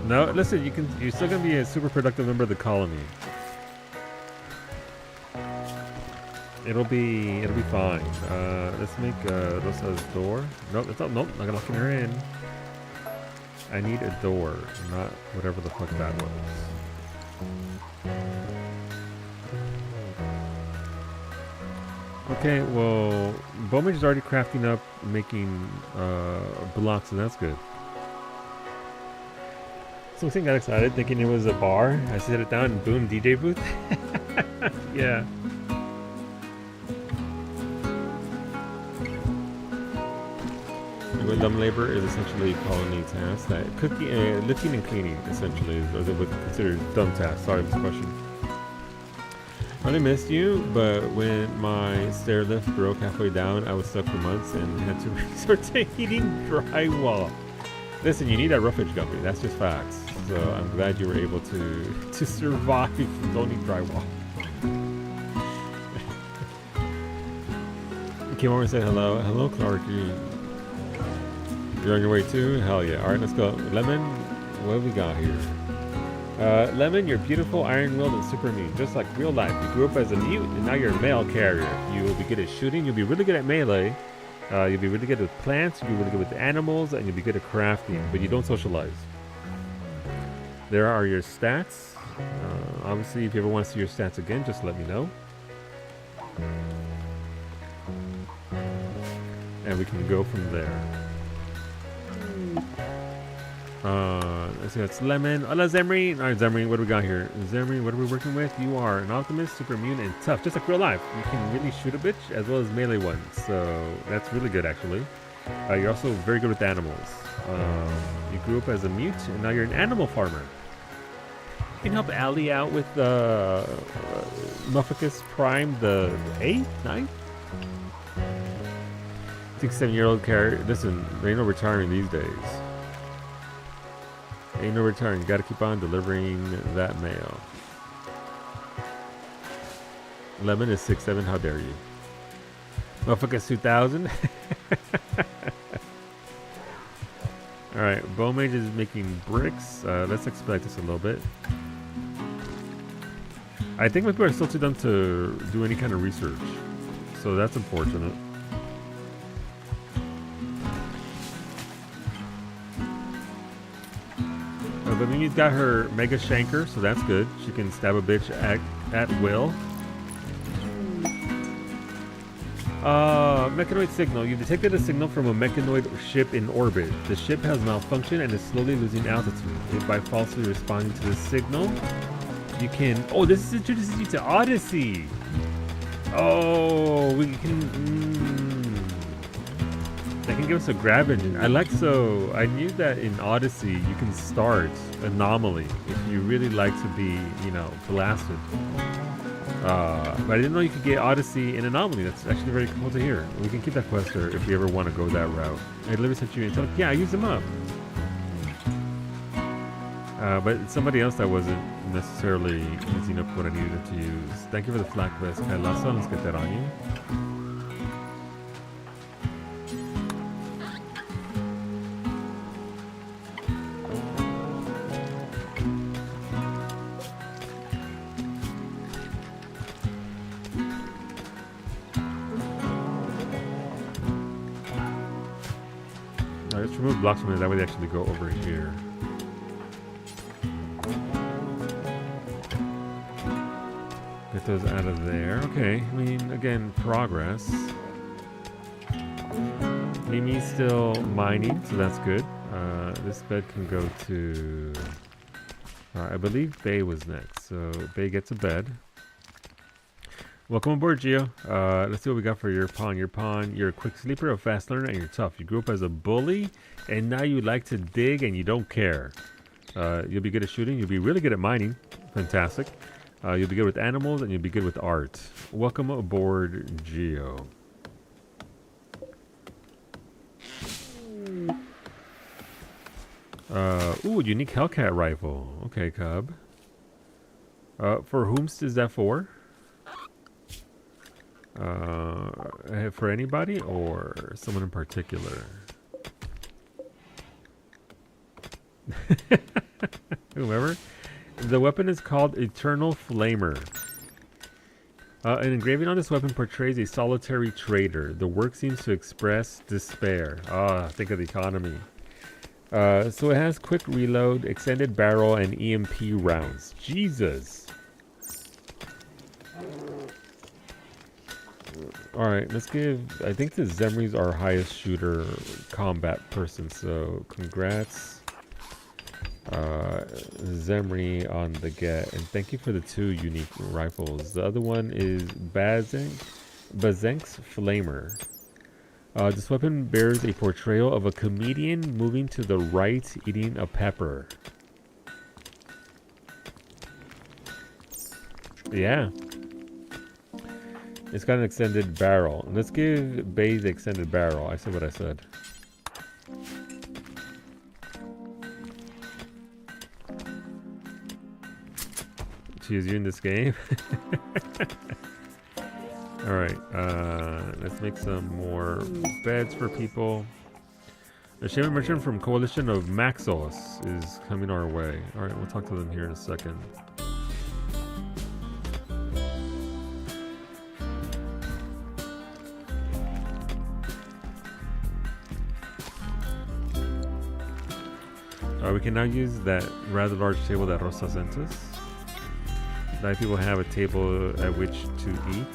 No, listen. You're still gonna be a super productive member of the colony. It'll be fine. Let's make Rosa's door. Nope, not gonna lock her in. I need a door, not whatever the fuck that was. Okay, well, Bowmage is already crafting up, making blocks, and that's good. Something got excited, thinking it was a bar. I set it down, and boom, DJ booth. Yeah. Dumb labor is essentially colony tasks that cooking, lifting and cleaning essentially is what would consider dumb tasks. Sorry for this question. I really missed you, but when my stair lift broke halfway down, I was stuck for months and had to resort to heating drywall. Listen, you need that roughage guppy. That's just facts. So I'm glad you were able to survive. Don't need drywall. You came over and said hello. Hello, Clarky. You're on your way too? Hell yeah. Alright, let's go. Lemon, what have we got here? Lemon, you're beautiful, iron-willed, and super mean, just like real life. You grew up as a mute, and now you're a mail carrier. You will be good at shooting, you'll be really good at melee, you'll be really good with plants, you'll be really good with animals, and you'll be good at crafting, but you don't socialize. There are your stats. Obviously, if you ever want to see your stats again, just let me know. And we can go from there. Let's see, that's Lemon. Hola, Zemri. Alright, Zemri, what do we got here? Zemri, what are we working with? You are an optimist, super immune, and tough, just like real life. You can really shoot a bitch as well as melee ones, so that's really good actually. You're also very good with animals. You grew up as a mute, and now you're an animal farmer. You can help Allie out with Mufficus Prime, the 8th, 9th? 6, 7-year-old carrier. Listen, there ain't no retiring these days. Ain't no return. You gotta keep on delivering that mail. Lemon is 6'7". How dare you? Motherfuckers 2000. Alright, Bowmage is making bricks. Let's expedite this a little bit. I think my people are still too dumb to do any kind of research. So that's unfortunate. But Mimi's got her Mega Shanker, so that's good. She can stab a bitch at will. Mechanoid signal. You've detected a signal from a mechanoid ship in orbit. The ship has malfunctioned and is slowly losing altitude. If by falsely responding to the signal, you can... Oh, this introduces you to Odyssey! Oh, we can... That can give us a grab engine. I knew that in Odyssey you can start Anomaly if you really like to be, you know, blasted. But I didn't know you could get Odyssey in Anomaly. That's actually very cool to hear. We can keep that quest there if we ever want to go that route. I literally sent you intel. Yeah, I used them up. But it's somebody else that wasn't necessarily using up what I needed to use. Thank you for the flak vest, Kailasa. Let's get that on you. Let's remove blocks from it, that way they actually go over here. Get those out of there. Okay, I mean, again, progress. Mimi's still mining, so that's good. This bed can go to... I believe Bay was next, so Bay gets a bed. Welcome aboard, Gio. Let's see what we got for your pawn. Your pawn, you're a quick sleeper, a fast learner, and you're tough. You grew up as a bully, and now you like to dig, and you don't care. You'll be good at shooting. You'll be really good at mining. Fantastic. You'll be good with animals, and you'll be good with art. Welcome aboard, Gio. Ooh, unique Hellcat rifle. Okay, Cub. For whomst is that for? For anybody or someone in particular? Whoever. The weapon is called Eternal Flamer. An engraving on this weapon portrays a solitary trader. The work seems to express despair. Think of the economy. So it has quick reload, extended barrel, and EMP rounds. Jesus. Alright, let's give... I think the Zemri's our highest shooter combat person, so congrats. Zemri on the get, and thank you for the 2 unique rifles. The other one is Bazenk's Flamer. This weapon bears a portrayal of a comedian moving to the right eating a pepper. Yeah. It's got an extended barrel. Let's give Bay the extended barrel. I said what I said. She is you in this game? Alright, let's make some more beds for people. A shaman merchant from Coalition of Maxos is coming our way. Alright, we'll talk to them here in a second. We can now use that rather large table that Rosa sent us. Now people have a table at which to eat.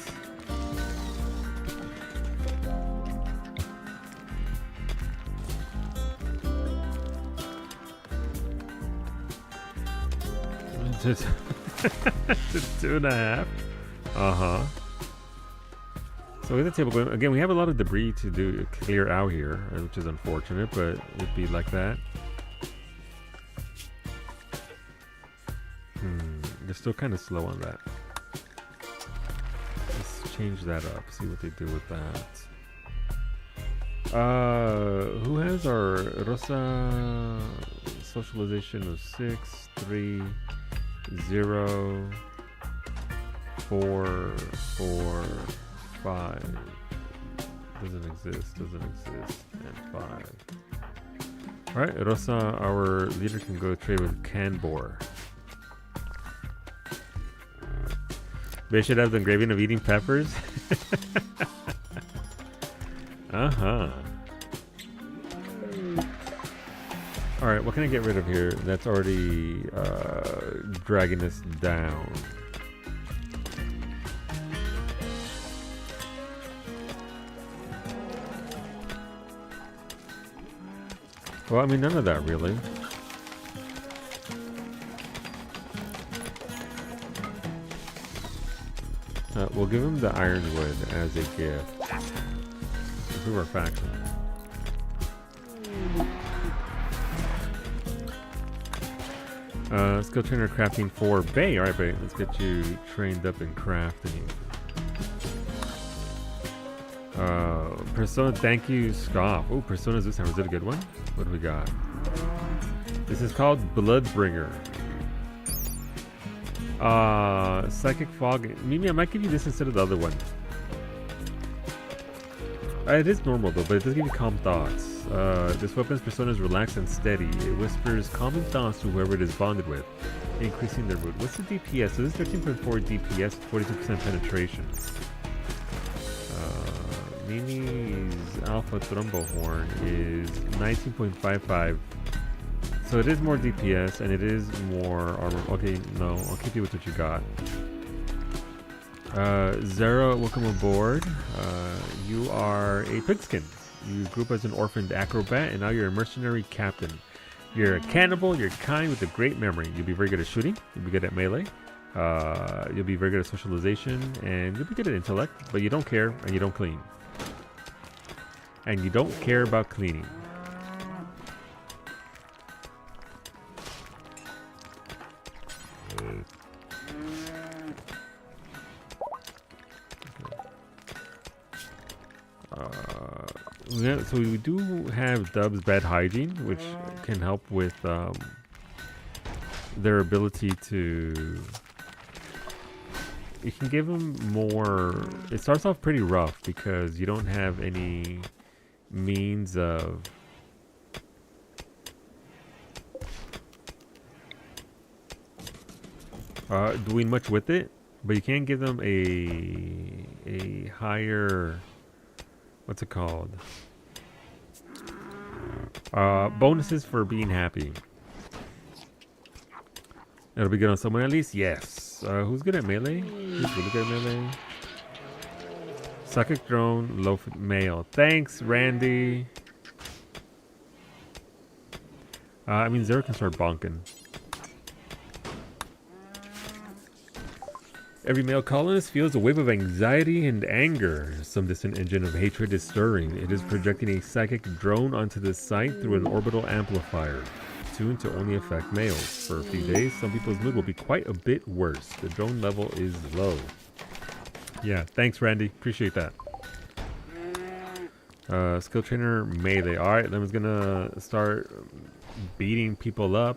Just 2.5. Uh-huh. So with the table going, again, we have a lot of debris to clear out here, which is unfortunate, but it'd be like that. They're still kind of slow on that. Let's change that up, see what they do with that. Who has our Rosa socialization of 6, 3, 0, 4, 4, 5. Doesn't exist, and 5. Alright, Rosa, our leader, can go trade with Canbor. They should have the engraving of eating peppers. Uh-huh. Alright, what can I get rid of here that's already dragging us down? Well, I mean, none of that really. We'll give him the ironwood as a gift. Improve our faction. Skill trainer crafting for Bay. Alright, Bay, let's get you trained up in crafting. Persona, thank you, Scoff. Oh, Persona's this time. Is it a good one? What do we got? This is called Bloodbringer. Psychic Fog. Mimi, I might give you this instead of the other one. It is normal though, but it does give you calm thoughts. This weapon's persona is relaxed and steady. It whispers calming thoughts to whoever it is bonded with, increasing their mood. What's the DPS? So this is 13.4 DPS, 42% penetration. Mimi's Alpha Trumbo Horn is 19.55. So it is more DPS and it is more armor. Okay, no, I'll keep you with what you got. Zara, welcome aboard. You are a pigskin. You grew up as an orphaned acrobat and now you're a mercenary captain. You're a cannibal, you're kind with a great memory. You'll be very good at shooting, you'll be good at melee, you'll be very good at socialization, and you'll be good at intellect, but you don't care and you don't clean. And you don't care about cleaning. Yeah, so we do have Dub's bad hygiene, which can help with their ability to... You can give them more... It starts off pretty rough because you don't have any means of... doing much with it, but you can give them a higher... What's it called? Bonuses for being happy. It'll be good on someone at least? Yes. Who's good at melee? Who's really good at melee? Psychic drone, low male. Thanks, Randy. I mean, Zero can start bonking. Every male colonist feels a wave of anxiety and anger. Some distant engine of hatred is stirring. It is projecting a psychic drone onto the site through an orbital amplifier, tuned to only affect males. For a few days, some people's mood will be quite a bit worse. The drone level is low. Yeah, thanks, Randy. Appreciate that. Skill trainer melee. Alright, then I was gonna start beating people up.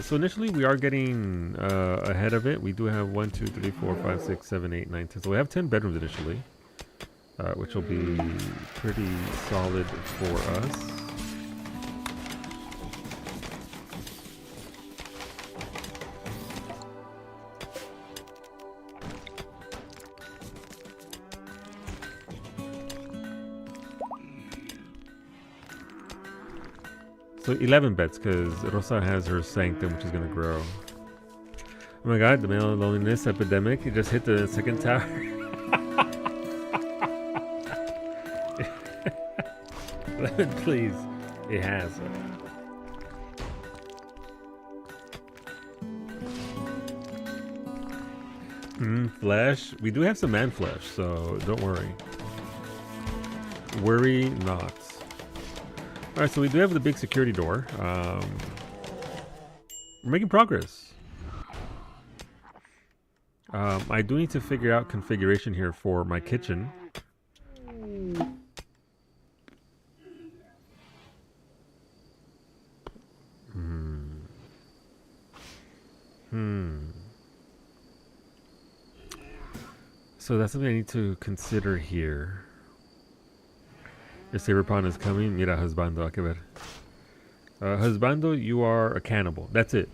So initially we are getting ahead of it. We do have 1, 2, 3, 4, 5, 6, 7, 8, 9, 10. So we have 10 bedrooms initially, which will be pretty solid for us. So 11 beds, because Rosa has her sanctum, which is going to grow. Oh my god, the male loneliness epidemic. It just hit the second tower. 11, please. It has. Flesh. We do have some man flesh, so don't worry. Worry not. Alright, so we do have the big security door. We're making progress. I do need to figure out configuration here for my kitchen. So that's something I need to consider here. Your saber pawn is coming. Mira, husbando, a que ver. Husbando, you are a cannibal. That's it.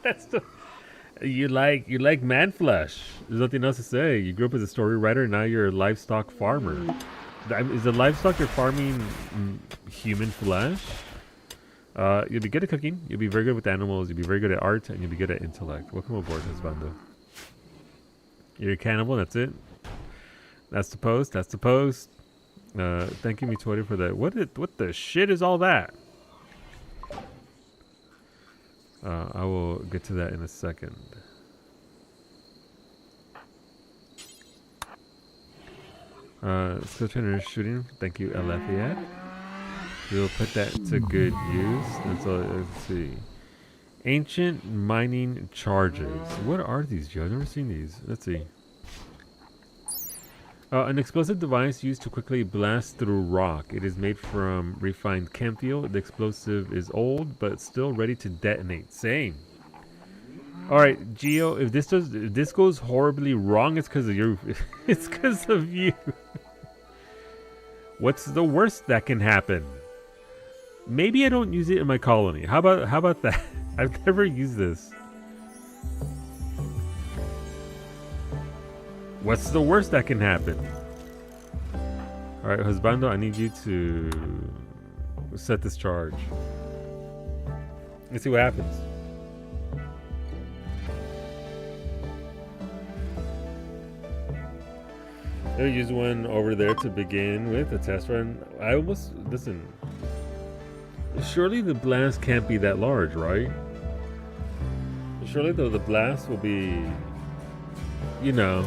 That's the. You like man flesh. There's nothing else to say. You grew up as a story writer. Now you're a livestock farmer. Is the livestock you're farming human flesh? You'll be good at cooking. You'll be very good with animals. You'll be very good at art, and you'll be good at intellect. Welcome aboard, husbando. You're a cannibal. That's it. That's the post. That's the post. Thank you, Twitter, for that. What the shit is all that? I will get to that in a second. Skill trainer shooting. Thank you, Alefiad. We'll put that to good use. That's all. Let's see. Ancient mining charges. What are these, Joe? I've never seen these. Let's see. An explosive device used to quickly blast through rock. It is made from refined chemfuel. The explosive is old, but still ready to detonate. Same. Alright, Geo, if this goes horribly wrong, it's because of you. It's because of you. What's the worst that can happen? Maybe I don't use it in my colony. How about that? I've never used this. What's the worst that can happen? Alright, husbando, I need you to set this charge. Let's see what happens. I'll use one over there to begin with, a test run. I almost, listen, surely the blast can't be that large, right? Surely though the blast will be, you know,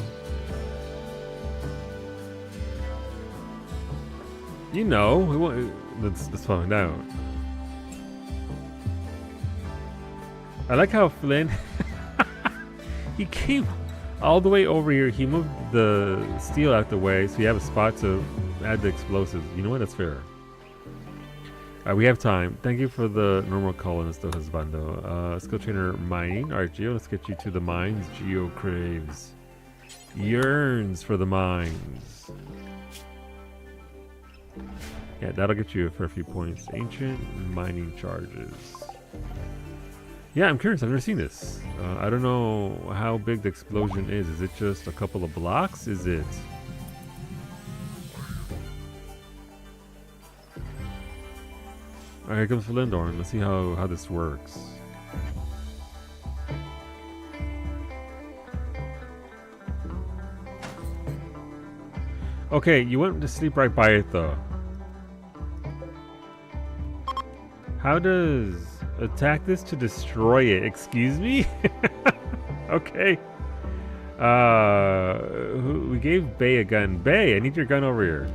let's find out. I like how Flynn, he came all the way over here. He moved the steel out the way so you have a spot to add the explosives. You know what? That's fair. We have time. Thank you for the normal colonist, though, husbando. Skill trainer mining. Alright, Geo, let's get you to the mines. Geo craves, yearns for the mines. Yeah, that'll get you for a few points. Ancient mining charges. Yeah, I'm curious. I've never seen this. I don't know how big the explosion is. Is it just a couple of blocks? Is it Alright, here comes Felindorn. Let's see how this works. Okay, you went to sleep right by it though. How does attack this to destroy it? Excuse me? Okay. We gave Bay a gun. Bay, I need your gun over here.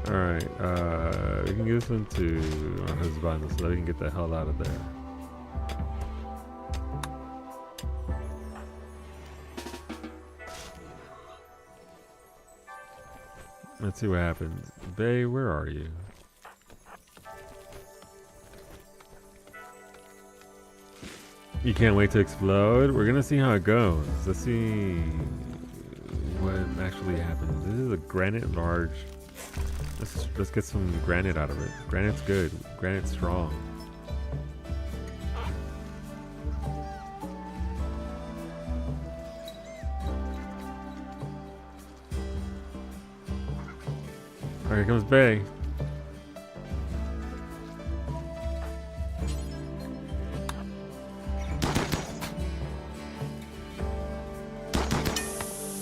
Alright, we can give this one to our husband so that we can get the hell out of there. Let's see what happens. Bay, where are you? You can't wait to explode? We're gonna see how it goes. Let's see what actually happens. This is a granite large. Let's get some granite out of it. Granite's good. Granite's strong. Alright, here comes Bay.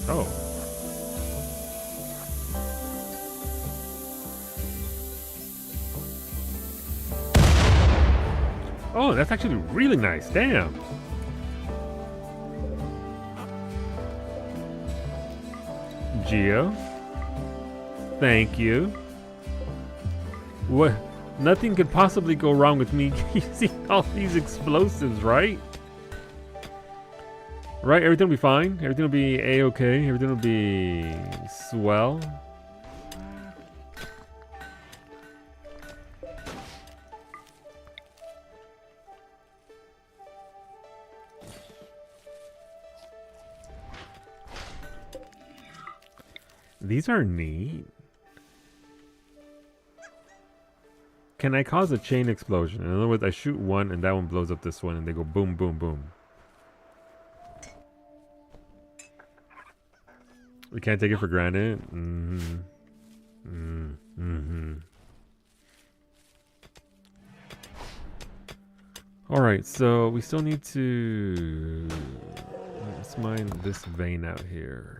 Oh. Oh, that's actually really nice. Damn. Geo. Thank you. What? Nothing could possibly go wrong with me using all these explosives, right? Right? Everything will be fine. Everything will be a-okay. Everything will be swell. These are neat. Can I cause a chain explosion? In other words, I shoot one and that one blows up this one and they go boom, boom, boom. We can't take it for granted. Alright, so we still need to... Let's mine this vein out here.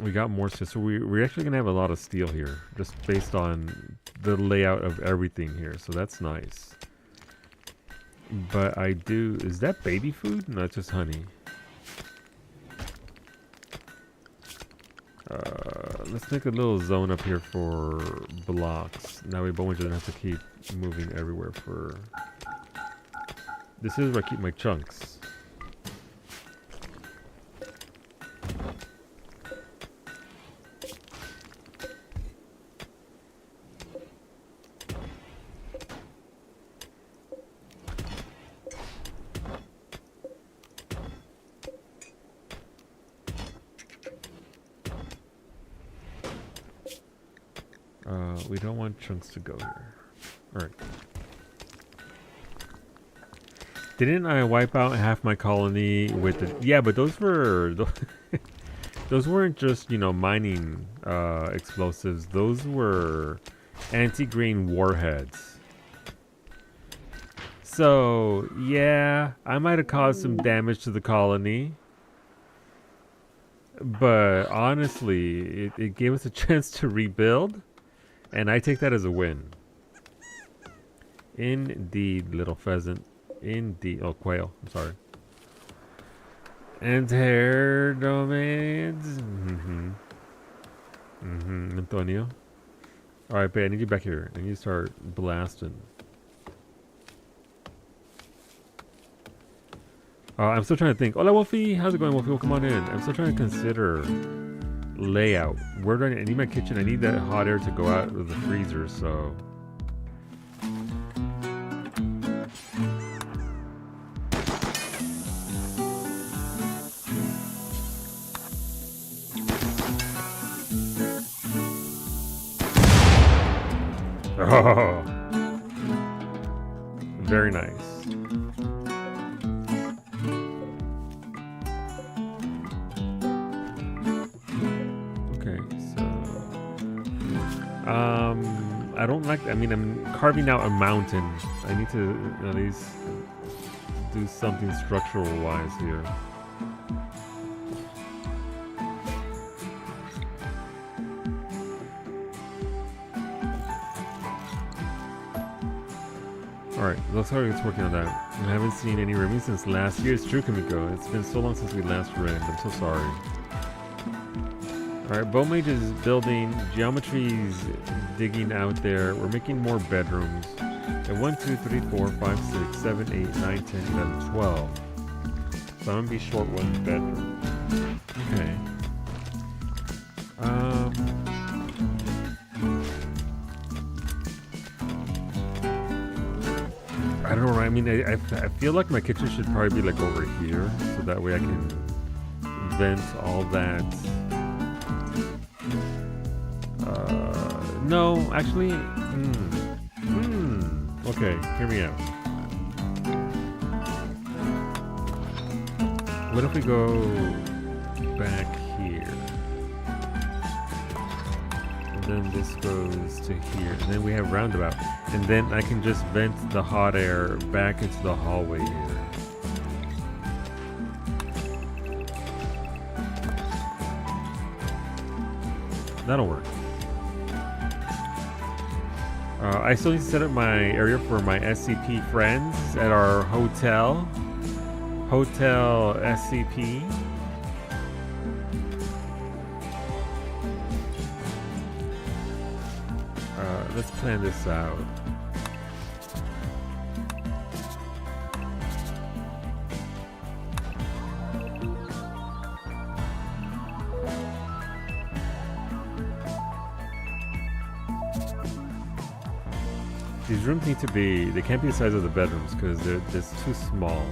We got more steel, so we're actually gonna have a lot of steel here, just based on the layout of everything here. So that's nice. But I do. Is that baby food? No, it's just honey. Let's make a little zone up here for blocks. That way, Bowman doesn't have to keep moving everywhere. For this is where I keep my chunks. We don't want chunks to go here. Alright. Didn't I wipe out half my colony with the... Yeah, but those were... Those weren't just, you know, mining explosives. Those were anti-grain warheads. So, yeah, I might have caused some damage to the colony. But honestly, it gave us a chance to rebuild. And I take that as a win. Indeed, little pheasant. Indeed. Oh, quail. I'm sorry. And hair domains. Antonio. Alright, babe, I need you back here. I need you to start blasting. I'm still trying to think. Hola, Wolfie. How's it going, Wolfie? Well, come on in. I'm still trying to consider layout. Where do I need my kitchen? I need that hot air to go out of the freezer, so... Oh, very nice. I don't like. I mean, I'm carving out a mountain. I need to at least do something structural wise here. Alright, looks like it's working on that. I haven't seen any reviews since last year. It's true, Kamiko. It's been so long since we last read. I'm so sorry. Alright, Bowmage is building. Geometry's digging out there. We're making more bedrooms. And 1, 2, 3, 4, 5, 6, 7, 8, 9, 10, 11, 12. So I'm gonna be short one bedroom. Okay. I don't know. I mean, I feel like my kitchen should probably be like over here, so that way I can vent all that. No, actually, okay, hear me out. What if we go back here? And then this goes to here, and then we have roundabout. And then I can just vent the hot air back into the hallway here. That'll work. I still need to set up my area for my SCP friends at our hotel. Hotel SCP. Let's plan this out. These rooms need to be, they can't be the size of the bedrooms because they're just too small.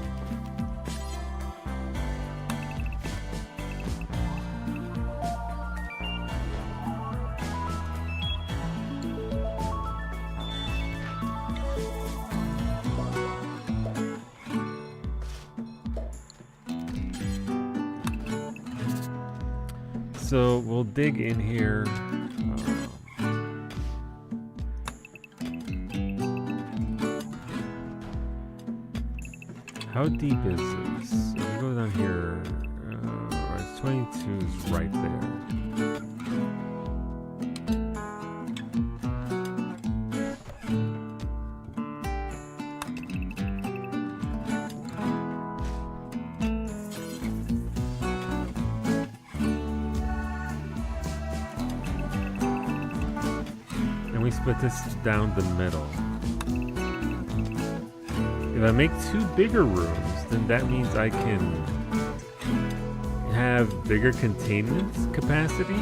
So we'll dig in here. How deep is this? If we go down here, 22 is right there. And we split this down the middle. If I make 2 bigger rooms, then that means I can have bigger containment capacity.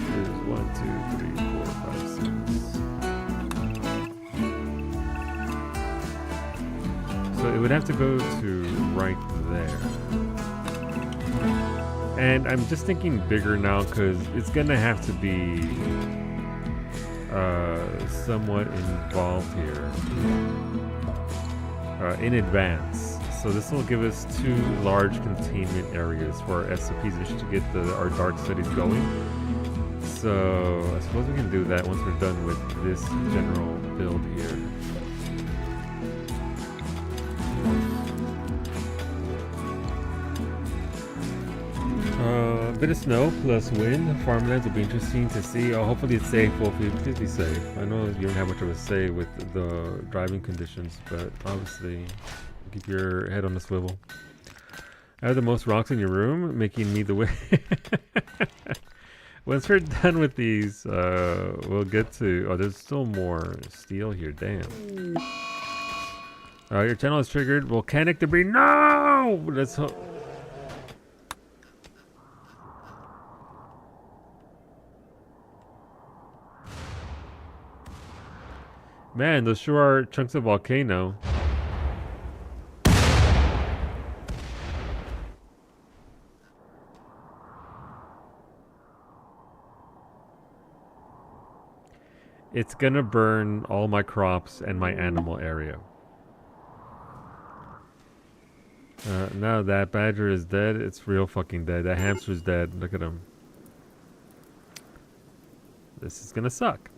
There's 1, 2, 3, 4, 5, 6. So it would have to go to right there. And I'm just thinking bigger now because it's gonna have to be somewhat involved here in advance. So this will give us 2 large containment areas for our SCPs to get our dark studies going. So I suppose we can do that once we're done with this general build here. A bit of snow plus wind. Farmlands will be interesting to see. Oh, hopefully it's safe. Hopefully please be safe. I know you don't have much of a say with the driving conditions, but obviously keep your head on the swivel. I have the most rocks in your room, making me the way. Once we're done with these, we'll get to... Oh, there's still more steel here. Damn. Your channel is triggered. Volcanic debris. No! Let's hope... Man, those sure are chunks of volcano. It's gonna burn all my crops and my animal area. Now that badger is dead. It's real fucking dead. That hamster's dead. Look at him. This is gonna suck.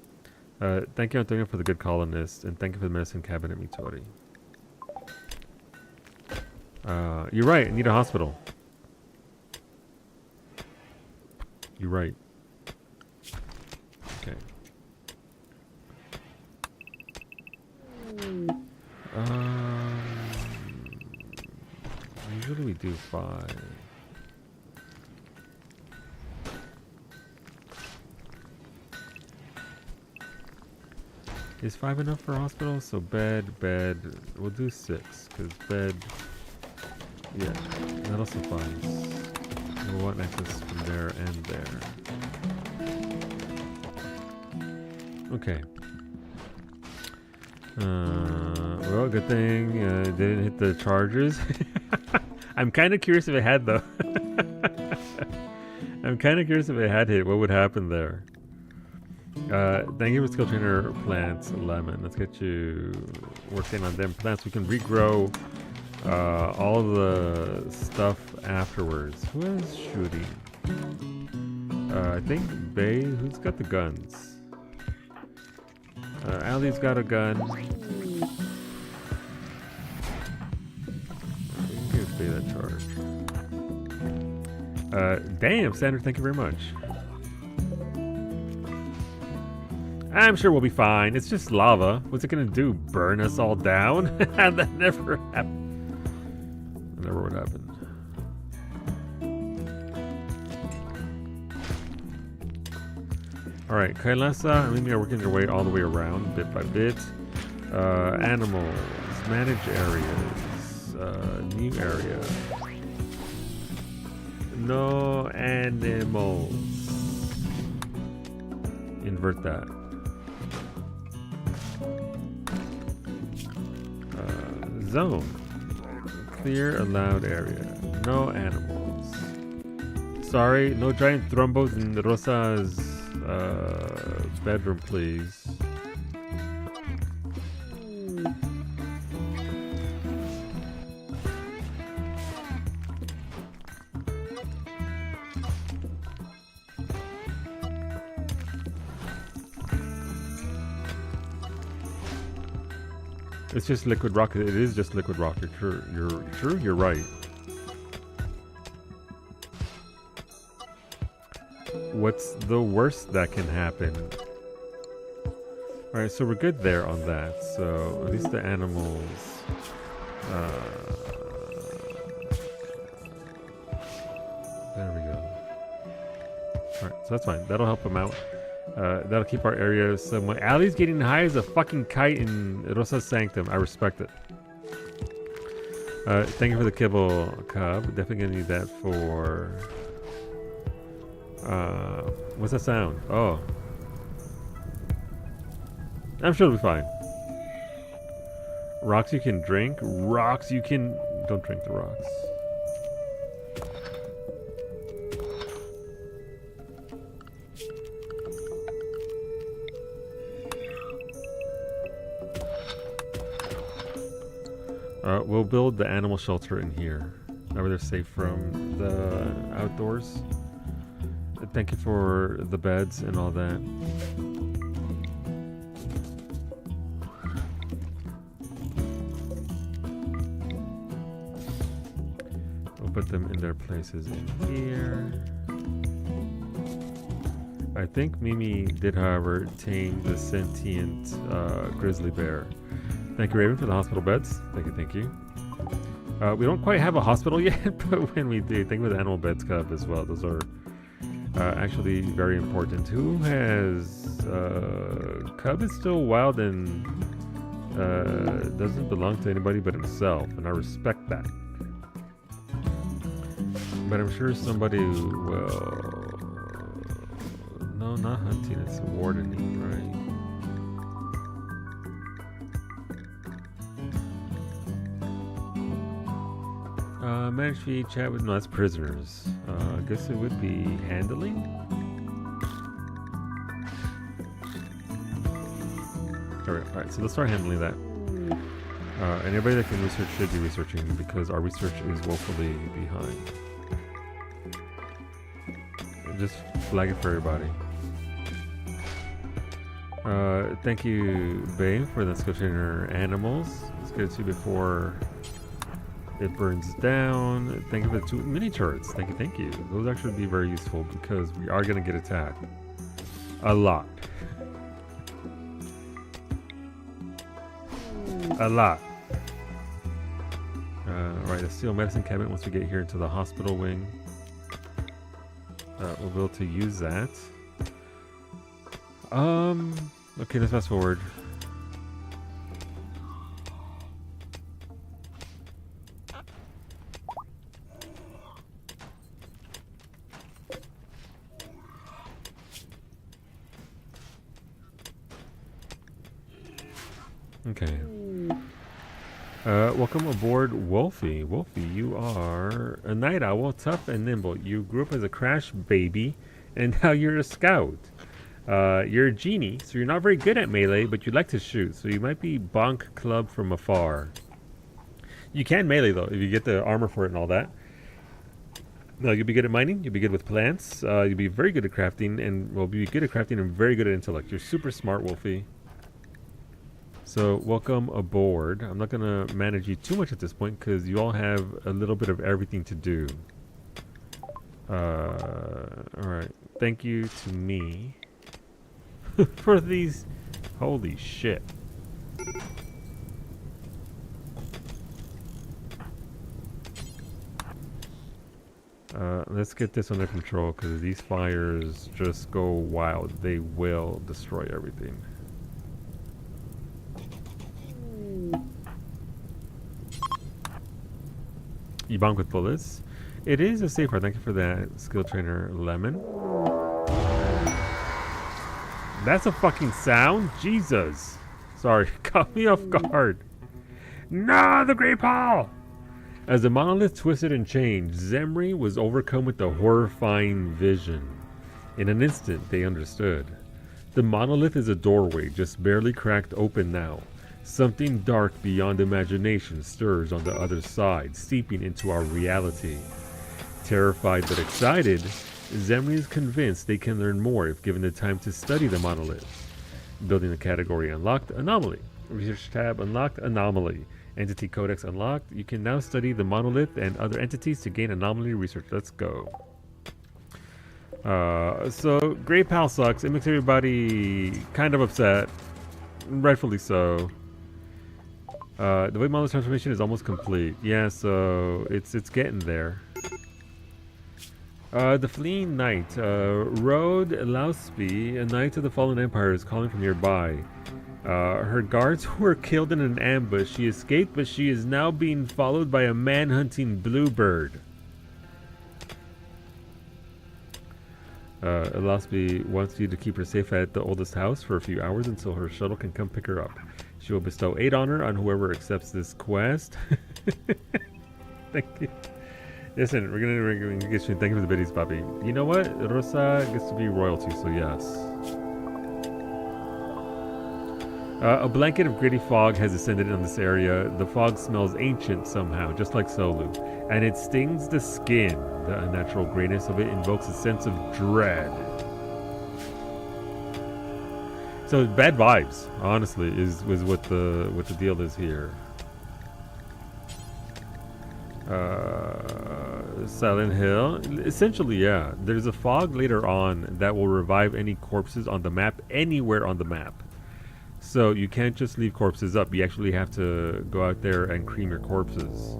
Thank you, Antonio, for the good colonist, and thank you for the medicine cabinet, Mitori. You're right. I need a hospital. You're right. Okay. Usually we do 5. Is 5 enough for hospital? So bed. We'll do 6 because bed. Yeah, that'll suffice. We'll want access from there and there. Okay. Well, good thing didn't hit the charges. I'm kind of curious if it had though. I'm kind of curious if it had hit. What would happen there? Thank you for skill trainer plants, Lemon. Let's get you working on them plants. We can regrow all the stuff afterwards. Who is shooting? I think Bay. Who's got the guns? Ali's got a gun. We can give Bay that charge. Damn, Sandra, thank you very much. I'm sure we'll be fine. It's just lava. What's it gonna do? Burn us all down? That never happened. That never would happen. Alright, Kailasa and Mimi are working their way all the way around, bit by bit. Animals, manage areas, new area. No animals. Invert that. Zone. Clear allowed area. No animals. Sorry, no giant thrombos in Rosa's bedroom, please. It's just liquid rock. It is just liquid rock. You're true. You're right. What's the worst that can happen? All right, so we're good there on that. So at least the animals. There we go. All right, so that's fine. That'll help them out. That'll keep our area somewhat. Ali's getting high as a fucking kite in Rosa's Sanctum. I respect it. Thank you for the kibble, Cub. Definitely gonna need that for... what's that sound? Oh. I'm sure it'll be fine. Rocks you can drink. Rocks you can... Don't drink the rocks. We'll build the animal shelter in here. That way they're safe from the outdoors. Thank you for the beds and all that. We'll put them in their places in here. I think Mimi did, however, tame the sentient grizzly bear. Thank you, Raven, for the hospital beds. Thank you. We don't quite have a hospital yet, but when we do, think with animal beds, Cub, as well. Those are actually very important. Who has... Cub is still wild and doesn't belong to anybody but himself, and I respect that. But I'm sure somebody will... No, not hunting, it's wardening, right? Manage feed, chat with... No, that's prisoners. I guess it would be handling? Alright, so let's start handling that. And everybody that can research should be researching because our research is woefully behind. Just flag it for everybody. Thank you, Babe, for the skill trainer animals. Let's get it to before it burns down. Thank you for the 2 mini turrets. Thank you, thank you. Those actually be very useful because we are going to get attacked. A lot. A lot. Right, a steel medicine cabinet once we get here into the hospital wing. We'll be able to use that. Okay, let's fast forward. Okay. Welcome aboard, Wolfie. Wolfie, you are a night owl, tough and nimble. You grew up as a crash baby, and now you're a scout. You're a genie, so you're not very good at melee, but you like to shoot, so you might be bonk club from afar. You can melee, though, if you get the armor for it and all that. No, you'll be good at mining, you'll be good with plants, you'll be very good at crafting, and will be good at crafting and very good at intellect. You're super smart, Wolfie. So, welcome aboard. I'm not going to manage you too much at this point because you all have a little bit of everything to do. Alright. Thank you to me for these. Holy shit. Let's get this under control because these fires just go wild. They will destroy everything. You bonk with bullets. It is a safe part. Thank you for that, skill trainer Lemon. That's a fucking sound? Jesus. Sorry, caught me off guard. No, the Great Paul! As the monolith twisted and changed, Zemri was overcome with a horrifying vision. In an instant, they understood. The monolith is a doorway, just barely cracked open now. Something dark beyond imagination stirs on the other side, seeping into our reality. Terrified but excited, Zemri is convinced they can learn more if given the time to study the monolith. Building a category unlocked, anomaly. Research tab unlocked, anomaly. Entity codex unlocked. You can now study the monolith and other entities to gain anomaly research. Let's go. So Great Pal sucks. It makes everybody kind of upset. Rightfully so. The way monolith transformation is almost complete. Yeah, so it's getting there. The fleeing knight, Rode Lausby, a knight of the fallen empire, is calling from nearby. Her guards were killed in an ambush. She escaped, but she is now being followed by a man-hunting bluebird. Lausby wants you to keep her safe at the oldest house for a few hours until her shuttle can come pick her up. She will bestow 8 honor on whoever accepts this quest. Thank you. Listen, we're gonna get you. Thank you for the biddies, Bobby. You know what? Rosa gets to be royalty, so yes. A blanket of gritty fog has descended on this area. The fog smells ancient somehow, just like Solu, and it stings the skin. The unnatural grayness of it invokes a sense of dread. So bad vibes, honestly, is what the deal is here. Silent Hill. Essentially, yeah. There's a fog later on that will revive any corpses on the map, anywhere on the map. So you can't just leave corpses up. You actually have to go out there and cream your corpses.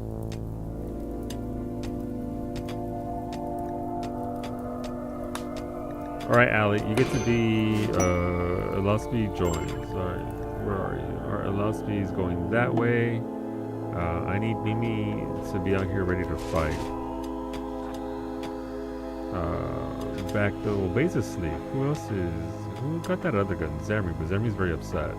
Alright, Allie, you get to be Lausby joined. Sorry, where are you? Alright, Lausby is going that way. I need Mimi to be out here ready to fight. Back to base asleep. Who else is? Who got that other gun? Zemri, but Zemri's very upset.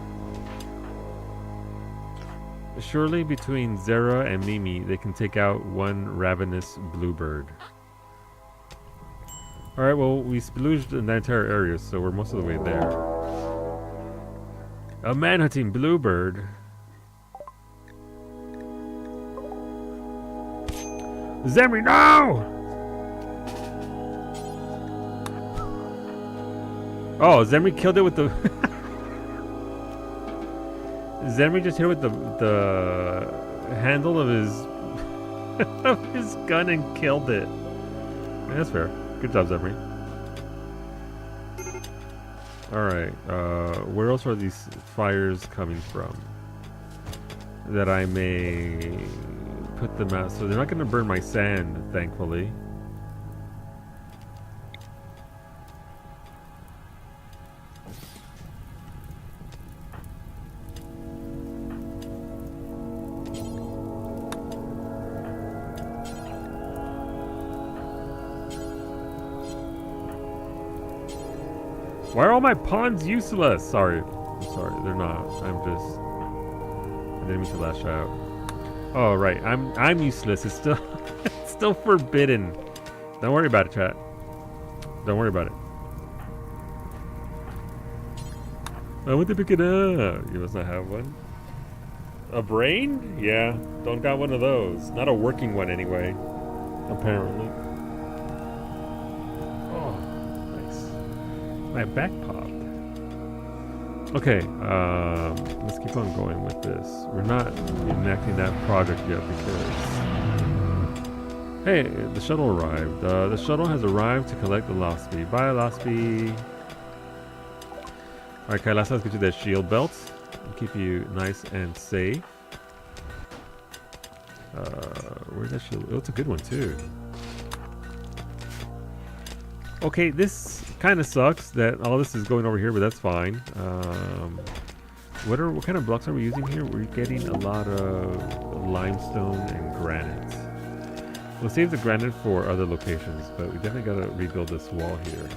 Surely between Zera and Mimi, they can take out one ravenous bluebird. Alright, well, we splooged in that entire area, so we're most of the way there. A man-hunting bluebird. Zemri, no! Oh, Zemri killed it with the... Zemri just hit it with the handle of his of his gun and killed it. Yeah, that's fair. Good job, Zemri. Alright, where else are these fires coming from? That I may put them out. So they're not going to burn my sand, thankfully. Why are all my pawns useless? Sorry. I'm sorry, they're not. I didn't mean to lash out. Oh right, I'm useless. It's still it's still forbidden. Don't worry about it, chat. Don't worry about it. I want to pick it up. You must not have one. A brain? Yeah, don't got one of those. Not a working one anyway. Apparently. Oh, nice. My back popped. Okay, let's keep on going with this. We're not enacting that project yet because... Hey, the shuttle arrived. The shuttle has arrived to collect the Losby. Bye, Losby. Alright, Kai, let's get you that shield belt. Keep you nice and safe. Where's that shield? Oh, it's a good one, too. Okay, this kind of sucks that all this is going over here, but that's fine. What kind of blocks are we using here? We're getting a lot of limestone and granite. We'll save the granite for other locations, but we definitely got to rebuild this wall here.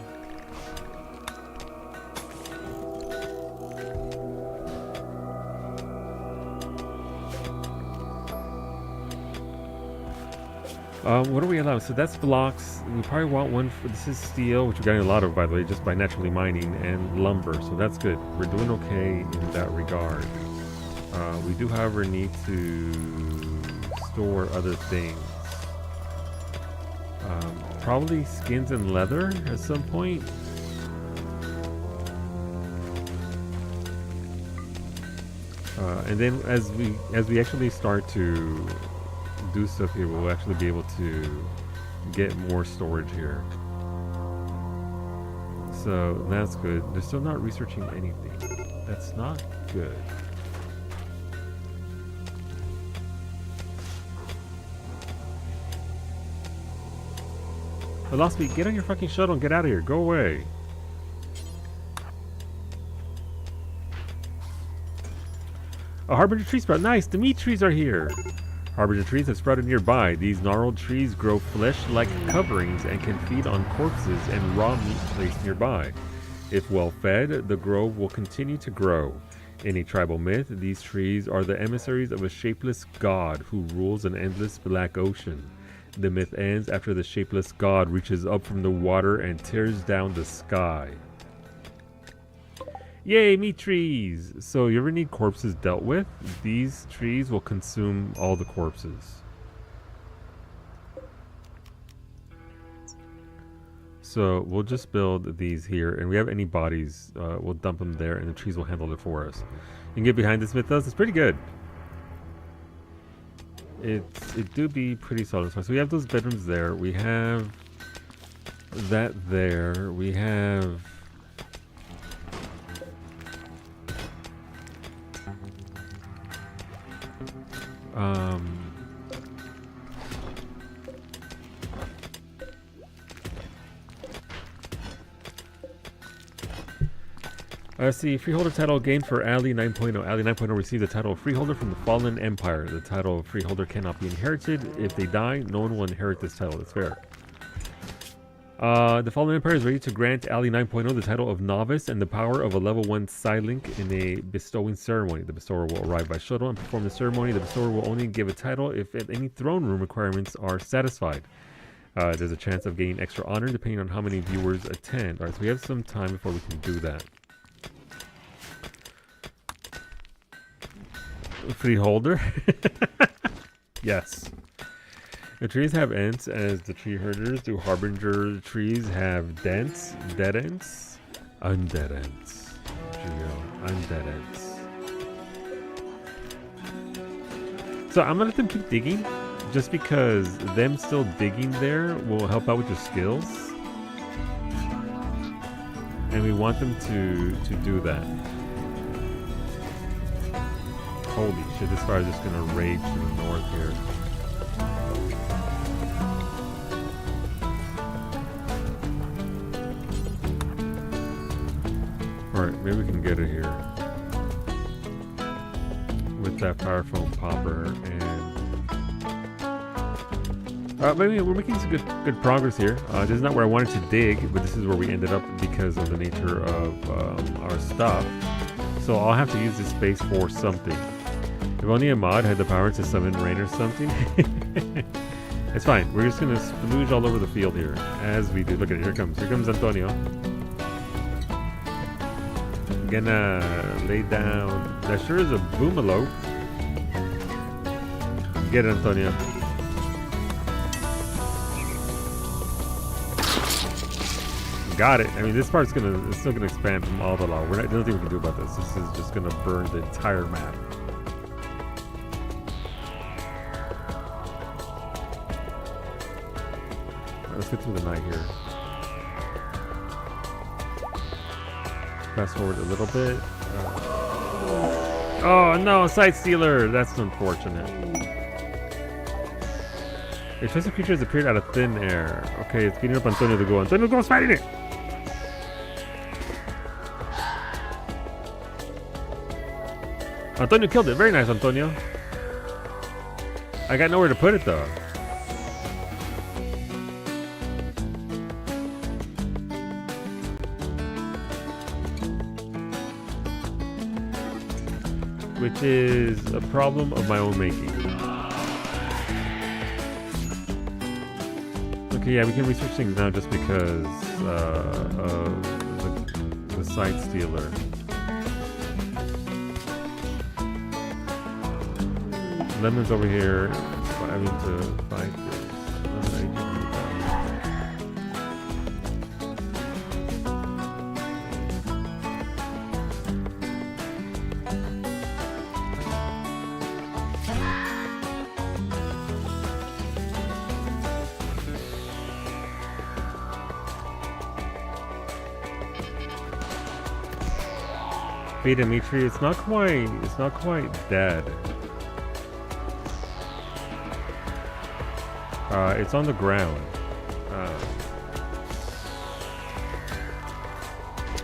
What are we allowed? So that's blocks. We probably want one for, this is steel, which we're getting a lot of, by the way, just by naturally mining, and lumber. So that's good. We're doing okay in that regard. We do, however, need to store other things. Probably skins and leather at some point. And then as we actually start to do stuff here, we'll actually be able to get more storage here. So that's good. They're still not researching anything. That's not good. Philosophy, get on your fucking shuttle and get out of here. Go away. A Harbinger tree sprout. Nice, the meat trees are here. Harbinger trees have sprouted nearby. These gnarled trees grow flesh-like coverings and can feed on corpses and raw meat placed nearby. If well fed, the grove will continue to grow. In a tribal myth, these trees are the emissaries of a shapeless god who rules an endless black ocean. The myth ends after the shapeless god reaches up from the water and tears down the sky. Yay, meat trees! So you ever need corpses dealt with? These trees will consume all the corpses. So we'll just build these here, and we have any bodies, we'll dump them there, and the trees will handle it for us. You can get behind this mythos, it's pretty good. It do be pretty solid. So we have those bedrooms there, we have that there, we have... see, Freeholder title gained for Ali 9.0. Ali 9.0 received the title of Freeholder from the Fallen Empire. The title of Freeholder cannot be inherited. If they die, no one will inherit this title. That's fair. The Fallen Empire is ready to grant Ali 9.0 the title of Novice and the power of a level 1 Psylink in a bestowing ceremony. The bestower will arrive by shuttle and perform the ceremony. The bestower will only give a title if any throne room requirements are satisfied. There's a chance of gaining extra honor depending on how many viewers attend. Alright, so we have some time before we can do that. Freeholder? Yes. The trees have ends as the tree herders. Do harbinger trees have dents? Dead ends? Undead ends. Undead ends. So I'm gonna let them keep digging, just because them still digging there will help out with your skills. And we want them to do that. Holy shit, this fire is just gonna rage to the north here. Alright, maybe we can get it here. With that fire foam popper and maybe we're making some good progress here. This is not where I wanted to dig, but this is where we ended up because of the nature of our stuff. So I'll have to use this space for something. If only a mod had the power to summon rain or something. It's fine. We're just gonna splooge all over the field here as we do. Look at it. Here comes Antonio. Gonna lay down. That sure is a boomalope. Get it, Antonio. Got it. I mean, this part's it's still gonna expand from all the law. There's nothing we can do about this. This is just gonna burn the entire map. Right, let's get through the night here. Fast forward a little bit. Oh no, Sight Stealer! That's unfortunate. A trace of creature has appeared out of thin air. Okay, it's beating up Antonio to go. Antonio goes fighting it! Antonio killed it. Very nice, Antonio. I got nowhere to put it though. Which is a problem of my own making. Okay, yeah, we can research things now just because of the Sight Stealer. Lemon's over here. I need to fight this. Feed Dimitri, it's not quite dead. It's on the ground.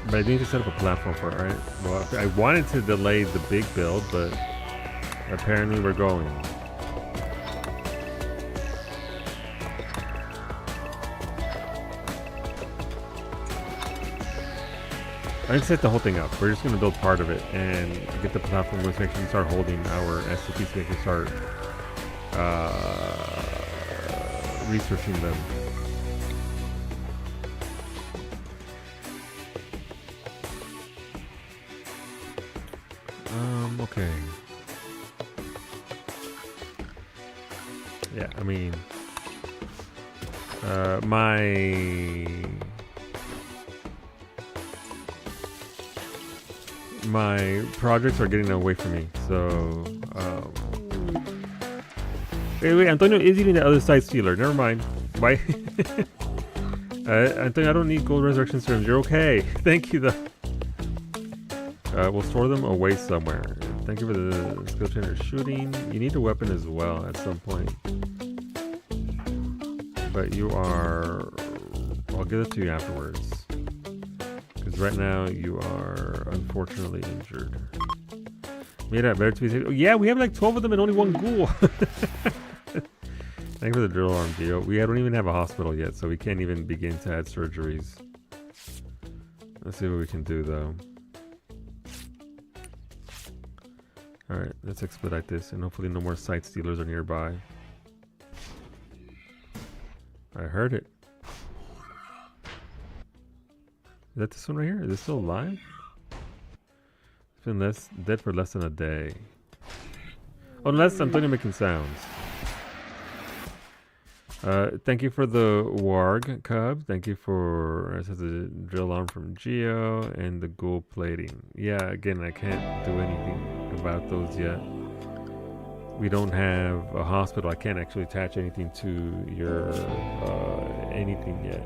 But I need to set up a platform for it, right? Well, I wanted to delay the big build, but apparently we're going. I didn't set the whole thing up. We're just going to build part of it and get the platform so we can start holding our SCPs so we can start researching them. Okay. Yeah, I mean, my projects are getting away from me, so wait, Antonio is eating the other Sight Stealer. Never mind. Bye. Antonio, I don't need gold resurrection serums. You're okay. Thank you, though. We'll store them away somewhere. Thank you for the skill trainer shooting. You need a weapon as well at some point. But you are... I'll give it to you afterwards. Because right now you are unfortunately injured. Made that better to be safe. Oh, yeah, we have like 12 of them and only one ghoul. Thanks for the drill arm, Gio. We don't even have a hospital yet, so we can't even begin to add surgeries. Let's see what we can do, though. Alright, let's expedite this, and hopefully no more Sight Stealers are nearby. I heard it. Is that this one right here? Is it still alive? It's been dead for less than a day. Unless Antonio making sounds. Thank you for the warg cub. Thank you for it says the drill arm from Geo and the ghoul plating. Yeah, again, I can't do anything about those yet. We don't have a hospital. I can't actually attach anything to your anything yet.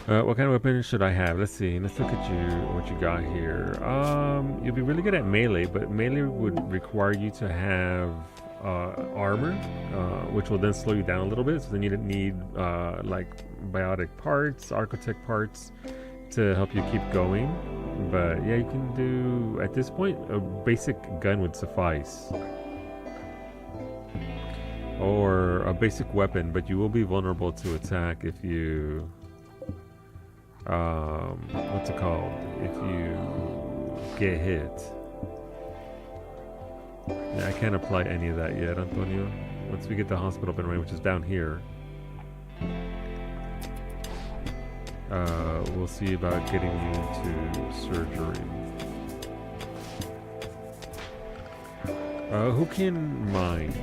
What kind of weapon should I have? Let's see. Let's look at what you got here. You'll be really good at melee, but melee would require you to have armor, which will then slow you down a little bit. So then you need like biotic parts, architect parts to help you keep going. But yeah, you can do, at this point, a basic gun would suffice. Or a basic weapon, but you will be vulnerable to attack if you... what's it called? If you get hit. Yeah, I can't apply any of that yet, Antonio. Once we get the hospital up and running, which is down here, we'll see about getting you to surgery. Who can mine?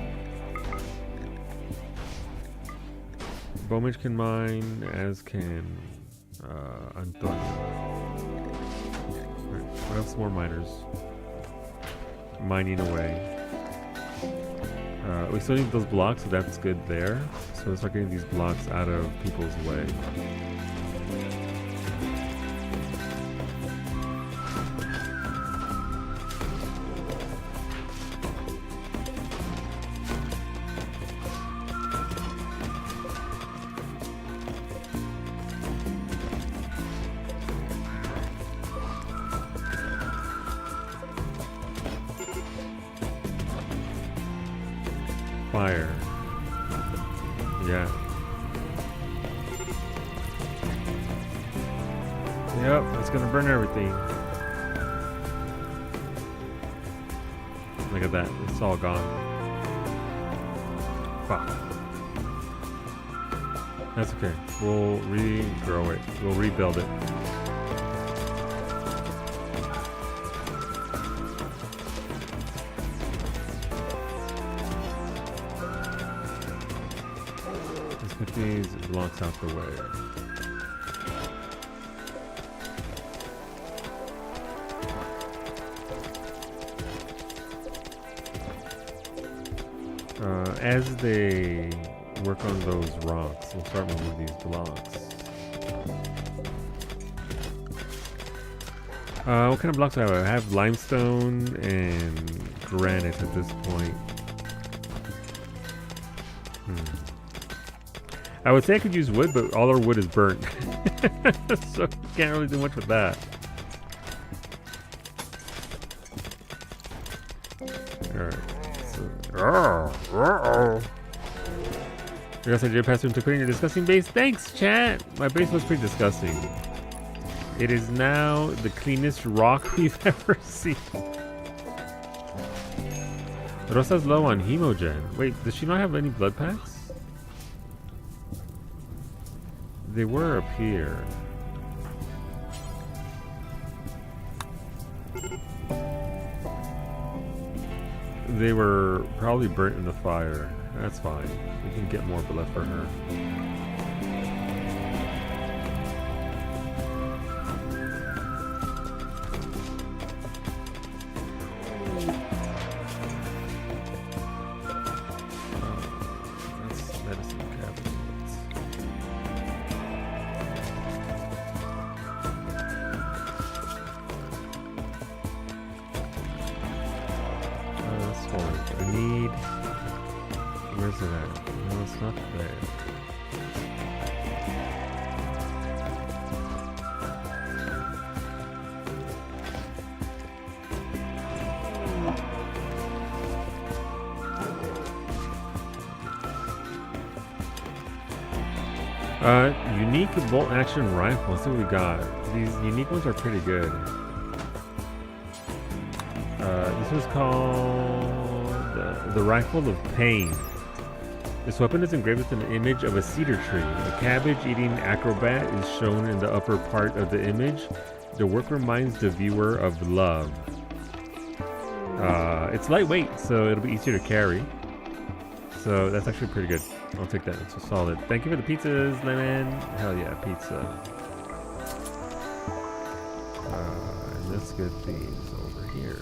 Bowmage can mine, as can Antonio. Right, we have some more miners mining away. We still need those blocks, so that's good there. So let's start getting these blocks out of people's way. Fire. Yeah. Yep, it's gonna burn everything. Look at that, it's all gone. Fuck. That's okay. We'll regrow it. We'll rebuild it. Get these blocks out the way. As they work on those rocks, we'll start moving these blocks. What kind of blocks do I have? I have limestone and granite at this point. I would say I could use wood, but all our wood is burnt. So can't really do much with that. Alright. So, I guess I did pass into quitting your disgusting base. Thanks, chat! My base was pretty disgusting. It is now the cleanest rock we've ever seen. Rosa's low on hemogen. Wait, does she not have any blood packs? They were up here. They were probably burnt in the fire. That's fine. We can get more blood for her. That's medicine cabinet. I need... Where's it at? No, it's not there. Unique bolt action rifle. Let's see what we got. These unique ones are pretty good. This is called the Rifle of Pain. This weapon is engraved with an image of a cedar tree. A cabbage-eating acrobat is shown in the upper part of the image. The work reminds the viewer of love. It's lightweight, so it'll be easier to carry. So that's actually pretty good. I'll take that. It's a solid. Thank you for the pizzas, Lemon. Hell yeah, pizza. And let's get these over here.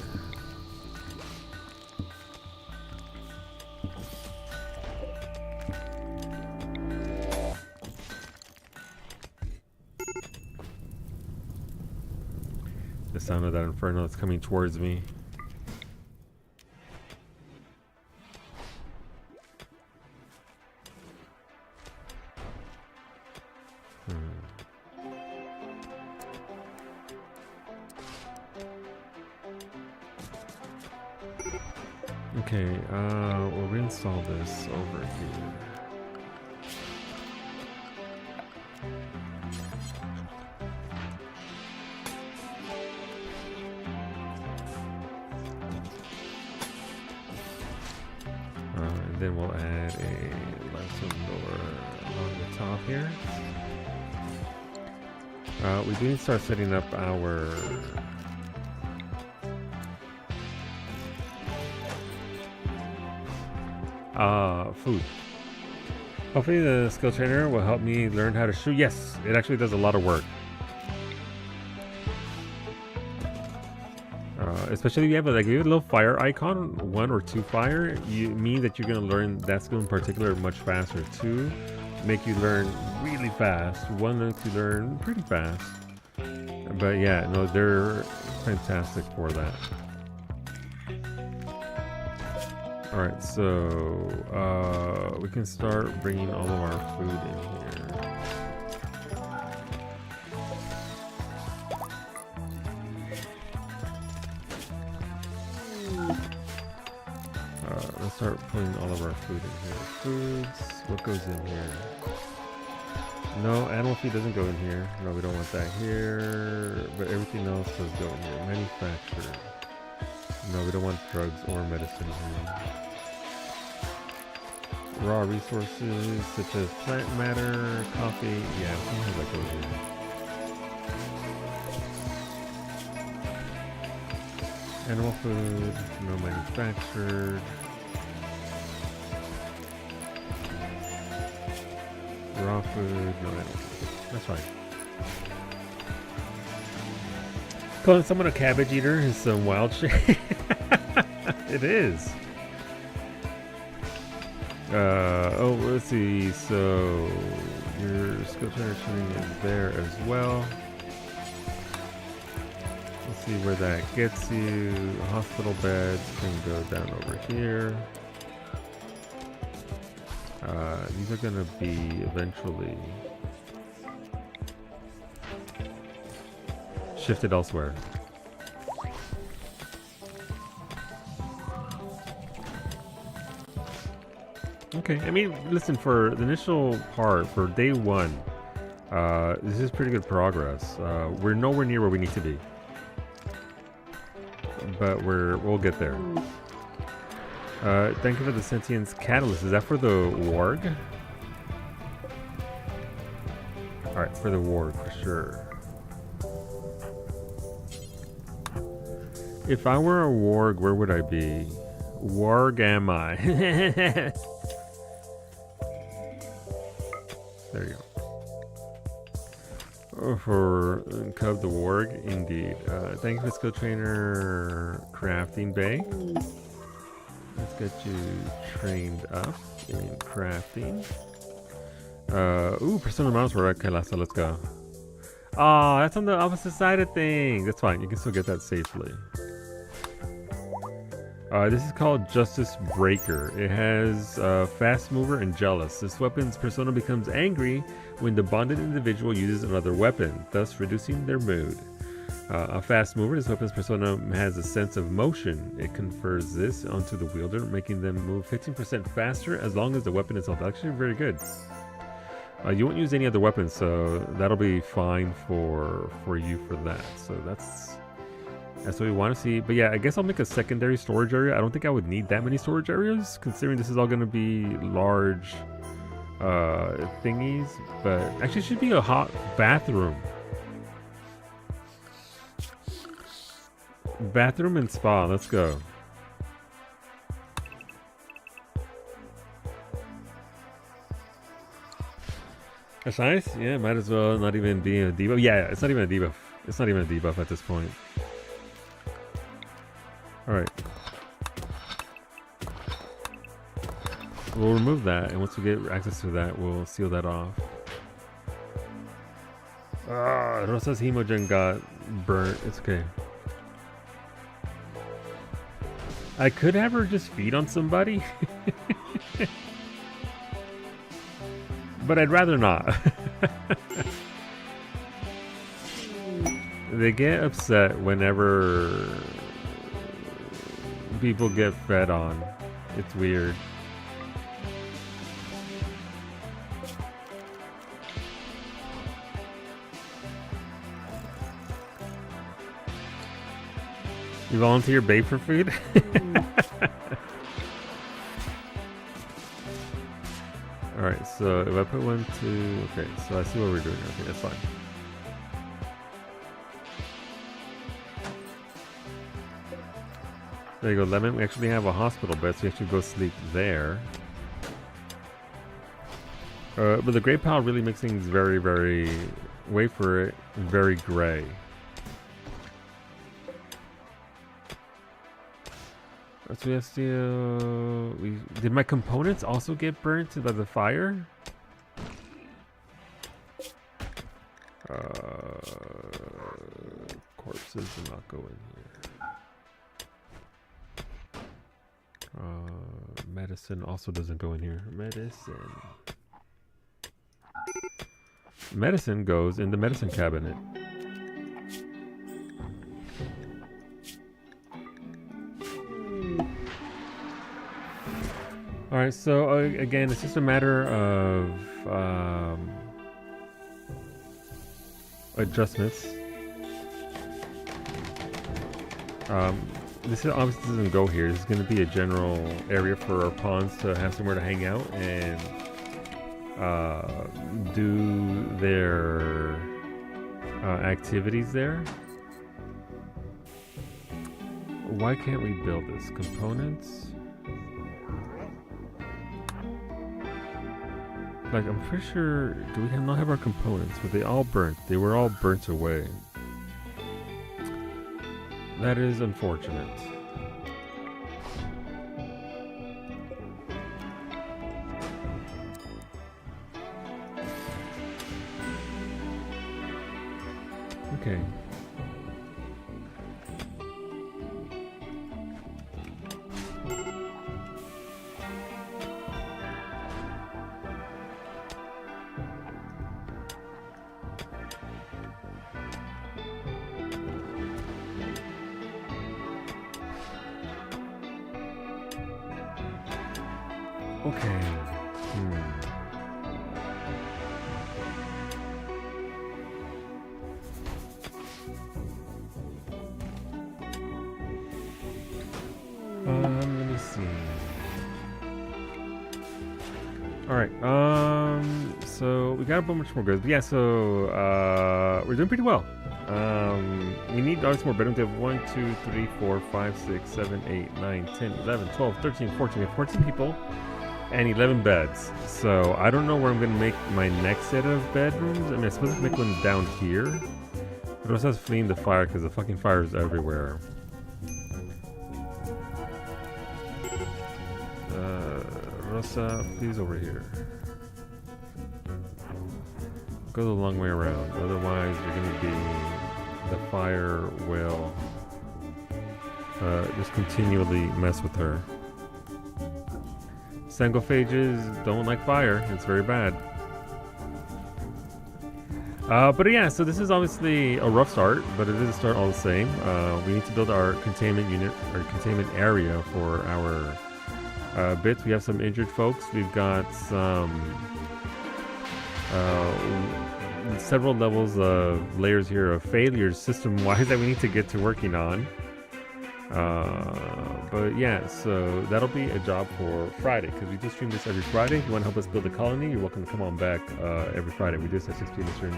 The sound of that inferno that's coming towards me. Okay, we'll reinstall this over here. And then we'll add a limestone door along the top here. We do need to start setting up our food. Hopefully the skill trainer will help me learn how to shoot. Yes, it actually does a lot of work. Especially if you have a little fire icon, 1 or 2 fire, you mean that you're gonna learn that skill in particular much faster. 2 make you learn really fast. 1 makes you learn pretty fast. But yeah, no, they're fantastic for that. Alright, so we can start bringing all of our food in here. Let's start putting all of our food in here. Foods, what goes in here? No, animal feed doesn't go in here. No, we don't want that here. But everything else does go in here. Manufacturer. No, we don't want drugs or medicine here. Raw resources such as plant matter, coffee. Yeah, we can have that go here. Animal food, no manufactured. Raw food, no animal food. That's fine. Calling someone a cabbage eater is some wild shit. It is. Oh, let's see. So your skill trainer training is there as well. Let's see where that gets you. Hospital beds can go down over here. These are gonna be eventually shifted elsewhere. Okay, I mean, listen, for the initial part, for day 1, this is pretty good progress. We're nowhere near where we need to be, but we'll get there. Thank you for the sentience catalyst. Is that for the warg? Alright, for the warg, for sure. If I were a warg, where would I be? Warg am I? There you go. For Cub the Warg, indeed. Thank you for skill trainer crafting bay. Let's get you trained up in crafting. Ooh, Persona mouse work. Okay, so let's go. Oh, that's on the opposite side of things. That's fine. You can still get that safely. This is called Justice Breaker. It has Fast Mover and Jealous. This weapon's persona becomes angry when the bonded individual uses another weapon, thus reducing their mood. A Fast Mover, this weapon's persona has a sense of motion. It confers this onto the wielder, making them move 15% faster as long as the weapon is held. Actually, very good. You won't use any other weapons, so that'll be fine for you for that. So that's what we want to see. But yeah, I guess I'll make a secondary storage area. I don't think I would need that many storage areas, considering this is all going to be large thingies. But actually, it should be a hot bathroom. Bathroom and spa. Let's go. That's nice. Yeah, might as well not even be a debuff. Yeah, it's not even a debuff. It's not even a debuff at this point. Alright. We'll remove that, and once we get access to that, we'll seal that off. Rosa's Hemogen got burnt. It's okay. I could have her just feed on somebody. But I'd rather not. They get upset whenever people get fed on. It's weird. You volunteer babe for food? Alright, so if I put 1, 2... Okay, so I see what we're doing. Okay, that's fine. There you go, Lemon. We actually have a hospital bed, so you actually go sleep there. But the gray pile really makes things very, very... Wait for it. Very gray. So we have steel. Did my components also get burnt by the fire? Corpses do not go in here. Medicine also doesn't go in here. Medicine goes in the medicine cabinet. Alright, so again, it's just a matter of adjustments. This obviously doesn't go here. This is going to be a general area for our pawns to have somewhere to hang out and do their activities there. Why can't we build this? Components? Like, I'm pretty sure, do we not have our components? Were they all burnt? They were all burnt away. That is unfortunate. Okay. Okay. Let me see. All right. So we got a bunch more goods. But yeah. So we're doing pretty well. We need obviously more bedrooms. We have 1, 2, 3, 4, 5, 6, 7, 8, 9, 10, 11, 12, 13, 14. We have 14 people. And 11 beds. So I don't know where I'm going to make my next set of bedrooms. I mean, I'm supposed to make one down here. But also has fleeing the fire because the fucking fire is everywhere. Rosa, please over here. Go the long way around. Otherwise, you're going to be... The fire will just continually mess with her. Sangophages don't like fire. It's very bad. But yeah, so this is obviously a rough start, but it is a start all the same. We need to build our containment unit, or containment area for our bits. We have some injured folks. We've got some several levels of layers here of failures system-wise that we need to get to working on. But yeah, so that'll be a job for Friday, because we do stream this every Friday. If you want to help us build a colony, you're welcome to come on back every Friday. We do this at 6 p.m. Eastern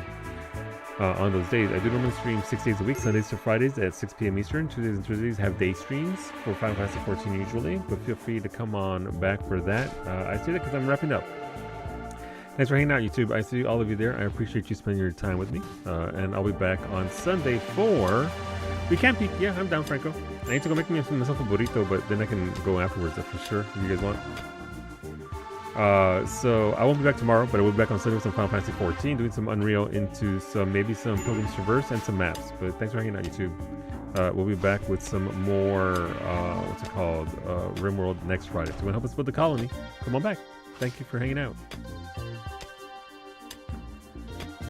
on those days. I do normally stream 6 days a week, Sundays to Fridays at 6 p.m. Eastern. Tuesdays and Thursdays have day streams for Final Fantasy 14 usually, but feel free to come on back for that. I say that because I'm wrapping up. Thanks for hanging out, YouTube. I see all of you there. I appreciate you spending your time with me. And I'll be back on Sunday for Weekend Peak. Yeah, I'm down, Franco. I need to go make myself a burrito, but then I can go afterwards, that's for sure, if you guys want. So I won't be back tomorrow, but I will be back on Sunday with some Final Fantasy 14, doing some Unreal into maybe some Pilgrim's Traverse and some maps. But thanks for hanging out, YouTube. We'll be back with some more, RimWorld next Friday. So you want to help us build the colony? Come on back. Thank you for hanging out.